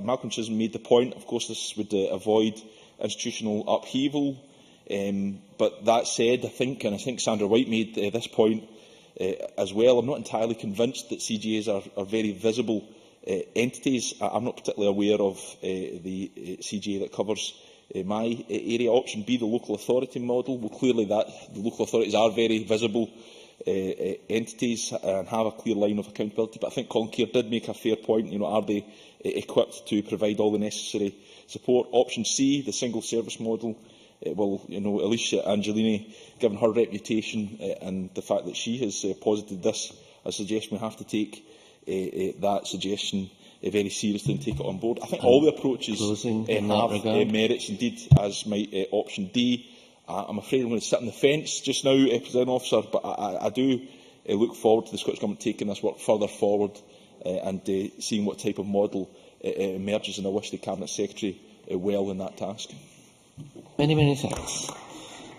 Malcolm Chisholm made the point, of course, this would avoid institutional upheaval. But that said, I think Sandra White made this point as well. I'm not entirely convinced that CGAs are very visible entities. I'm not particularly aware of the CGA that covers my area. Option B, the local authority model. Well, clearly the local authorities are very visible entities and have a clear line of accountability. But I think Colin Keir did make a fair point. Are they equipped to provide all the necessary support? Option C, the single service model. Alicia Angelini, given her reputation and the fact that she has posited this, I suggest we have to take that suggestion very seriously and take it on board. I think all the approaches have merits, indeed, as might option D. I'm afraid I'm going to sit on the fence just now, Presiding Officer, but I do look forward to the Scottish Government taking this work further forward and seeing what type of model emerges, and I wish the Cabinet Secretary well in that task. Many thanks.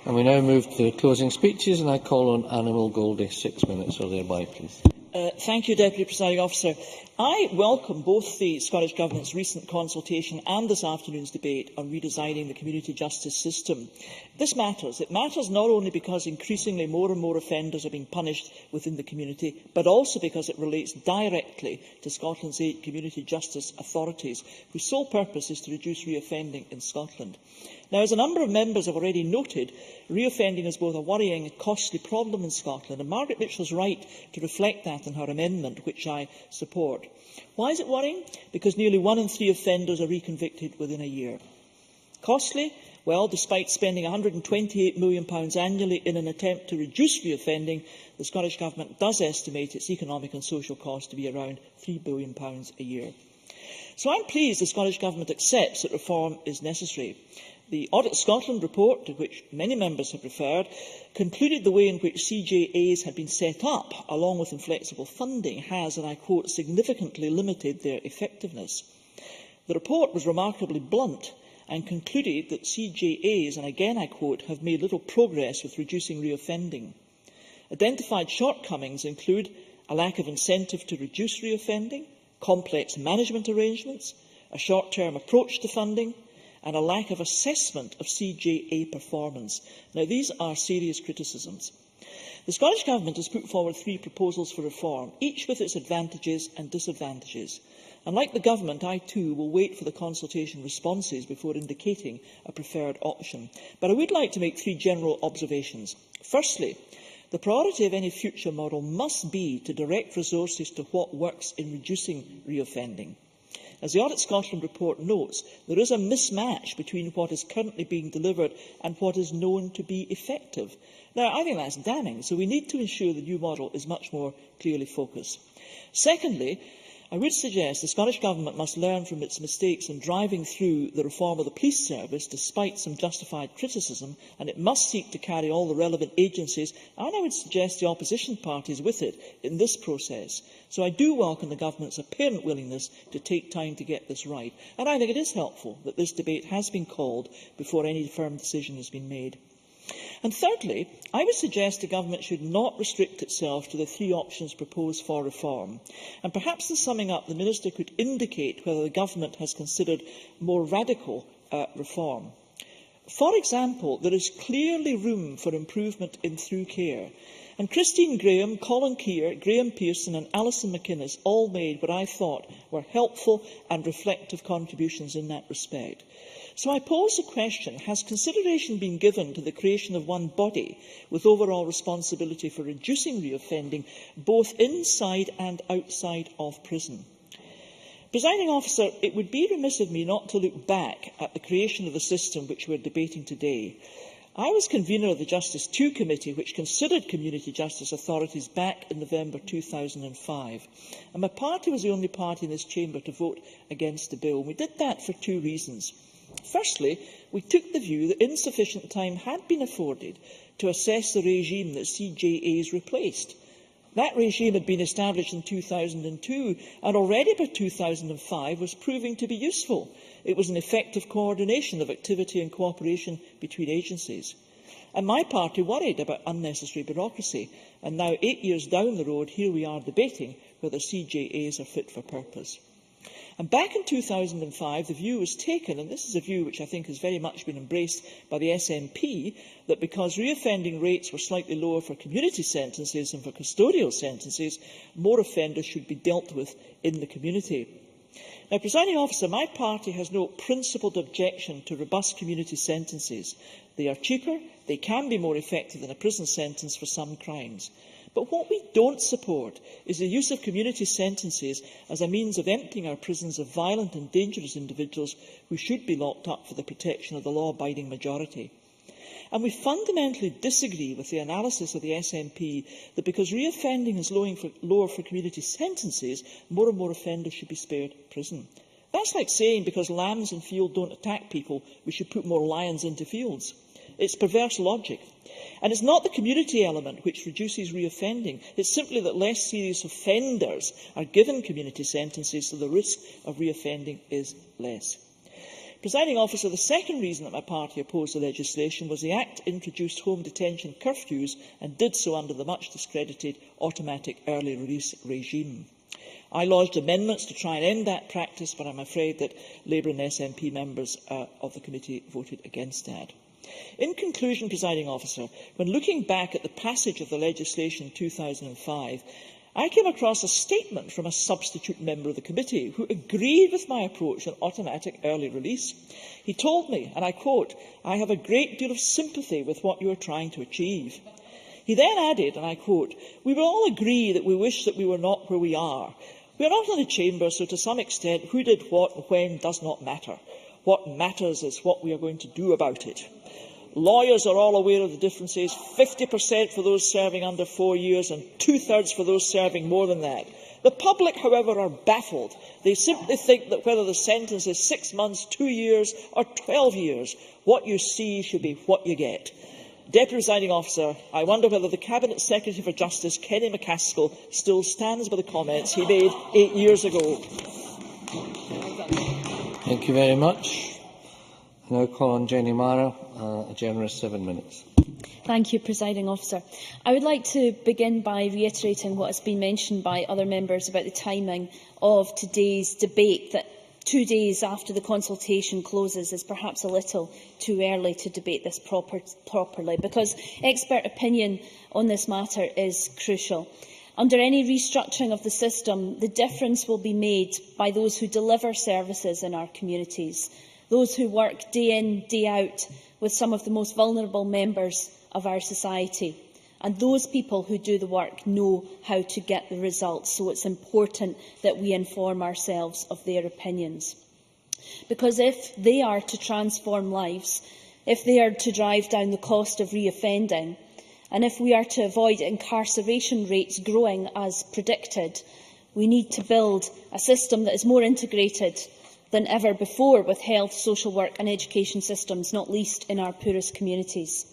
And we now move to the closing speeches, and I call on Animal Goldie, 6 minutes or thereby, please. Thank you, Deputy Presiding Officer. I welcome both the Scottish Government's recent consultation and this afternoon's debate on redesigning the community justice system. This matters. It matters not only because increasingly more and more offenders are being punished within the community, but also because it relates directly to Scotland's 8 community justice authorities, whose sole purpose is to reduce reoffending in Scotland. Now, as a number of members have already noted, reoffending is both a worrying and costly problem in Scotland, and Margaret Mitchell's right to reflect that in her amendment, which I support. Why is it worrying? Because nearly 1 in 3 offenders are reconvicted within a year. Costly? Well, despite spending £128 million annually in an attempt to reduce reoffending, the Scottish Government does estimate its economic and social cost to be around £3 billion a year. So I'm pleased the Scottish Government accepts that reform is necessary. The Audit Scotland report, to which many members have referred, concluded the way in which CJAs had been set up, along with inflexible funding, has, and I quote, significantly limited their effectiveness. The report was remarkably blunt and concluded that CJAs, and again I quote, have made little progress with reducing reoffending. Identified shortcomings include a lack of incentive to reduce reoffending, complex management arrangements, a short-term approach to funding, and a lack of assessment of CJA performance. Now, these are serious criticisms. The Scottish Government has put forward 3 proposals for reform, each with its advantages and disadvantages. And like the Government, I too will wait for the consultation responses before indicating a preferred option. But I would like to make 3 general observations. Firstly, the priority of any future model must be to direct resources to what works in reducing reoffending. As the Audit Scotland report notes, there is a mismatch between what is currently being delivered and what is known to be effective. Now, I think that's damning, so we need to ensure the new model is much more clearly focused. Secondly, I would suggest the Scottish Government must learn from its mistakes in driving through the reform of the police service, despite some justified criticism, and it must seek to carry all the relevant agencies, and I would suggest the opposition parties with it, in this process. So I do welcome the Government's apparent willingness to take time to get this right, and I think it is helpful that this debate has been called before any firm decision has been made. And thirdly, I would suggest the Government should not restrict itself to the three options proposed for reform. And perhaps in summing up, the Minister could indicate whether the Government has considered more radical reform. For example, there is clearly room for improvement in through care. And Christine Graham, Colin Keir, Graham Pearson and Alison McInnes all made what I thought were helpful and reflective contributions in that respect. So I pose the question, has consideration been given to the creation of one body with overall responsibility for reducing reoffending, both inside and outside of prison? Presiding Officer, it would be remiss of me not to look back at the creation of the system which we are debating today. I was convener of the Justice 2 Committee, which considered community justice authorities back in November 2005. And my party was the only party in this chamber to vote against the bill. We did that for two reasons. Firstly, we took the view that insufficient time had been afforded to assess the regime that CJAs replaced. That regime had been established in 2002 and already by 2005 was proving to be useful. It was an effective coordination of activity and cooperation between agencies. And my party worried about unnecessary bureaucracy. And now, 8 years down the road, here we are debating whether CJAs are fit for purpose. And back in 2005, the view was taken, and this is a view which I think has very much been embraced by the SNP, that because reoffending rates were slightly lower for community sentences than for custodial sentences, more offenders should be dealt with in the community. Now, Presiding Officer, my party has no principled objection to robust community sentences. They are cheaper, they can be more effective than a prison sentence for some crimes. But what we don't support is the use of community sentences as a means of emptying our prisons of violent and dangerous individuals who should be locked up for the protection of the law-abiding majority. And we fundamentally disagree with the analysis of the SNP that because reoffending is lower for community sentences, more and more offenders should be spared prison. That's like saying because lambs in field don't attack people, we should put more lions into fields. It's perverse logic. And it's not the community element which reduces reoffending. It's simply that less serious offenders are given community sentences, so the risk of reoffending is less. Presiding Officer, the second reason that my party opposed the legislation was the Act introduced home detention curfews and did so under the much discredited automatic early release regime. I lodged amendments to try and end that practice, but I'm afraid that Labour and SNP members of the committee voted against that. In conclusion, Presiding Officer, when looking back at the passage of the legislation in 2005, I came across a statement from a substitute member of the committee who agreed with my approach on automatic early release. He told me, and I quote, "I have a great deal of sympathy with what you are trying to achieve." He then added, and I quote, "We will all agree that we wish that we were not where we are. We are not in a chamber, so to some extent who did what and when does not matter. What matters is what we are going to do about it. Lawyers are all aware of the differences, 50% for those serving under 4 years and 2/3 for those serving more than that. The public, however, are baffled. They simply think that whether the sentence is 6 months, 2 years or 12 years, what you see should be what you get." Deputy Presiding Officer, I wonder whether the Cabinet Secretary for Justice, Kenny McCaskill, still stands by the comments he made 8 years ago. Thank you very much. I now call on Jenny Mara, a generous 7 minutes. Thank you, Presiding Officer. I would like to begin by reiterating what has been mentioned by other members about the timing of today's debate, that 2 days after the consultation closes is perhaps a little too early to debate this properly, because expert opinion on this matter is crucial. Under any restructuring of the system, the difference will be made by those who deliver services in our communities, those who work day in, day out with some of the most vulnerable members of our society. And those people who do the work know how to get the results, so it's important that we inform ourselves of their opinions. Because if they are to transform lives, if they are to drive down the cost of reoffending, and if we are to avoid incarceration rates growing as predicted, We need to build a system that is more integrated than ever before with health, social work and education systems, not least in our poorest communities.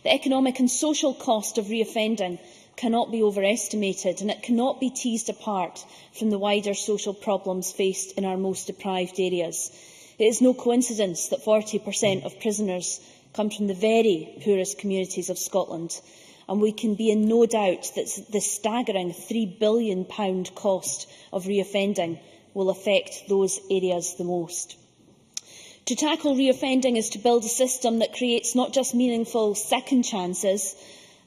The economic and social cost of reoffending cannot be overestimated, and it cannot be teased apart from the wider social problems faced in our most deprived areas. It is no coincidence that 40% of prisoners come from the very poorest communities of Scotland, and we can be in no doubt that the staggering £3 billion cost of reoffending will affect those areas the most. To tackle reoffending is to build a system that creates not just meaningful second chances,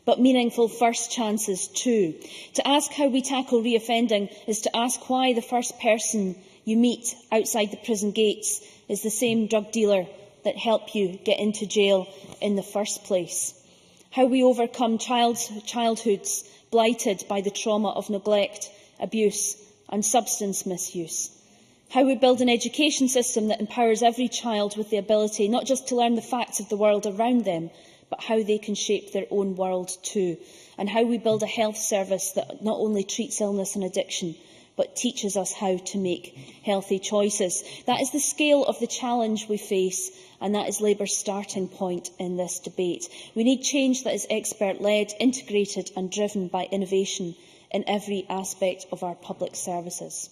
but meaningful first chances too. To ask how we tackle reoffending is to ask why the first person you meet outside the prison gates is the same drug dealer that helped you get into jail in the first place. How we overcome childhoods blighted by the trauma of neglect, abuse and substance misuse. How we build an education system that empowers every child with the ability not just to learn the facts of the world around them, but how they can shape their own world too. And how we build a health service that not only treats illness and addiction, but teaches us how to make healthy choices. That is the scale of the challenge we face, and that is Labour's starting point in this debate. We need change that is expert-led, integrated and driven by innovation in every aspect of our public services.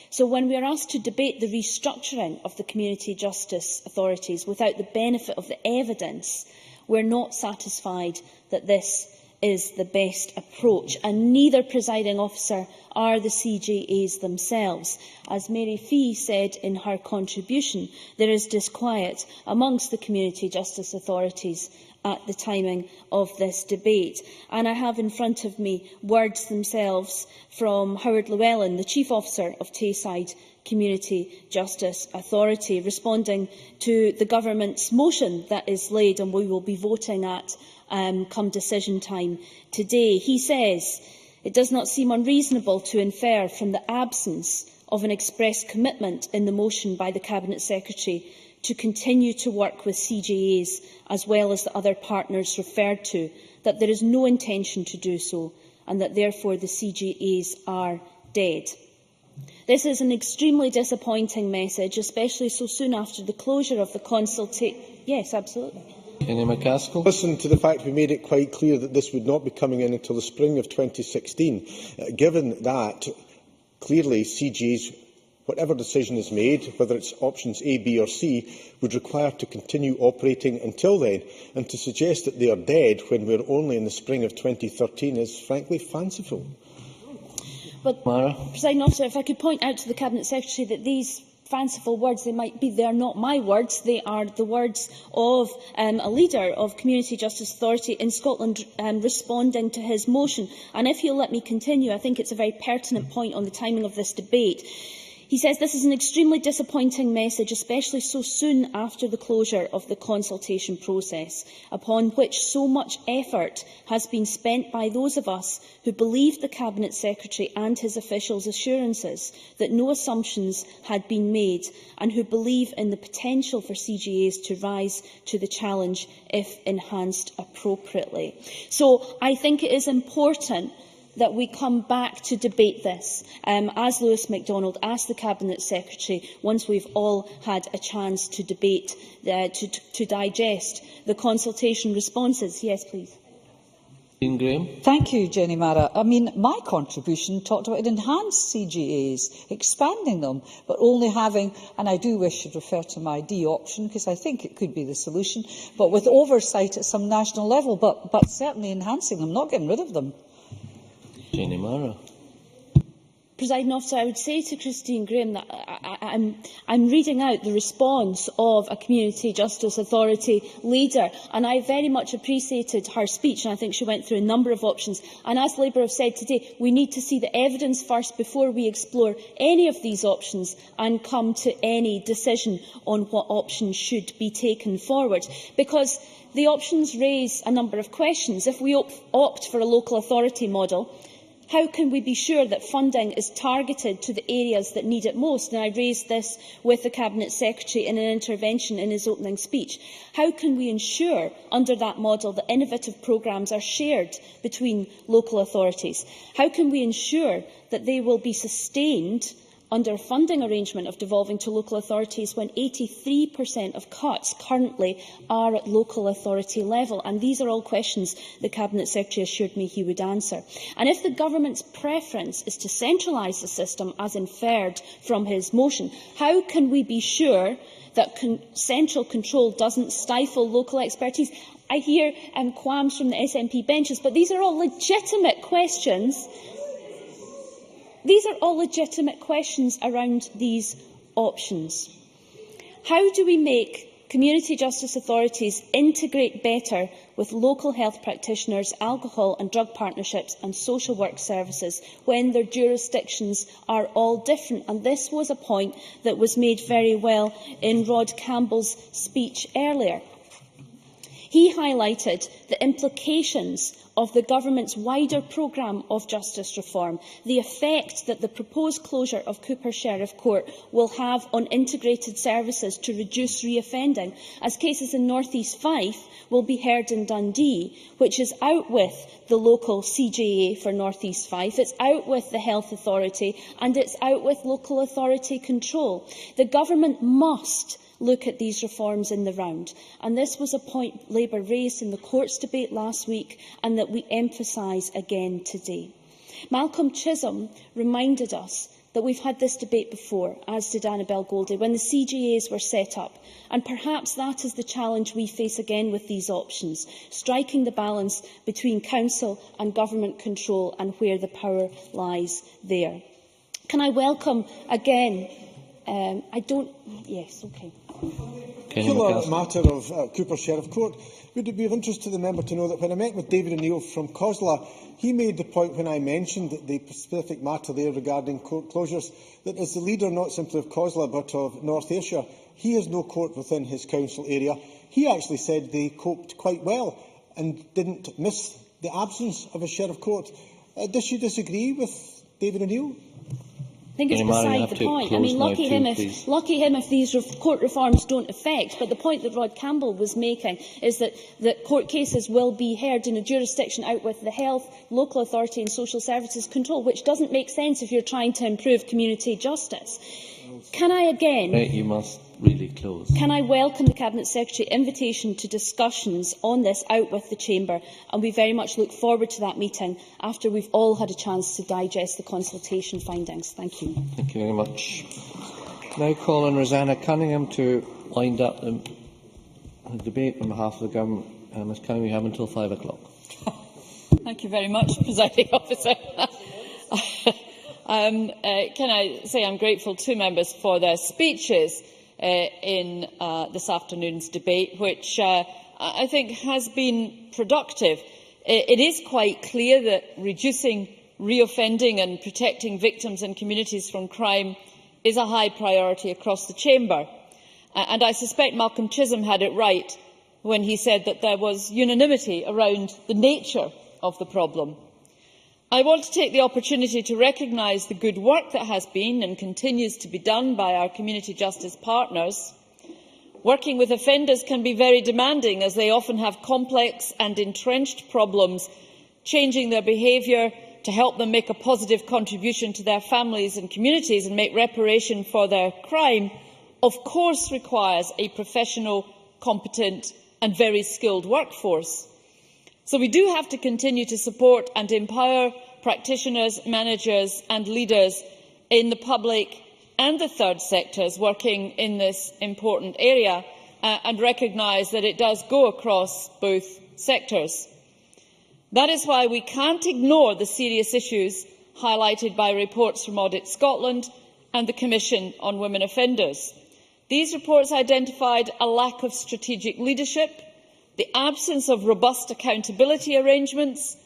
So when we are asked to debate the restructuring of the community justice authorities without the benefit of the evidence, we are not satisfied that this is the best approach, and neither, presiding officer, are the CJAs themselves. As Mary Fee said in her contribution, there is disquiet amongst the community justice authorities at the timing of this debate. And I have in front of me words themselves from Howard Llewellyn, the Chief Officer of Tayside Community Justice Authority, responding to the Government's motion that is laid and we will be voting at come decision time today. He says, "It does not seem unreasonable to infer from the absence of an express commitment in the motion by the Cabinet Secretary to continue to work with CJAs as well as the other partners referred to, that there is no intention to do so and that therefore the CJAs are dead." This is an extremely disappointing message, especially so soon after the closure of the consultation. Yes, absolutely. Listen to the fact we made it quite clear that this would not be coming in until the spring of 2016. Given that, clearly CGs, whatever decision is made, whether it's options A, B or C, would require to continue operating until then. And to suggest that they are dead when we're only in the spring of 2013 is frankly fanciful. But, Presiding Officer, if I could point out to the Cabinet Secretary that these fanciful words, they are not my words, they are the words of a leader of Community Justice Authority in Scotland responding to his motion. And if you'll let me continue, I think it's a very pertinent point on the timing of this debate. He says this is an extremely disappointing message, especially so soon after the closure of the consultation process, upon which so much effort has been spent by those of us who believed the Cabinet Secretary and his officials' assurances that no assumptions had been made, and who believe in the potential for CJAs to rise to the challenge if enhanced appropriately. So I think it is important that we come back to debate this, as Lewis MacDonald asked the Cabinet Secretary, once we've all had a chance to debate, to digest the consultation responses. Yes, please. Thank you, Jenny Mara. I mean, my contribution talked about enhanced CGAs, expanding them, but only having, and I do wish to refer to my D option, because I think it could be the solution, but with oversight at some national level, but certainly enhancing them, not getting rid of them. Jenny Mara. Presiding Officer, I would say to Christine Graham that I'm reading out the response of a Community Justice Authority leader, and I very much appreciated her speech, and I think she went through a number of options. And as Labour have said today, we need to see the evidence first before we explore any of these options and come to any decision on what options should be taken forward. Because the options raise a number of questions. If we opt for a local authority model, How can we be sure that funding is targeted to the areas that need it most? And I raised this with the Cabinet Secretary in an intervention in his opening speech. How can we ensure, under that model, that innovative programmes are shared between local authorities? How can we ensure that they will be sustained under a funding arrangement of devolving to local authorities when 83% of cuts currently are at local authority level? And these are all questions the Cabinet Secretary assured me he would answer. And if the Government's preference is to centralise the system, as inferred from his motion, how can we be sure that central control doesn't stifle local expertise? I hear qualms from the SNP benches, but these are all legitimate questions. These are all legitimate questions around these options. How do we make community justice authorities integrate better with local health practitioners, alcohol and drug partnerships and social work services when their jurisdictions are all different? And this was a point that was made very well in Rod Campbell's speech earlier. He highlighted the implications of the Government's wider programme of justice reform, the effect that the proposed closure of Cooper Sheriff Court will have on integrated services to reduce reoffending, as cases in North East Fife will be heard in Dundee, which is out with the local CJA for North East Fife, it's out with the Health Authority and it's out with local authority control. The Government must look at these reforms in the round. And this was a point Labour raised in the Courts debate last week and that we emphasise again today. Malcolm Chisholm reminded us that we've had this debate before, as did Annabel Goldie, when the CJAs were set up. And perhaps that is the challenge we face again with these options, striking the balance between Council and Government control and where the power lies there. Can I welcome again... Yes, okay. The matter of Cooper Sheriff Court. Would it be of interest to the member to know that when I met with David O'Neill from COSLA, he made the point when I mentioned the specific matter there regarding court closures, that as the leader not simply of COSLA but of North Ayrshire, he has no court within his council area. He actually said they coped quite well and didn't miss the absence of a sheriff court. Does she disagree with David O'Neill? I think it's beside the point. I mean, lucky him if these court reforms don't affect. But the point that Rod Campbell was making is that court cases will be heard in a jurisdiction out with the health, local authority and social services control, which doesn't make sense if you're trying to improve community justice. Can I again... You must really close. Can I welcome the Cabinet Secretary invitation to discussions on this out with the Chamber, and we very much look forward to that meeting after we've all had a chance to digest the consultation findings. Thank you. Thank you very much. Now call on Rosanna Cunningham to wind up the debate on behalf of the Government. Ms Cunningham, we have until 5 o'clock. Thank you very much, Presiding Officer. Can I say I'm grateful to members for their speeches in this afternoon's debate, which I think has been productive. It is quite clear that reducing reoffending and protecting victims and communities from crime is a high priority across the Chamber. And I suspect Malcolm Chisholm had it right when he said that there was unanimity around the nature of the problem. I want to take the opportunity to recognise the good work that has been and continues to be done by our community justice partners. Working with offenders can be very demanding, as they often have complex and entrenched problems. Changing their behaviour to help them make a positive contribution to their families and communities and make reparation for their crime, of course, requires a professional, competent and very skilled workforce. So we do have to continue to support and empower practitioners, managers and leaders in the public and the third sectors working in this important area, and recognise that it does go across both sectors. That is why we can't ignore the serious issues highlighted by reports from Audit Scotland and the Commission on Women Offenders. These reports identified a lack of strategic leadership, the absence of robust accountability arrangements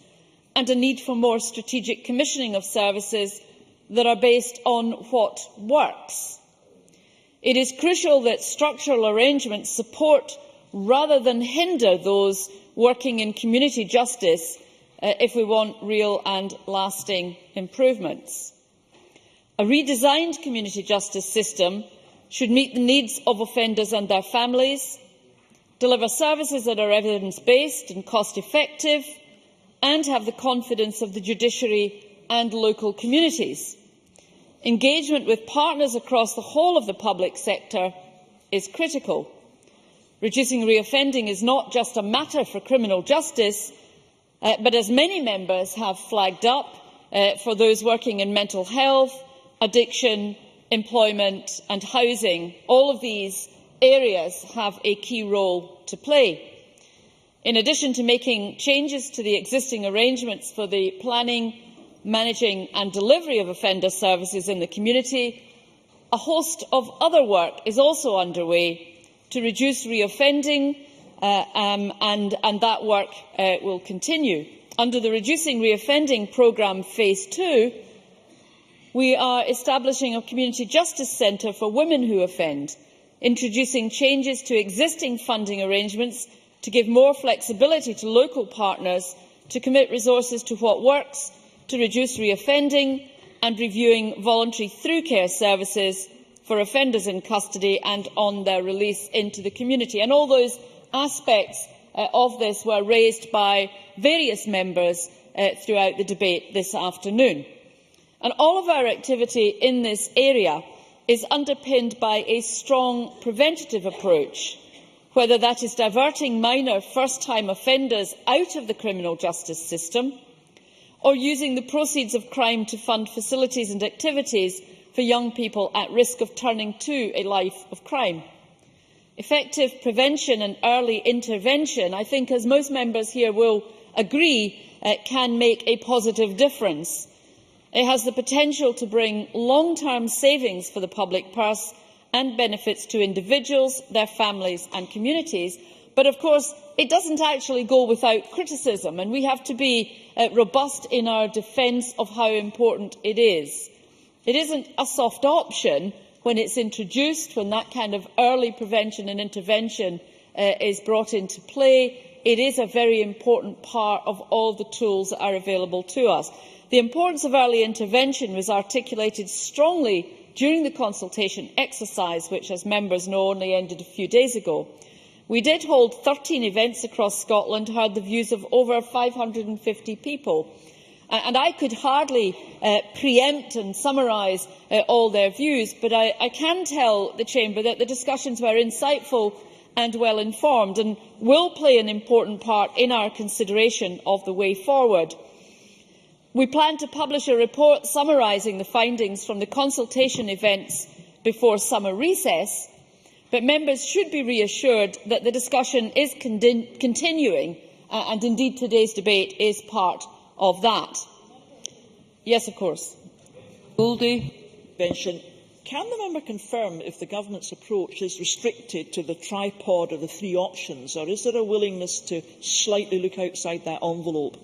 and a need for more strategic commissioning of services that are based on what works. It is crucial that structural arrangements support rather than hinder those working in community justice if we want real and lasting improvements. A redesigned community justice system should meet the needs of offenders and their families, deliver services that are evidence-based and cost-effective, and have the confidence of the judiciary and local communities. Engagement with partners across the whole of the public sector is critical. Reducing reoffending is not just a matter for criminal justice, but as many members have flagged up, for those working in mental health, addiction, employment and housing. All of these areas have a key role to play. In addition to making changes to the existing arrangements for the planning, managing and delivery of offender services in the community, a host of other work is also underway to reduce reoffending, and that work will continue. Under the Reducing Reoffending Programme Phase 2, we are establishing a community justice centre for women who offend, introducing changes to existing funding arrangements to give more flexibility to local partners to commit resources to what works, to reduce reoffending, and reviewing voluntary through care services for offenders in custody and on their release into the community. And all those aspects of this were raised by various members throughout the debate this afternoon. And all of our activity in this area is underpinned by a strong preventative approach, whether that is diverting minor first-time offenders out of the criminal justice system or using the proceeds of crime to fund facilities and activities for young people at risk of turning to a life of crime. Effective prevention and early intervention, I think, as most members here will agree, can make a positive difference. It has the potential to bring long-term savings for the public purse and benefits to individuals, their families and communities. But, of course, it doesn't actually go without criticism, and we have to be robust in our defence of how important it is. It isn't a soft option when it's introduced, when that kind of early prevention and intervention is brought into play. It is a very important part of all the tools that are available to us. The importance of early intervention was articulated strongly during the consultation exercise, which, as members know, only ended a few days ago. We did hold 13 events across Scotland, heard the views of over 550 people. And I could hardly preempt and summarise all their views, but I can tell the Chamber that the discussions were insightful and well informed and will play an important part in our consideration of the way forward. We plan to publish a report summarising the findings from the consultation events before summer recess, but members should be reassured that the discussion is continuing, and indeed today's debate is part of that. Yes, of course. Can the member confirm if the government's approach is restricted to the tripod or the three options, or is there a willingness to slightly look outside that envelope?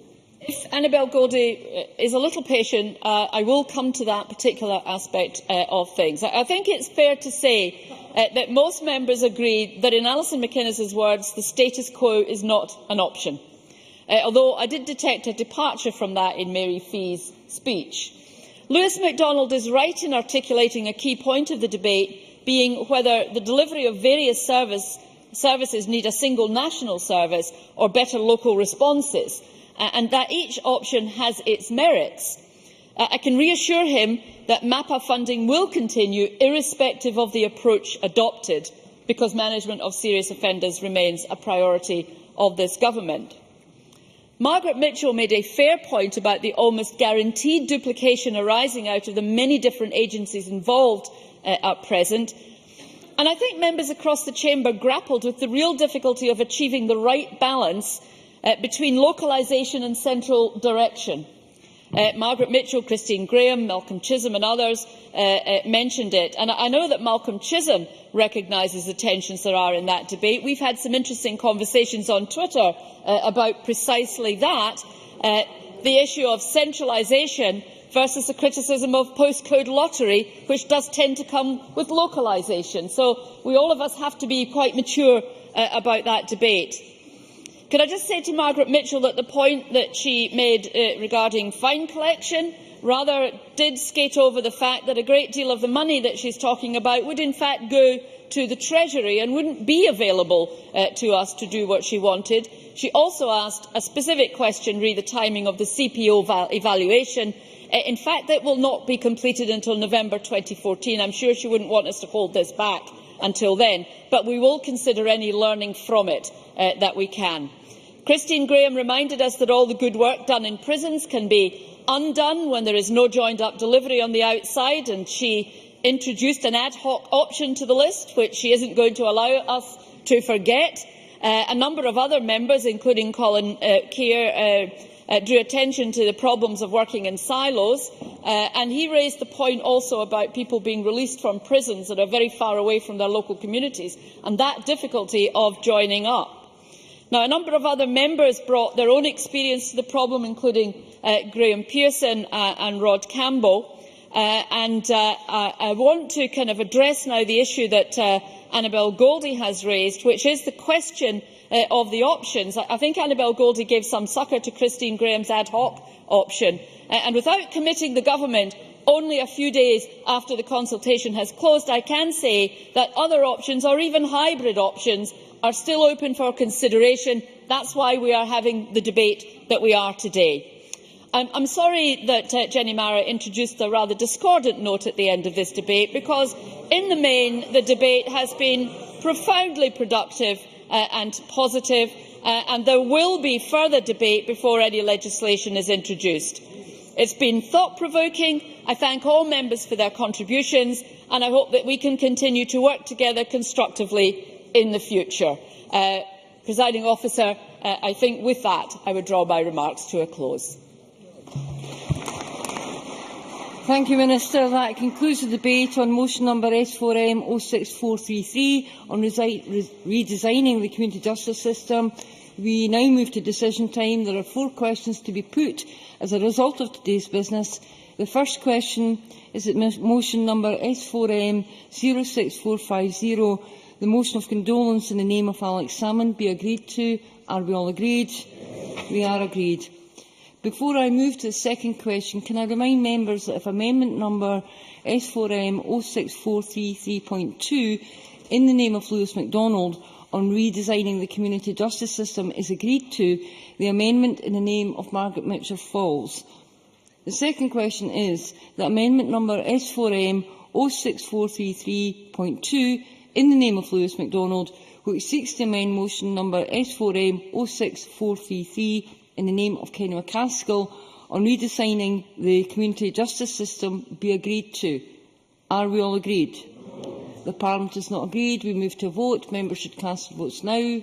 If Annabel Goldie is a little patient, I will come to that particular aspect of things. I think it's fair to say that most members agree that, in Alison McInnes's words, the status quo is not an option. Although I did detect a departure from that in Mary Fee's speech. Lewis MacDonald is right in articulating a key point of the debate, being whether the delivery of various services need a single national service or better local responses, and that each option has its merits. I can reassure him that MAPA funding will continue irrespective of the approach adopted, because management of serious offenders remains a priority of this government. Margaret Mitchell made a fair point about the almost guaranteed duplication arising out of the many different agencies involved at present, and I think members across the Chamber grappled with the real difficulty of achieving the right balance between localisation and central direction. Margaret Mitchell, Christine Graham, Malcolm Chisholm and others mentioned it, and I know that Malcolm Chisholm recognises the tensions there are in that debate. We've had some interesting conversations on Twitter about precisely that, the issue of centralisation versus the criticism of postcode lottery, which does tend to come with localisation. So all of us have to be quite mature about that debate. Could I just say to Margaret Mitchell that the point that she made regarding fine collection rather did skate over the fact that a great deal of the money that she's talking about would in fact go to the Treasury and wouldn't be available to us to do what she wanted. She also asked a specific question re the timing of the CPO evaluation. In fact, that will not be completed until November 2014. I'm sure she wouldn't want us to hold this back until then, but we will consider any learning from it that we can. Christine Graham reminded us that all the good work done in prisons can be undone when there is no joined-up delivery on the outside, and she introduced an ad hoc option to the list, which she isn't going to allow us to forget. A number of other members, including Colin Keir, drew attention to the problems of working in silos, and he raised the point also about people being released from prisons that are very far away from their local communities, and that difficulty of joining up. Now, a number of other members brought their own experience to the problem, including Graham Pearson and Rod Campbell. I want to address now the issue that Annabel Goldie has raised, which is the question of the options. I think Annabel Goldie gave some succour to Christine Graham's ad hoc option, and without committing the government only a few days after the consultation has closed, I can say that other options, or even hybrid options, are still open for consideration. That's why we are having the debate that we are today. I'm sorry that Jenny Mara introduced a rather discordant note at the end of this debate, because in the main the debate has been profoundly productive and positive, and there will be further debate before any legislation is introduced. It's been thought-provoking. I thank all members for their contributions, and I hope that we can continue to work together constructively in the future. Presiding Officer, I think with that I would draw my remarks to a close. Thank you, Minister. That concludes the debate on motion number S4M 06433 on redesigning the community justice system. We now move to decision time. There are 4 questions to be put as a result of today's business. The first question is that motion number S4M 06450, the motion of condolence in the name of Alex Salmond, be agreed to. Are we all agreed? We are agreed. Before I move to the second question, can I remind members that if amendment number S4M 06433.2 in the name of Lewis MacDonald on redesigning the community justice system is agreed to, the amendment in the name of Margaret Mitchell falls. The second question is that amendment number S4M 06433.2 in the name of Lewis MacDonald, which seeks to amend motion number S4M 06433 in the name of Kenny McCaskill on redesigning the community justice system, be agreed to. Are we all agreed? The Parliament is not agreed. We move to a vote. Members should cast their votes now.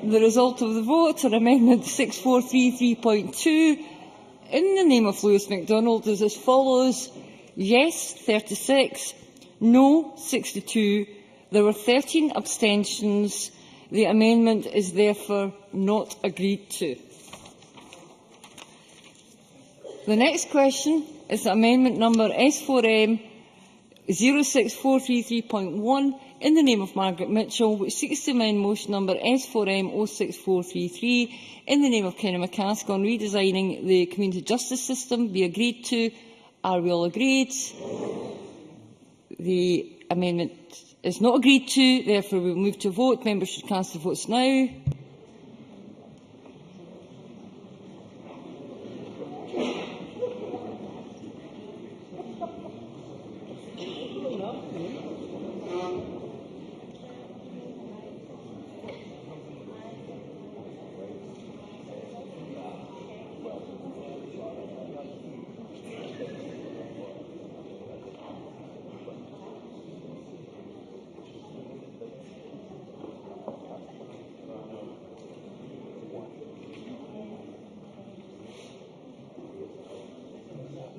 The result of the vote on Amendment 6433.2 in the name of Lewis MacDonald is as follows: yes 36, no 62. There were 13 abstentions. The amendment is therefore not agreed to. The next question is amendment number S4M 06433.1 in the name of Margaret Mitchell, which seeks to amend motion number S4M 06433 in the name of Kenny McCaskill on redesigning the community justice system, be agreed to. Are we all agreed? The amendment is not agreed to. Therefore, we will move to a vote. Members should cast their votes now.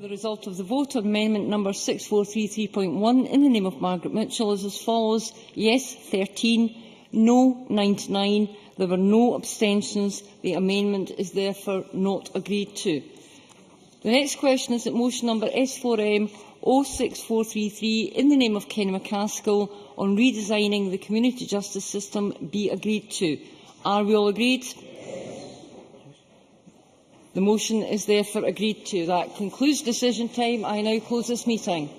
The result of the vote on amendment number 6433.1 in the name of Margaret Mitchell is as follows: yes 13, no 99. There were no abstentions. The amendment is therefore not agreed to. The next question is that motion number S4M 06433 in the name of Kenny MacAskill on redesigning the community justice system be agreed to. Are we all agreed? The motion is therefore agreed to. That concludes decision time. I now close this meeting.